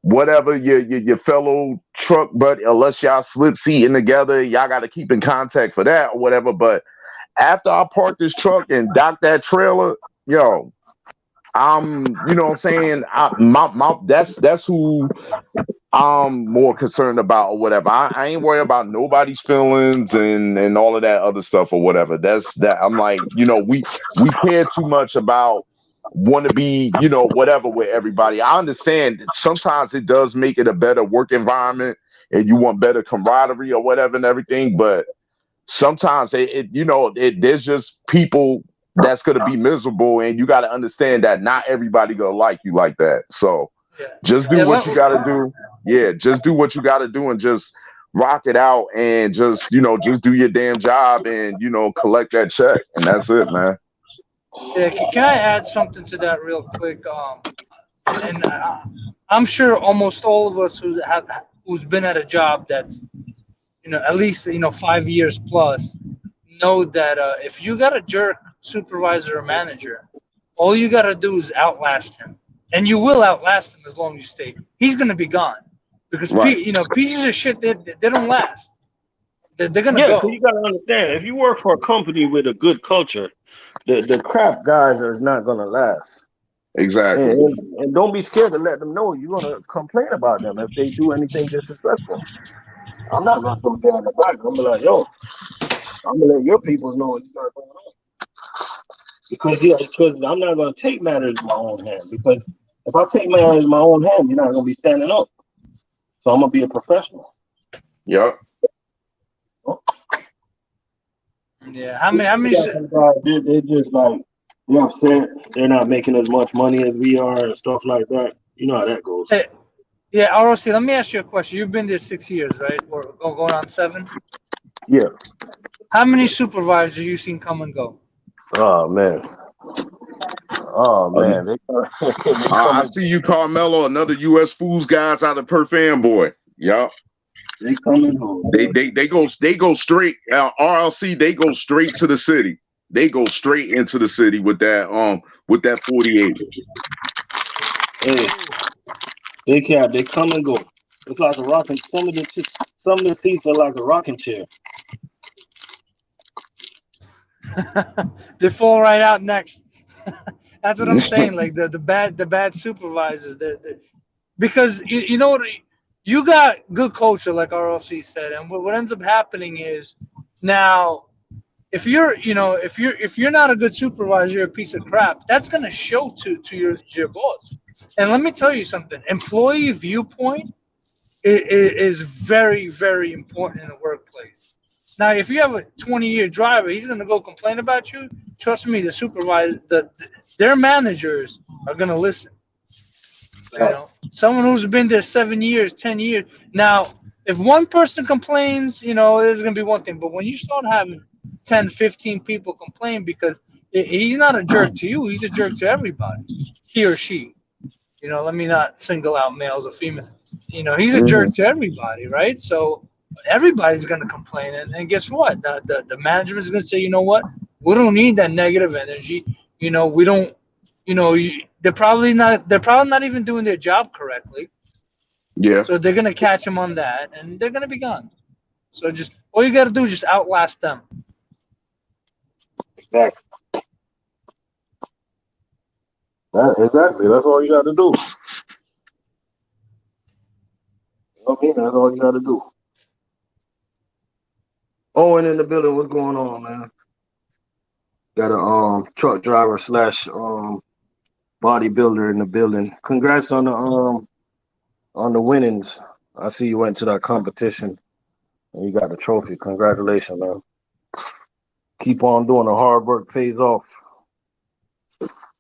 whatever your fellow truck buddy, unless y'all slip seating together, y'all got to keep in contact for that or whatever. But after I park this truck and dock that trailer, yo, you know what I'm saying? That's who I'm more concerned about or whatever. I ain't worried about nobody's feelings and all of that other stuff or whatever. That's that. I'm like, we care too much about want to be, whatever with everybody. I understand sometimes it does make it a better work environment and you want better camaraderie or whatever and everything, but sometimes there's just people that's going to be miserable, and you got to understand that not everybody going to like you like that. So just do what you got to do. Yeah, just do what you got to do and just rock it out and just do your damn job and collect that check, and that's it, man. Yeah, can I add something to that real quick? And I'm sure almost all of us who's been at a job that's at least 5 years plus know that if you got a jerk supervisor or manager, all you got to do is outlast him, and you will outlast him as long as you stay. He's gonna be gone because Right. pieces of shit they don't last. They're gonna Yeah, go. because you got to understand, if you work for a company with a good culture, the crap guys is not going to last. Exactly. And don't be scared to let them know you're going to complain about them if they do anything disrespectful. I'm not going to throw down the back. I'm going to be like, yo, I'm going to let your people know what you got going on. Because I'm not going to take matters in my own hand. Because if I take matters in my own hand, you're not going to be standing up. So I'm going to be a professional. Yep. Yeah, how many? They're just like, they're upset. They're not making as much money as we are and stuff like that. You know how that goes. Hey, yeah, ROC, let me ask you a question. You've been there 6 years, right? Or going on 7? Yeah. How many supervisors have you seen come and go? Oh man. I see you, Carmelo, another U.S. Foods guys out of per fanboy. Yep. They come and go. They go straight. RLC, they go straight to the city. They go straight into the city with that 48. Hey, they come and go. It's like a rocking. Some of the seats are like a rocking chair. They fall right out next. That's what I'm saying. Like the bad supervisors. Because you know what, you got good culture, like RLC said, and what ends up happening is now if you're not a good supervisor, you're a piece of crap. That's gonna show to your boss. And let me tell you something. Employee viewpoint is very, very important in a workplace. Now, if you have a 20-year driver, he's gonna go complain about you. Trust me, their managers are gonna listen. Someone who's been there 7 years, 10 years. Now, if one person complains, there's gonna be one thing. But when you start having 10, 15 people complain, because he's not a jerk to you, he's a jerk to everybody. He or she. Let me not single out males or females. He's a jerk to everybody, right? So everybody's gonna complain, and guess what? The management is gonna say, you know what? We don't need that negative energy. We don't. They're probably not even doing their job correctly. Yeah. So they're gonna catch them on that, and they're gonna be gone. So just all you gotta do is just outlast them. Exactly. Exactly. That's all you got to do. That's all you got to do. Owen in the building. What's going on, man? Got a truck driver / bodybuilder in the building. Congrats on the winnings. I see you went to that competition and you got the trophy. Congratulations, man. Keep on doing the hard work pays off.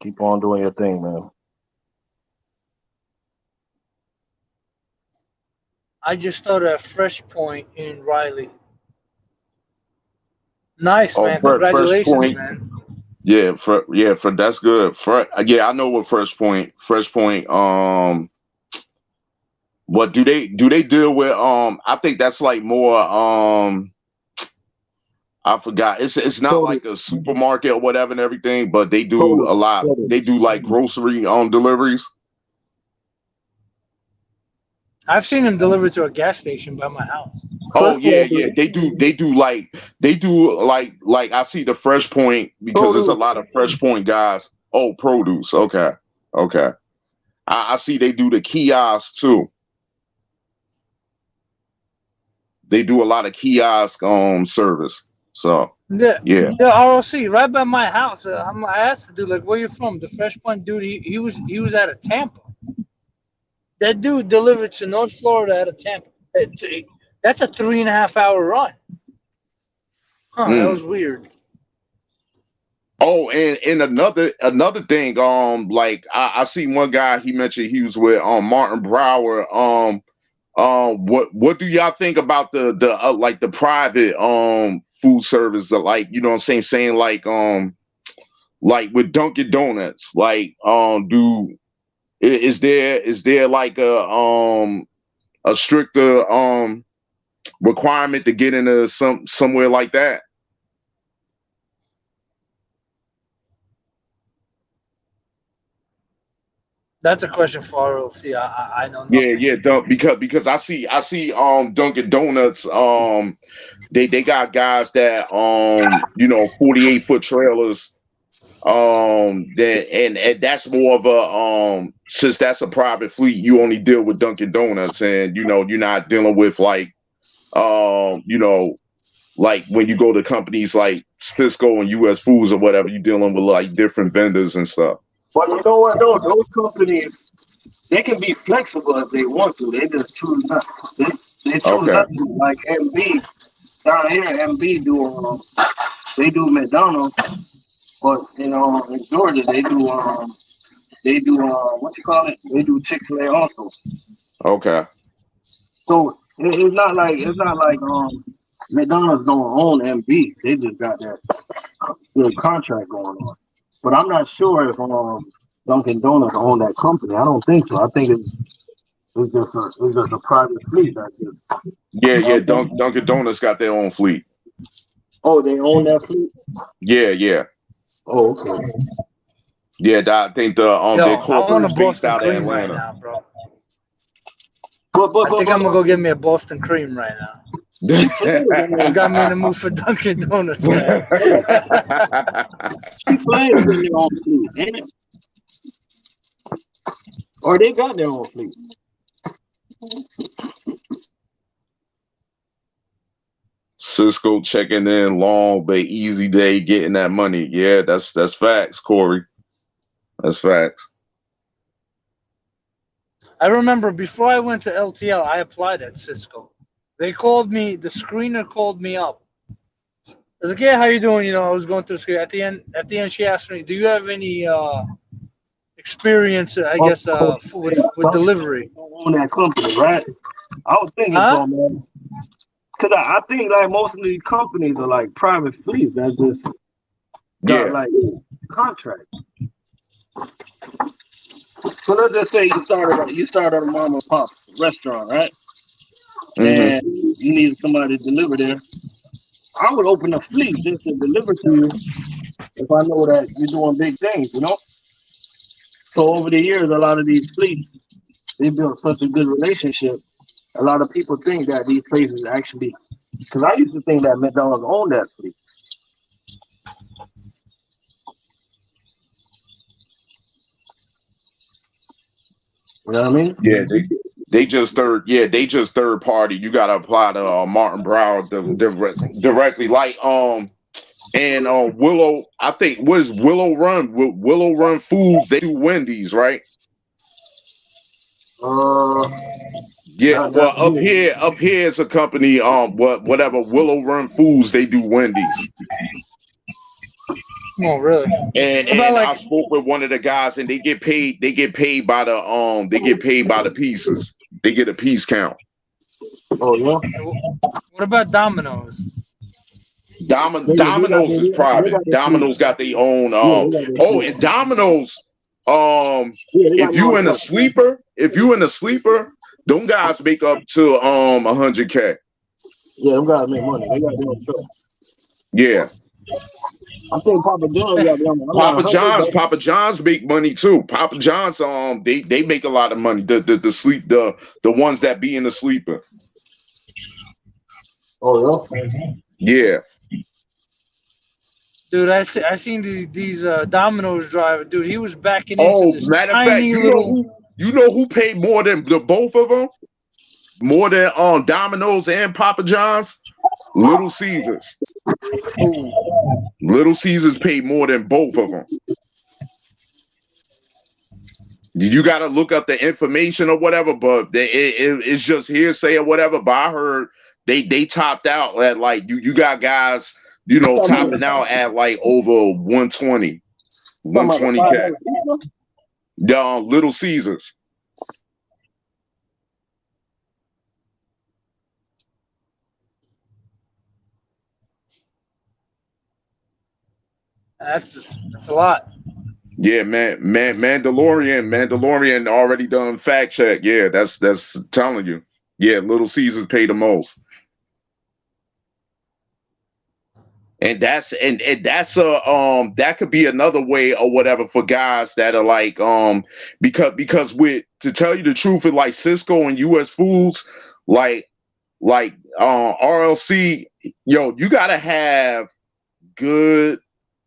Keep on doing your thing, man. I just started a Fresh Point in Riley. Nice, man. Congratulations, Fresh Point. man. Yeah, for that's good. Yeah, I know what Fresh Point. What do they deal with? I think that's like more. I forgot. It's not like a supermarket or whatever and everything, but they do a lot. They do like grocery deliveries. I've seen them delivered to a gas station by my house. Oh yeah. They do like I see the Fresh Point because there's a lot of Fresh Point guys. Oh, produce. Okay. I see they do the kiosks too. They do a lot of kiosk service. So Yeah, yeah. ROC right by my house. I asked the dude, like, where you from? The Fresh Point dude, he was out of Tampa. That dude delivered to North Florida out of Tampa. That's a 3.5 hour run. That was weird. Oh, and another thing, like I see one guy, he mentioned he was with Martin Brower. What do y'all think about the like the private food service, like, you know what I'm saying like with Dunkin' Donuts, like is there like a stricter requirement to get into somewhere like that? That's a question for RLC. I know nothing. Yeah, because I see Dunkin' Donuts, they got guys that 48-foot trailers, that and that's more of a since that's a private fleet, you only deal with Dunkin' Donuts, and you're not dealing with like like when you go to companies like Cisco and US Foods or whatever, you're dealing with like different vendors and stuff. But you know what, though? Those companies, they can be flexible if they want to. They just choose not. They choose not to. Like MB down here, MB they do McDonald's, but in Georgia they do what you call it? They do Chick-fil-A also. Okay. So it's not like McDonald's don't own MB. They just got that contract going on. But I'm not sure if Dunkin' Donuts own that company. I don't think so. I think it's just a private fleet. Yeah. Dunkin' Donuts got their own fleet. Oh, they own that fleet. Yeah. Oh, okay. Yeah, I think their Yo, I want corporate a is based Boston out of cream right Atlanta. now, bro. But I think I'm gonna go get me a Boston cream right now. You got me in the mood for Dunkin' Donuts, man. Chick-fil-A is in their own fleet, ain't it? Or they got their own fleet. Cisco checking in, long but easy day getting that money. Yeah, that's facts, Corey. That's facts. I remember before I went to LTL, I applied at Cisco. They called me. The screener called me up. I was like, "Yeah, how you doing?" You know, I was going through the screen. At the end, she asked me, "Do you have any experience? I guess with delivery?" Don't own that company, right? I was thinking Huh? so, man. Cause I think like most of these companies are like private fleets that just got Yeah. like contracts. So let's just say you started a mom and pop restaurant, right? Hmm. And you need somebody to deliver there. I would open a fleet just to deliver to you if I know that you're doing big things, you know? So over the years, a lot of these fleets, they built such a good relationship. A lot of people think that these places actually, because I used to think that McDonald's owned that fleet. You know what I mean? Yeah, they just third party. You gotta apply to Martin Brown directly. Like and Willow, I think what is Willow Run? Willow Run Foods, they do Wendy's, right? Uh, Yeah, not well here. up here is a company, whatever, Willow Run Foods, they do Wendy's. Oh, really? And What about I like? spoke with one of the guys and they get paid by the pieces. They get a piece count. Oh yeah. What about Domino's? Domino's is They private. got their fleet. Domino's got their own Yeah, they got their oh, fleet. and Domino's, Yeah, they got if their you own in a truck. sleeper, them guys make up to 100K. Yeah, them guys make money. They got their own truck. Yeah. I think Papa John's got them. I'm not 100, but Papa John's make money too. Papa John's they make a lot of money. The ones that be in the sleeper. oh yeah. Yeah. Dude, I seen these Domino's driver. Dude, he was backing into Oh, this matter of fact, tiny little. you know who paid more than the both of them? More than Domino's and Papa John's? Little Caesars. Ooh. Little Caesars paid more than both of them. You got to look up the information or whatever, but it's just hearsay or whatever. But I heard they topped out at like you got guys, topping out at like over 120, Talking about the 120K. $5 pizza? The Little Caesars. That's a lot. Yeah, Mandalorian already done fact check. Yeah, that's telling you. Yeah, Little Caesars pay the most. And that's a that could be another way or whatever for guys that are like because with to tell you the truth, with like Cisco and US Foods, like RLC, yo, you gotta have good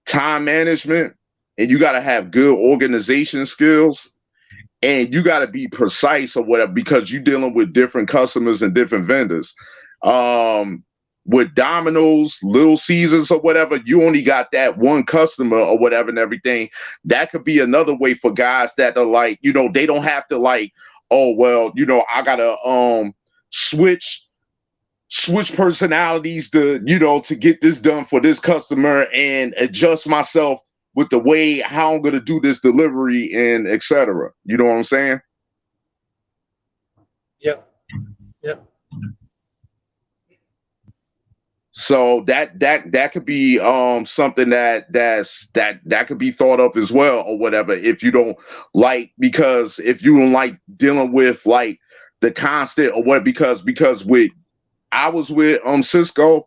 time management and you gotta have good organization skills and you gotta be precise or whatever because you're dealing with different customers and different vendors. With Domino's, Little Caesars, or whatever, you only got that one customer or whatever and everything. That could be another way for guys that are like, they don't have to like, oh well, I gotta switch personalities to get this done for this customer and adjust myself with the way how I'm gonna do this delivery and etc. You know what I'm saying? Yep. Yep. So that could be something that could be thought of as well or whatever if you don't like because if you don't like dealing with like the constant or what because with I was with Cisco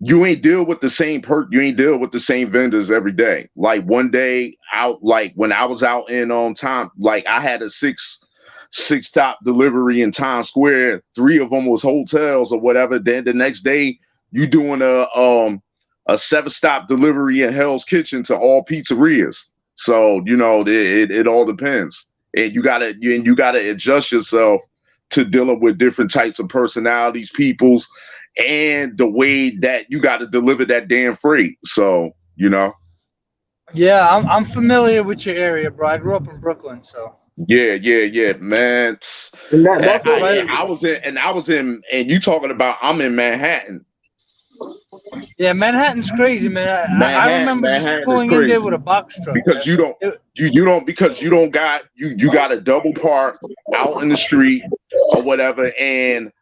you ain't deal with the same you ain't deal with the same vendors every day. Like one day out, like when I was out in time, like I had a six stop delivery in Times Square. 3 of them was hotels or whatever. Then the next day you doing a 7-stop delivery in Hell's Kitchen to all pizzerias. So it all depends, and you gotta adjust yourself to dealing with different types of personalities, peoples, and the way that you got to deliver that damn freight. So Yeah, I'm familiar with your area, bro. I grew up in Brooklyn, so. yeah, man. And that's what Right. I was in, and you talking about I'm in Manhattan. Yeah, Manhattan's crazy, man. I remember just Manhattan is pulling in there crazy with a box truck. because you don't It- you don't because you don't got you got a double park out in the street or whatever, and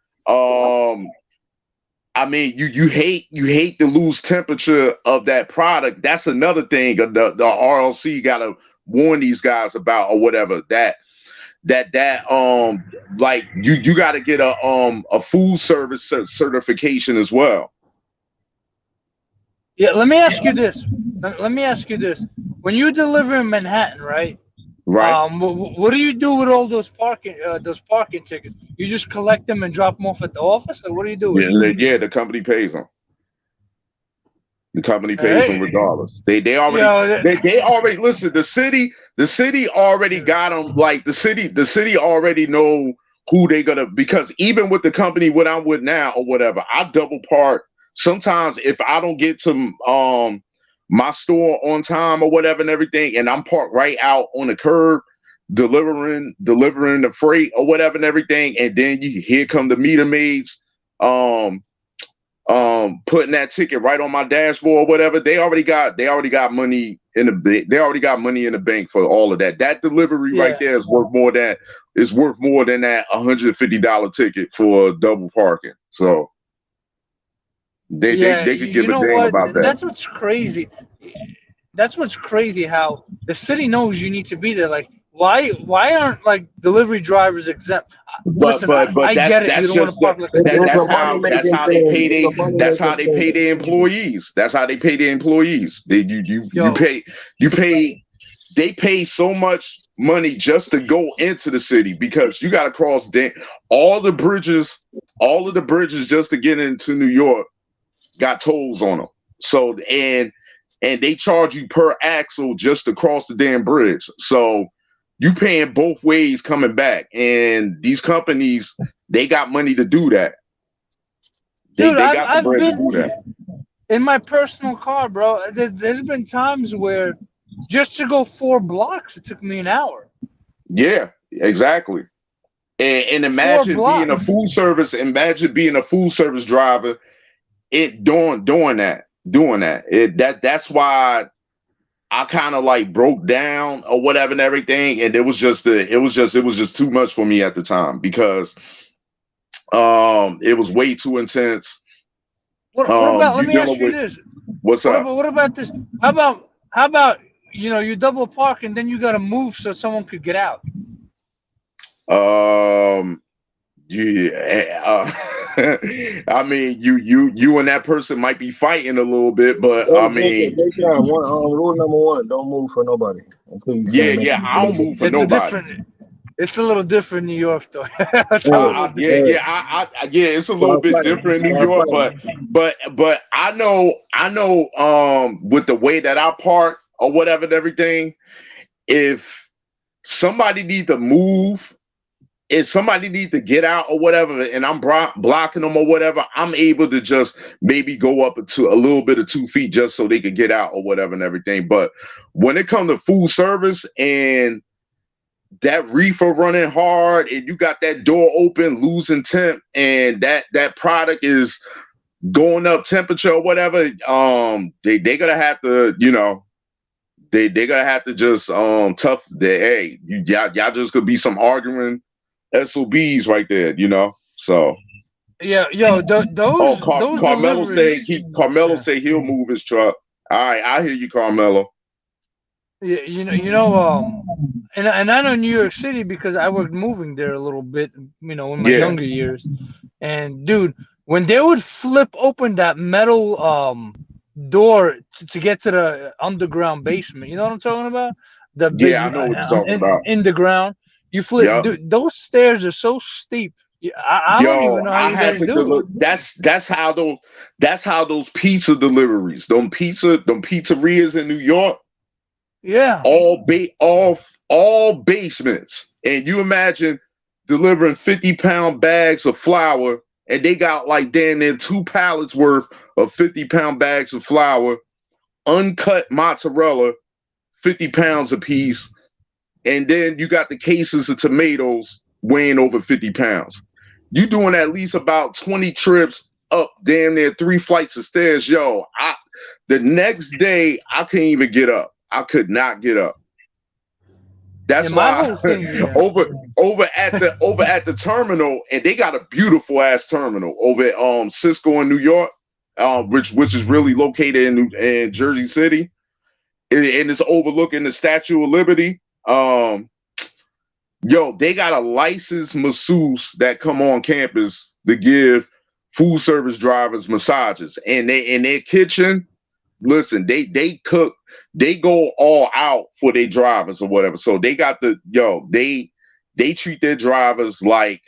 I mean, you hate the loose temperature of that product. That's another thing the RLC got to warn these guys about or whatever. Like you got to get a food service certification as well. Yeah, let me ask you this. Let me ask you this. When you deliver in Manhattan, right? Right? What do you do with all those parking tickets? You just collect them and drop them off at the office, or what do you do with Yeah, them? the company pays them. The company pays them Hey, regardless. They you know, they already listen. The city already got them. Like the city already know who they gonna, because even with the company what I'm with now or whatever, I double park. Sometimes if I don't get to my store on time or whatever and everything, and I'm parked right out on the curb delivering the freight or whatever and everything, and then here come the meter maids. Putting that ticket right on my dashboard or whatever, they already got money in the bank for all of that. That delivery right yeah, there is worth more than that $150 ticket for double parking. So yeah. they could give You a know damn what? about that. That's what's crazy. That's what's crazy. How the city knows you need to be there. Like, why aren't like delivery drivers exempt? But Listen, but but I get it. You that's don't want just to park like a It's dick. a money that's making how they thing. pay It's a money making thing. their employees. That's how they pay their employees. Yo, You pay they pay so much money just to go into the city, because you got to cross all the bridges, all of the bridges just to get into New York got tolls on them. So and they charge you per axle just to cross the damn bridge. So you paying both ways coming back, and these companies, they got money to do that. dude, They I've got the I've bread to do been that. in my personal car, bro. There's been times where just to go 4 blocks, it took me an hour. Yeah, exactly. And Four imagine being a blocks. food service. Imagine being a food service driver. Doing that. That's why I kind of like broke down or whatever and everything. And it was just too much for me at the time, because it was way too intense. What about? Let You me ask dealing you with this. what's up? What about this? How about you double park and then you got to move so someone could get out. Um, yeah. I mean, you and that person might be fighting a little bit, but I mean, Rule number one: don't move for nobody until you yeah, finish yeah. making I don't the move for It's a nobody. different. It's a little different in New York, though. It's a little Yeah, different. yeah. Yeah. It's a little Start bit fighting. different in New Start York, fighting. but I know. With the way that I park or whatever and everything, if somebody needs to move, if somebody needs to get out or whatever, and I'm blocking them or whatever, I'm able to just maybe go up to a little bit of 2 feet just so they could get out or whatever and everything. But when it comes to food service and that reefer running hard, and you got that door open, losing temp, and that product is going up temperature or whatever, they gonna have to, they gonna have to just tough the hey, y'all just could be some arguing SOBs right there. So Yeah, yo, those Carmelo say deliveries. Carmelo Yeah, say he'll move his truck. All right, I hear you, Carmelo. yeah, and I know New York City because I worked moving there a little bit, in my Yeah, younger years. And dude, when they would flip open that metal door to get to the underground basement. You know what I'm talking about? The Yeah, I big know what you're talking about. in the ground. You flip. Yep. Dude, those stairs are so steep. I don't even Yo, know how I you had guys to do it. deliver. That's how those pizza deliveries, them pizzerias in New York, Yeah. all basements. And you imagine delivering 50-pound bags of flour, and they got like damn near 2 pallets worth of 50-pound bags of flour, uncut mozzarella, 50 pounds a piece, and then you got the cases of tomatoes weighing over 50 pounds. You doing at least about 20 trips up damn near 3 flights of stairs. Yo, the next day I couldn't even get up. I could not get up. Yeah, That's my why whole thing. Yeah. over at the terminal, and they got a beautiful ass terminal over at Cisco in New York, which is really located in Jersey City, and it's overlooking the Statue of Liberty. Yo, they got a licensed masseuse that come on campus to give food service drivers massages, and they in their kitchen. Listen, they cook, they go all out for their drivers or whatever. So they got they treat their drivers like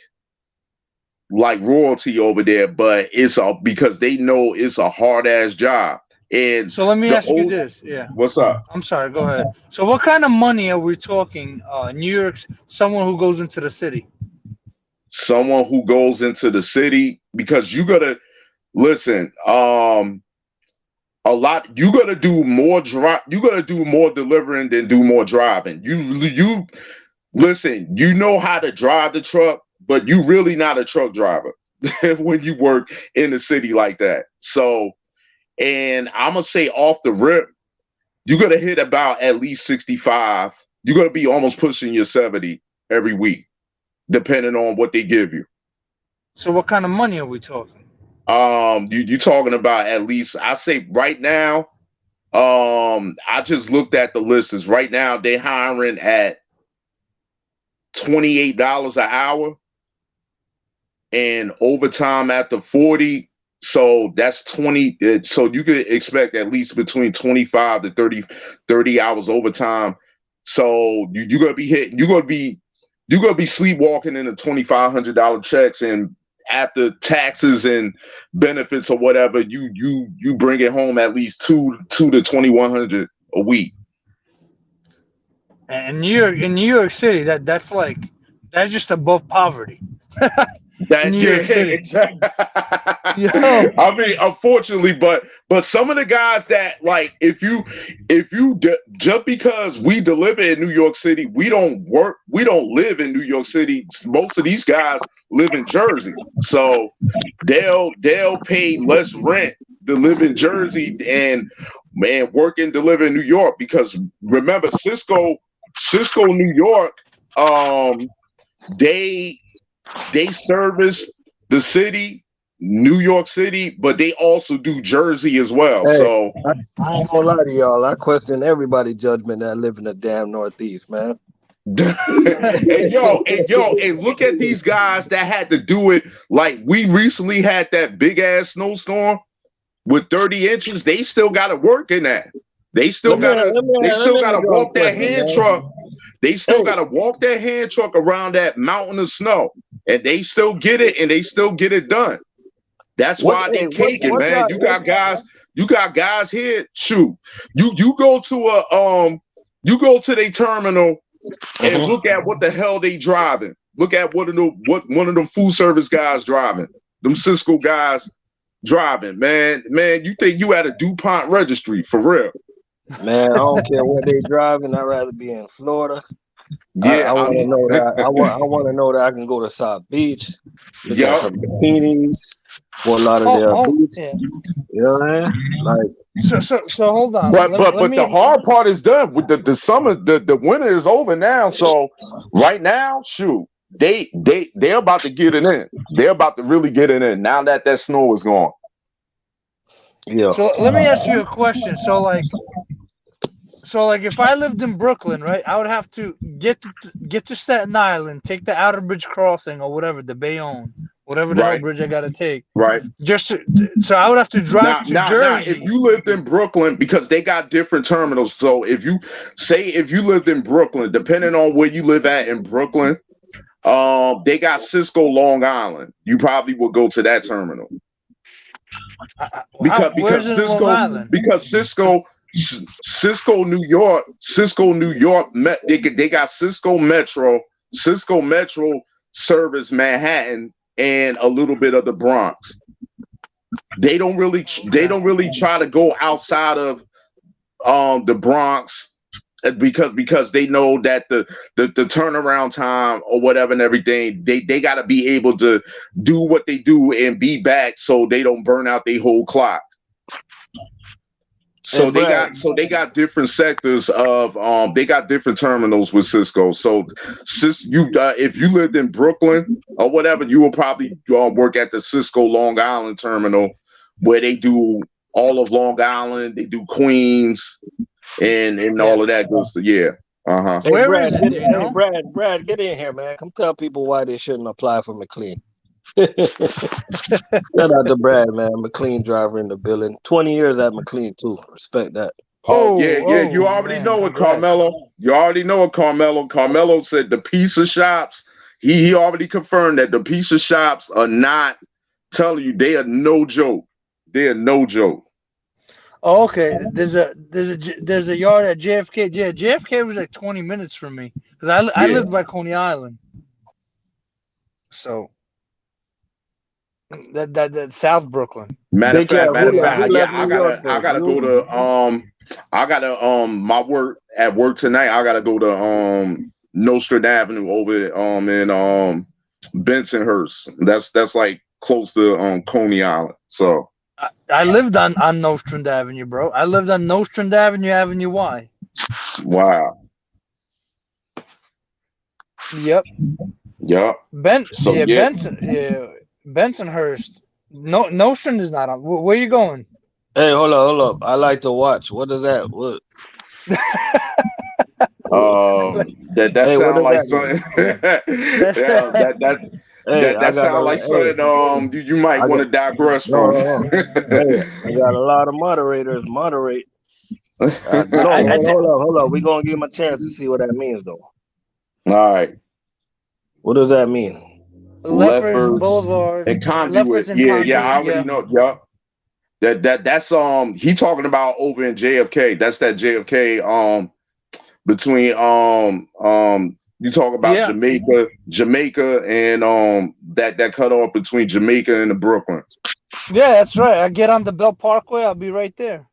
royalty over there, but it's because they know it's a hard ass job. And So let me the ask you old this. Yeah. what's up? I'm sorry. Go ahead. So what kind of money are we talking? New York's someone who goes into the city. Someone who goes into the city, because you gotta listen. A lot. You gotta do more drive. You gotta do more delivering than do more driving. You listen. You know how to drive the truck, but you really not a truck driver when you work in the city like that. So, and I'm gonna say off the rip, you gotta hit about at least 65. You're gonna be almost pushing your 70 every week, depending on what they give you. So what kind of money are we talking? You talking about at least, I say right now. I just looked at the list. Is right now they hiring at $28 an hour and overtime at the 40. So that's 20. So you could expect at least between 25 to 30 hours overtime. So you're gonna be hitting. You're gonna be sleepwalking in the $2,500 checks, and after taxes and benefits or whatever, you bring it home at least two to 2,100 a week. And in New York City, that's just above poverty. In That New yeah, York City. exactly. Yo. I mean, unfortunately, but some of the guys that like, just because we deliver in New York City, we don't live in New York City. Most of these guys live in Jersey, so they'll pay less rent to live in Jersey and man work and deliver in New York, because remember Cisco, New York, they service the city, New York City, but they also do Jersey as well. Hey, So, I ain't gonna lie to y'all. I question everybody's judgment that live in the damn Northeast, man. and look at these guys that had to do it. Like we recently had that big ass snowstorm with 30 inches. They still got to work in that. They still got to. They still got to y'all a walk that question, hand man. truck. They still Hey, got to walk that hand truck around that mountain of snow, and they still get it, and they still get it done. That's why they caking, what man. y'all? You got guys here. Shoot, you go to you go to their terminal and Mhm. look at what the hell they driving. Look at what one of them food service guys driving. Them Cisco guys driving, man. Man, you think you at a DuPont registry for real? Man, I don't care where they driving. I'd rather be in Florida. I Yeah, want to know that. I want to know that I can go to South Beach. They got yup. some bikinis for a lot of their beach. Yeah. You know what I mean? Like, So hold on. But the hard part is done with the summer. The winter is over now. So right now, shoot, they're about to get it in. They're about to really get it in now that snow is gone. yeah. So let me ask you a question. So like if I lived in Brooklyn, right, I would have to get to Staten Island, take the Outer Bridge crossing or whatever, the Bayonne, whatever the hell Right. bridge I got to take. Right. So I would have to drive to Now, Jersey. if you lived in Brooklyn, because they got different terminals. So if you lived in Brooklyn, depending on where you live at in Brooklyn, they got Cisco Long Island. You probably will go to that terminal Where's because it in Long Island? Cisco New York, they got Cisco Metro service Manhattan and a little bit of the Bronx. They don't really try to go outside of the Bronx because they know that the turnaround time or whatever and everything, they got to be able to do what they do and be back so they don't burn out their whole clock. So they got different sectors of they got different terminals with Cisco. So if you lived in Brooklyn or whatever, you will probably work at the Cisco Long Island terminal where they do all of Long Island, they do Queens and all of that goes to Hey, Where Brad, is it? get Do in, you know? Brad, get in here, man. Come tell people why they shouldn't apply for McLean. Shout out to Brad, man. McLean driver in the building. 20 years at McLean too. Respect that. You already man, know it, congrats. Carmelo. You already know it, Carmelo. Carmelo said the pizza shops, he already confirmed that the pizza shops are not, telling you, they are no joke. They are no joke. Oh, okay. There's a yard at JFK. Yeah, JFK was like 20 minutes from me because I Yeah. lived by Coney Island. So that South Brooklyn. Matter of Big Cat, fact, who left yeah, New York I first? gotta go to my work at work tonight. I gotta go to Nostrand Avenue over in Bensonhurst. That's like close to Coney Island. So I lived on Nostrand Avenue, bro. I lived on Nostrand Avenue, Avenue Y. wow. Yep. Yep. Bensonhurst. No, Nostrand is not on. Where you going? Hey, hold up. I like to watch. What is that? What? That Hey, what sound does like that mean? something. Hey, that sound like something you might want to digress from. No. Hey, I got a lot of moderators. Moderate. No, hold up. We're gonna give him a chance to see what that means, though. All right. What does that mean? Lefferts Boulevard and Conduit. Yeah, I already know. Yup. That's he talking about over in JFK. That's that JFK between you talk about Jamaica and that cut off between Jamaica and the Brooklyn. Yeah, that's right. I get on the Bell Parkway, I'll be right there.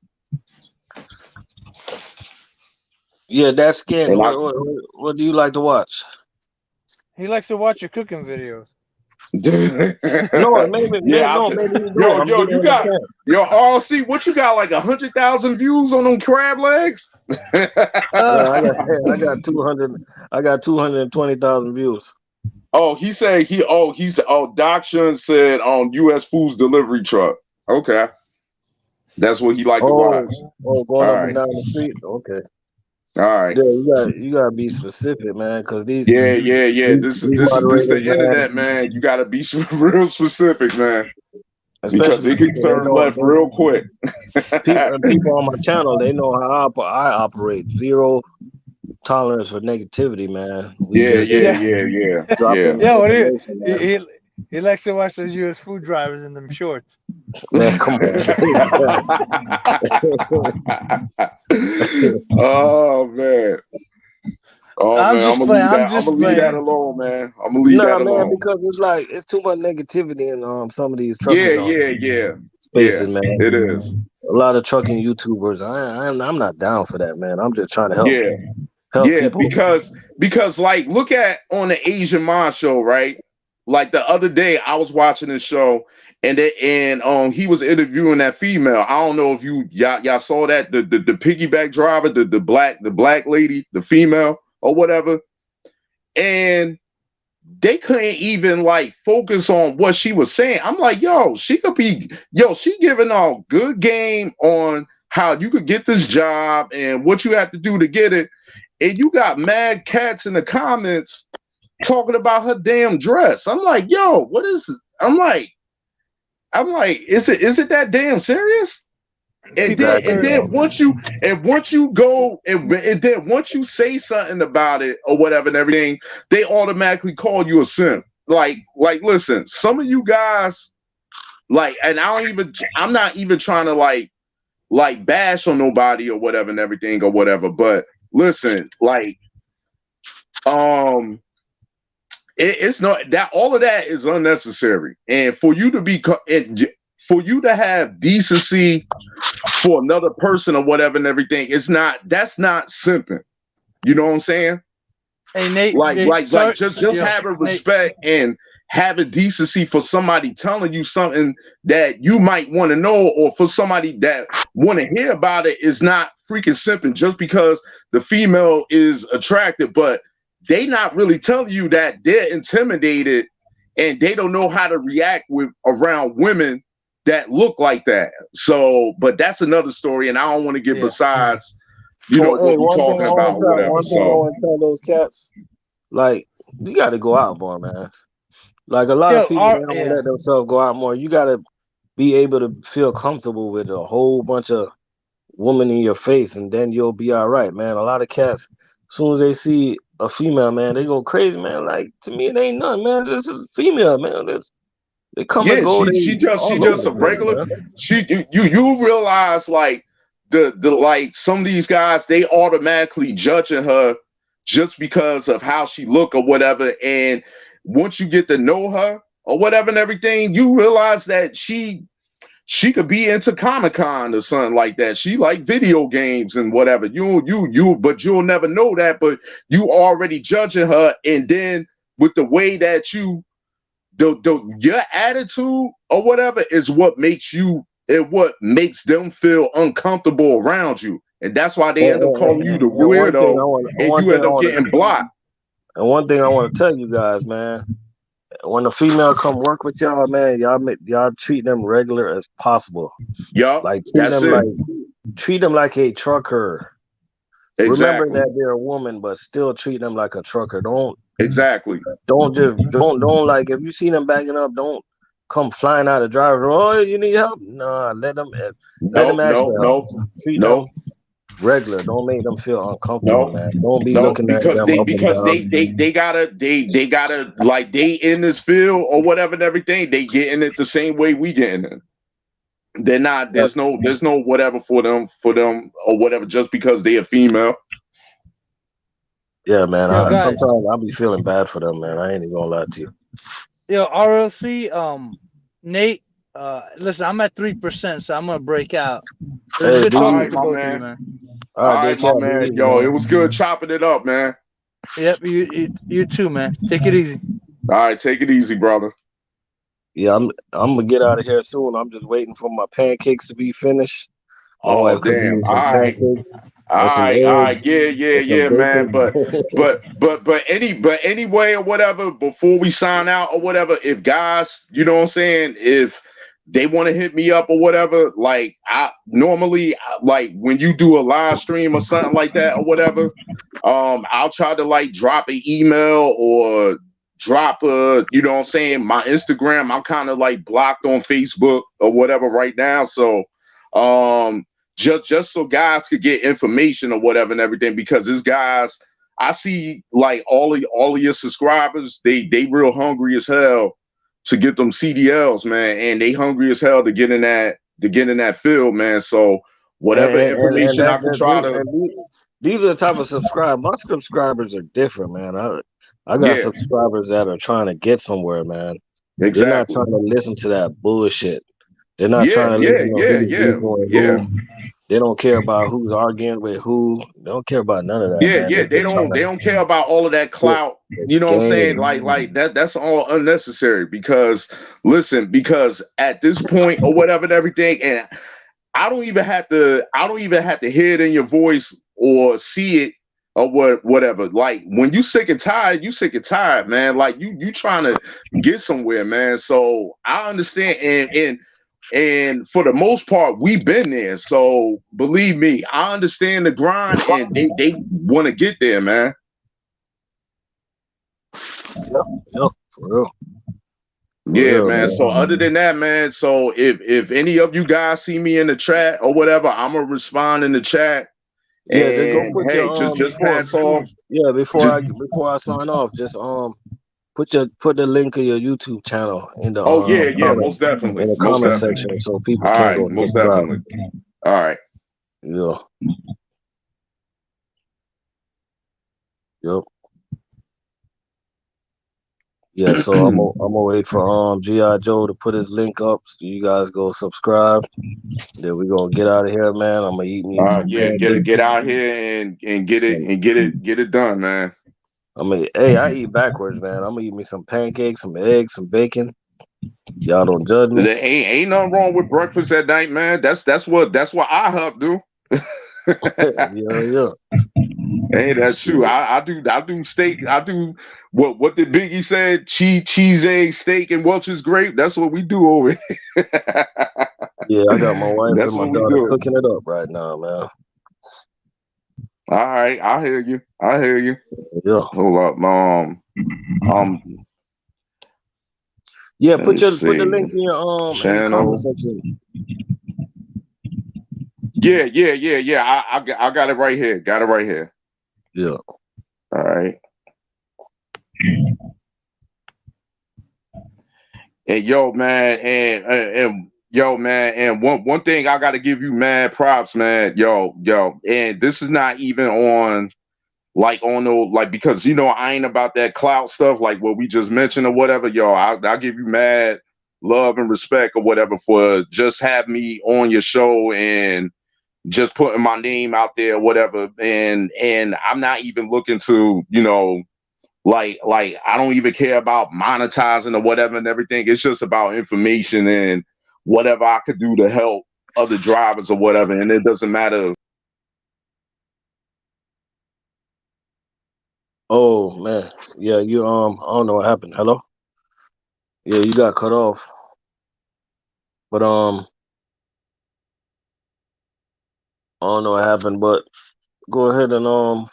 Yeah, that's skin. What do you like to watch? He likes to watch your cooking videos. No, maybe you don't. RC, what you got, like 100,000 views on them crab legs? Yeah, I got 200. I got 220,000 views. Oh, Doc Shun said on U.S. Foods delivery truck. Okay, that's what he liked to watch. Going up and down the street. Okay. All right. Yeah, you gotta be specific, man, because these. Yeah. This is the internet, man. You gotta be real specific, man. Because it can turn left real quick. People on my channel, they know how I operate. Zero tolerance for negativity, man. Yeah. Yeah, what do you? He likes to watch those U.S. food drivers in them shorts. Man, come on. Oh man. I'm gonna leave that alone, man. I'm gonna leave that alone. Man, because it's too much negativity in some of these trucking spaces, man. It is a lot of trucking YouTubers. I'm not down for that, man. I'm just trying to help. Help people. Because like, look at on the Asian Mind show, right? Like the other day, I was watching this show, and he was interviewing that female. I don't know if y'all saw that the piggyback driver, the black lady, the female or whatever, and they couldn't even like focus on what she was saying. I'm like, she giving a good game on how you could get this job and what you have to do to get it, and you got mad cats in the comments talking about her damn dress. I'm like, what is I'm like, is it that damn serious? And then Exactly. once you go and then once you say something about it or whatever and everything, they automatically call you a simp. Like listen, some of you guys like, and I'm not even trying to like bash on nobody or whatever and everything or whatever, but listen, like it's not that all of that is unnecessary, and for you to for you to have decency for another person or whatever and everything, that's not simping. You know what I'm saying? Hey Nate, Like just yeah, having respect and having decency for somebody telling you something that you might want to know, or for somebody that want to hear about it, is not freaking simping just because the female is attractive, but they not really telling you that they're intimidated and they don't know how to react around women that look like that. So, but that's another story, and I don't want to get besides, what we're talking about or whatever. One thing I want to tell those cats, like, you got to go out more, man. Like, a lot of people, they don't let themselves go out more. You got to be able to feel comfortable with a whole bunch of women in your face, and then you'll be all right, man. A lot of cats, as soon as they see a female, man, they go crazy, man. Like, to me, it ain't nothing, man. This is a female, man. They come and go. She just a regular. You realize like the like some of these guys, they automatically judging her just because of how she look or whatever. And once you get to know her or whatever and everything, you realize that she could be into Comic-Con or something like that. She like video games and whatever. But you'll never know that. But you already judging her, and then with the way that your attitude or whatever is what makes them feel uncomfortable around you, and that's why they end up calling you the weirdo, and you end up getting blocked. And one thing I want to tell you guys, man, when a female come work with y'all, man, y'all treat them regular as possible. Yup, like treat them like a trucker. Exactly. Remember that they're a woman, but still treat them like a trucker. Don't like, if you see them backing up, don't come flying out of the driver. Oh, you need help? Nah, let them help. Treat them regular. Don't make them feel uncomfortable, man. Don't be looking at them because they gotta like, they in this field or whatever and everything. They getting it the same way we getting it. They're not. There's no whatever for them or whatever just because they a female. Yeah, man. Sometimes I'll be feeling bad for them, man. I ain't even gonna lie to you. Yo, RLC, Nate, listen, I'm at 3%, so I'm gonna break out. Hey, all right, my man. All right, my man. Yo, it was good chopping it up, man. Yep, you too, man. Take it easy. All right, take it easy, brother. Yeah, I'm gonna get out of here soon. I'm just waiting for my pancakes to be finished. Oh, damn. All right. Yeah, man. But anyway or whatever, before we sign out or whatever, if guys, you know what I'm saying, if they want to hit me up or whatever, like I normally, like when you do a live stream or something like that or whatever, I'll try to like drop an email or drop you know what I'm saying, my Instagram. I'm kind of like blocked on Facebook or whatever right now, so just so guys could get information or whatever and everything, because this guys, I see like all of your subscribers, they real hungry as hell to get them CDLs, man, and they hungry as hell to get in that field, man. So whatever information I can try to. These are the type of subscribers. My subscribers are different, man. I got subscribers that are trying to get somewhere, man. Exactly. They're not trying to listen to that bullshit. They're not trying to listen to who. They don't care about who's arguing with who. They don't care about none of that. Yeah. They don't care about all of that clout. You know what I'm saying? Like that's all unnecessary, because listen, because at this point or whatever and everything, and I don't even have to hear it in your voice or see it or whatever. Like when you sick and tired, man. Like you trying to get somewhere, man. So I understand, and for the most part, we've been there. So believe me, I understand the grind, and they want to get there, man. Yep, for real. Yeah, real, man. man. So other than that, man, so if any of you guys see me in the chat or whatever, I'm gonna respond in the chat. Yeah, just go And put hey, your just pass off. Just, before I sign off, just put the link of your YouTube channel in the oh yeah, most in definitely, the most comment definitely. section so people All can right, go most subscribe. definitely. All right. Yeah. Yep. Yeah, so I'm gonna wait for G.I. Joe to put his link up so you guys go subscribe. Then we gonna get out of here, man. I'm gonna eat me some Yeah, get pancakes. out here and get it Some and get it done, man. I eat backwards, man. I'm gonna eat me some pancakes, some eggs, some bacon. Y'all don't judge me. There ain't nothing wrong with breakfast at night, man. That's what IHOP do. Yeah. Hey, that's true. Shit. I do steak. I do what did Biggie said? Cheese, egg, steak, and Welch's grape. That's what we do over here. Yeah, I got my wife That's and my what we daughter do. cooking it up right now, man. All right, I hear you. I hear you. Yeah. Hold up, Yeah, let me put the see. link in your in the comment Channel. section. Yeah. I got it right here. Got it right here. Yeah. All right. And yo, man, and yo, man, and one thing I got to give you mad props, man. Yo, and this is not even on like on the like because I ain't about that clout stuff like what we just mentioned or whatever. Yo, I'll give you mad love and respect or whatever for just have me on your show and just putting my name out there or whatever. And I'm not even looking to like I don't even care about monetizing or whatever and everything. It's just about information and whatever I could do to help other drivers or whatever. And it doesn't matter. Oh man. Yeah, you I don't know what happened. Hello? Yeah, you got cut off. But I don't know what happened, but go ahead and I'm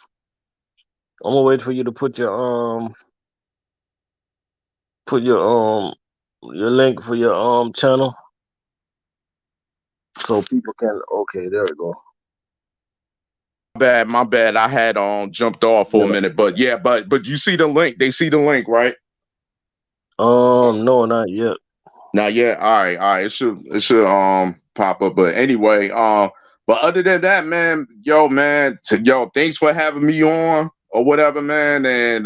gonna wait for you to put your link for your channel so people can okay, there we go. My bad. I had jumped off for a Yeah. minute, but yeah, but you see the link. They see the link, right? No, not yet. Now, yeah, all right. It should pop up. But anyway, but other than that, man, thanks for having me on or whatever, man. And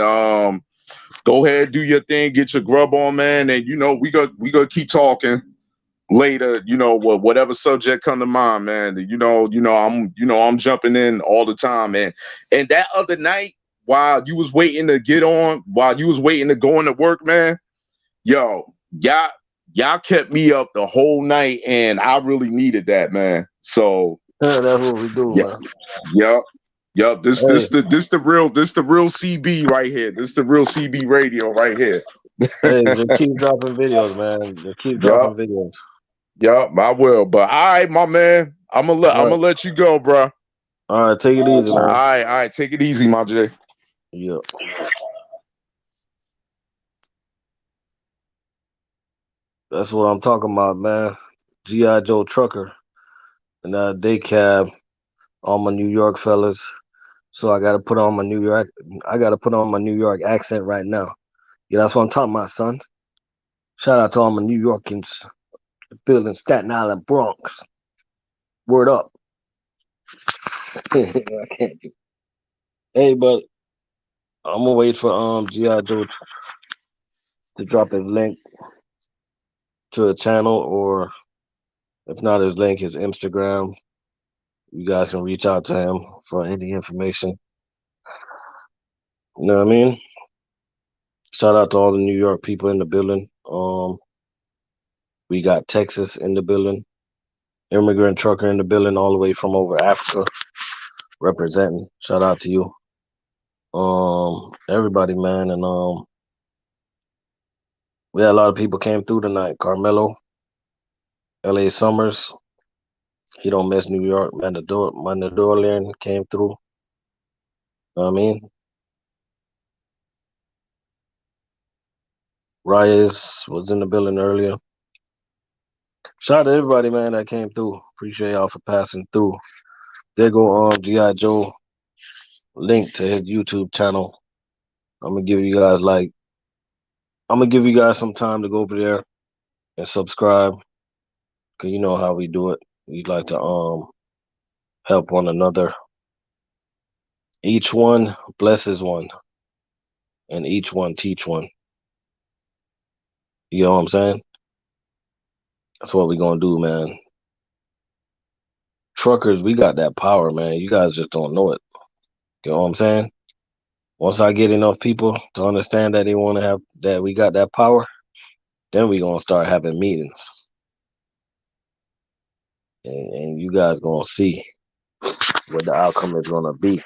go ahead, do your thing, get your grub on, man. And we gonna keep talking later, whatever subject come to mind, man. I'm jumping in all the time, man. And that other night, while you was waiting to get on, while you was waiting to go into work, man, yo, y'all kept me up the whole night, and I really needed that, man. So Yeah, that's what we do, yeah, man. yup. This Hey, the real CB right here. This the real CB radio right here. just keep dropping videos, man. Just keep dropping Yup, videos. I will. But all right, my man, I'm All gonna right. let you go, bro. All right, take it easy, All man. right, take it easy, my J. Yeah. That's what I'm talking about, man. G.I. Joe Trucker and that day cab, all my New York fellas. So I gotta put on my New York accent right now. Yeah, that's what I'm talking about, son. Shout out to all my New Yorkers building Staten Island, Bronx. Word up. I can't do. Hey, but I'm gonna wait for G.I. Joe to drop his link to a channel, or if not his link, his Instagram. You guys can reach out to him for any information. You know what I mean? Shout out to all the New York people in the building. We got Texas in the building, immigrant trucker in the building, all the way from over Africa representing. Shout out to you, everybody, man, and we had a lot of people came through tonight. Carmelo, L.A. Summers, he don't miss New York. Mandadorian came through. You know what I mean? Reyes was in the building earlier. Shout out to everybody, man, that came through. Appreciate y'all for passing through. There go G.I. Joe link to his YouTube channel. I'm gonna give you guys some time to go over there and subscribe. Cause you know how we do it. We like to help one another. Each one blesses one, and each one teach one. You know what I'm saying? That's what we gonna do, man. Truckers, we got that power, man. You guys just don't know it. You know what I'm saying? Once I get enough people to understand that they want to have that we got that power, then we gonna start having meetings, and you guys gonna see what the outcome is gonna be.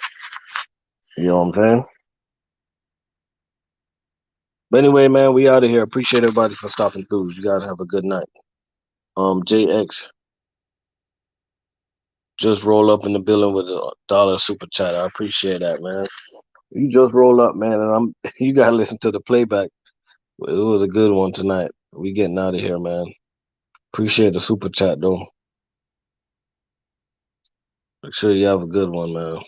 You know what I'm saying? But anyway, man, we out of here. Appreciate everybody for stopping through. You guys have a good night. JX, just roll up in the building with $1 super chat. I appreciate that, man. You just roll up, man, and you gotta listen to the playback. It was a good one tonight. We getting out of here, man. Appreciate the super chat though. Make sure you have a good one, man.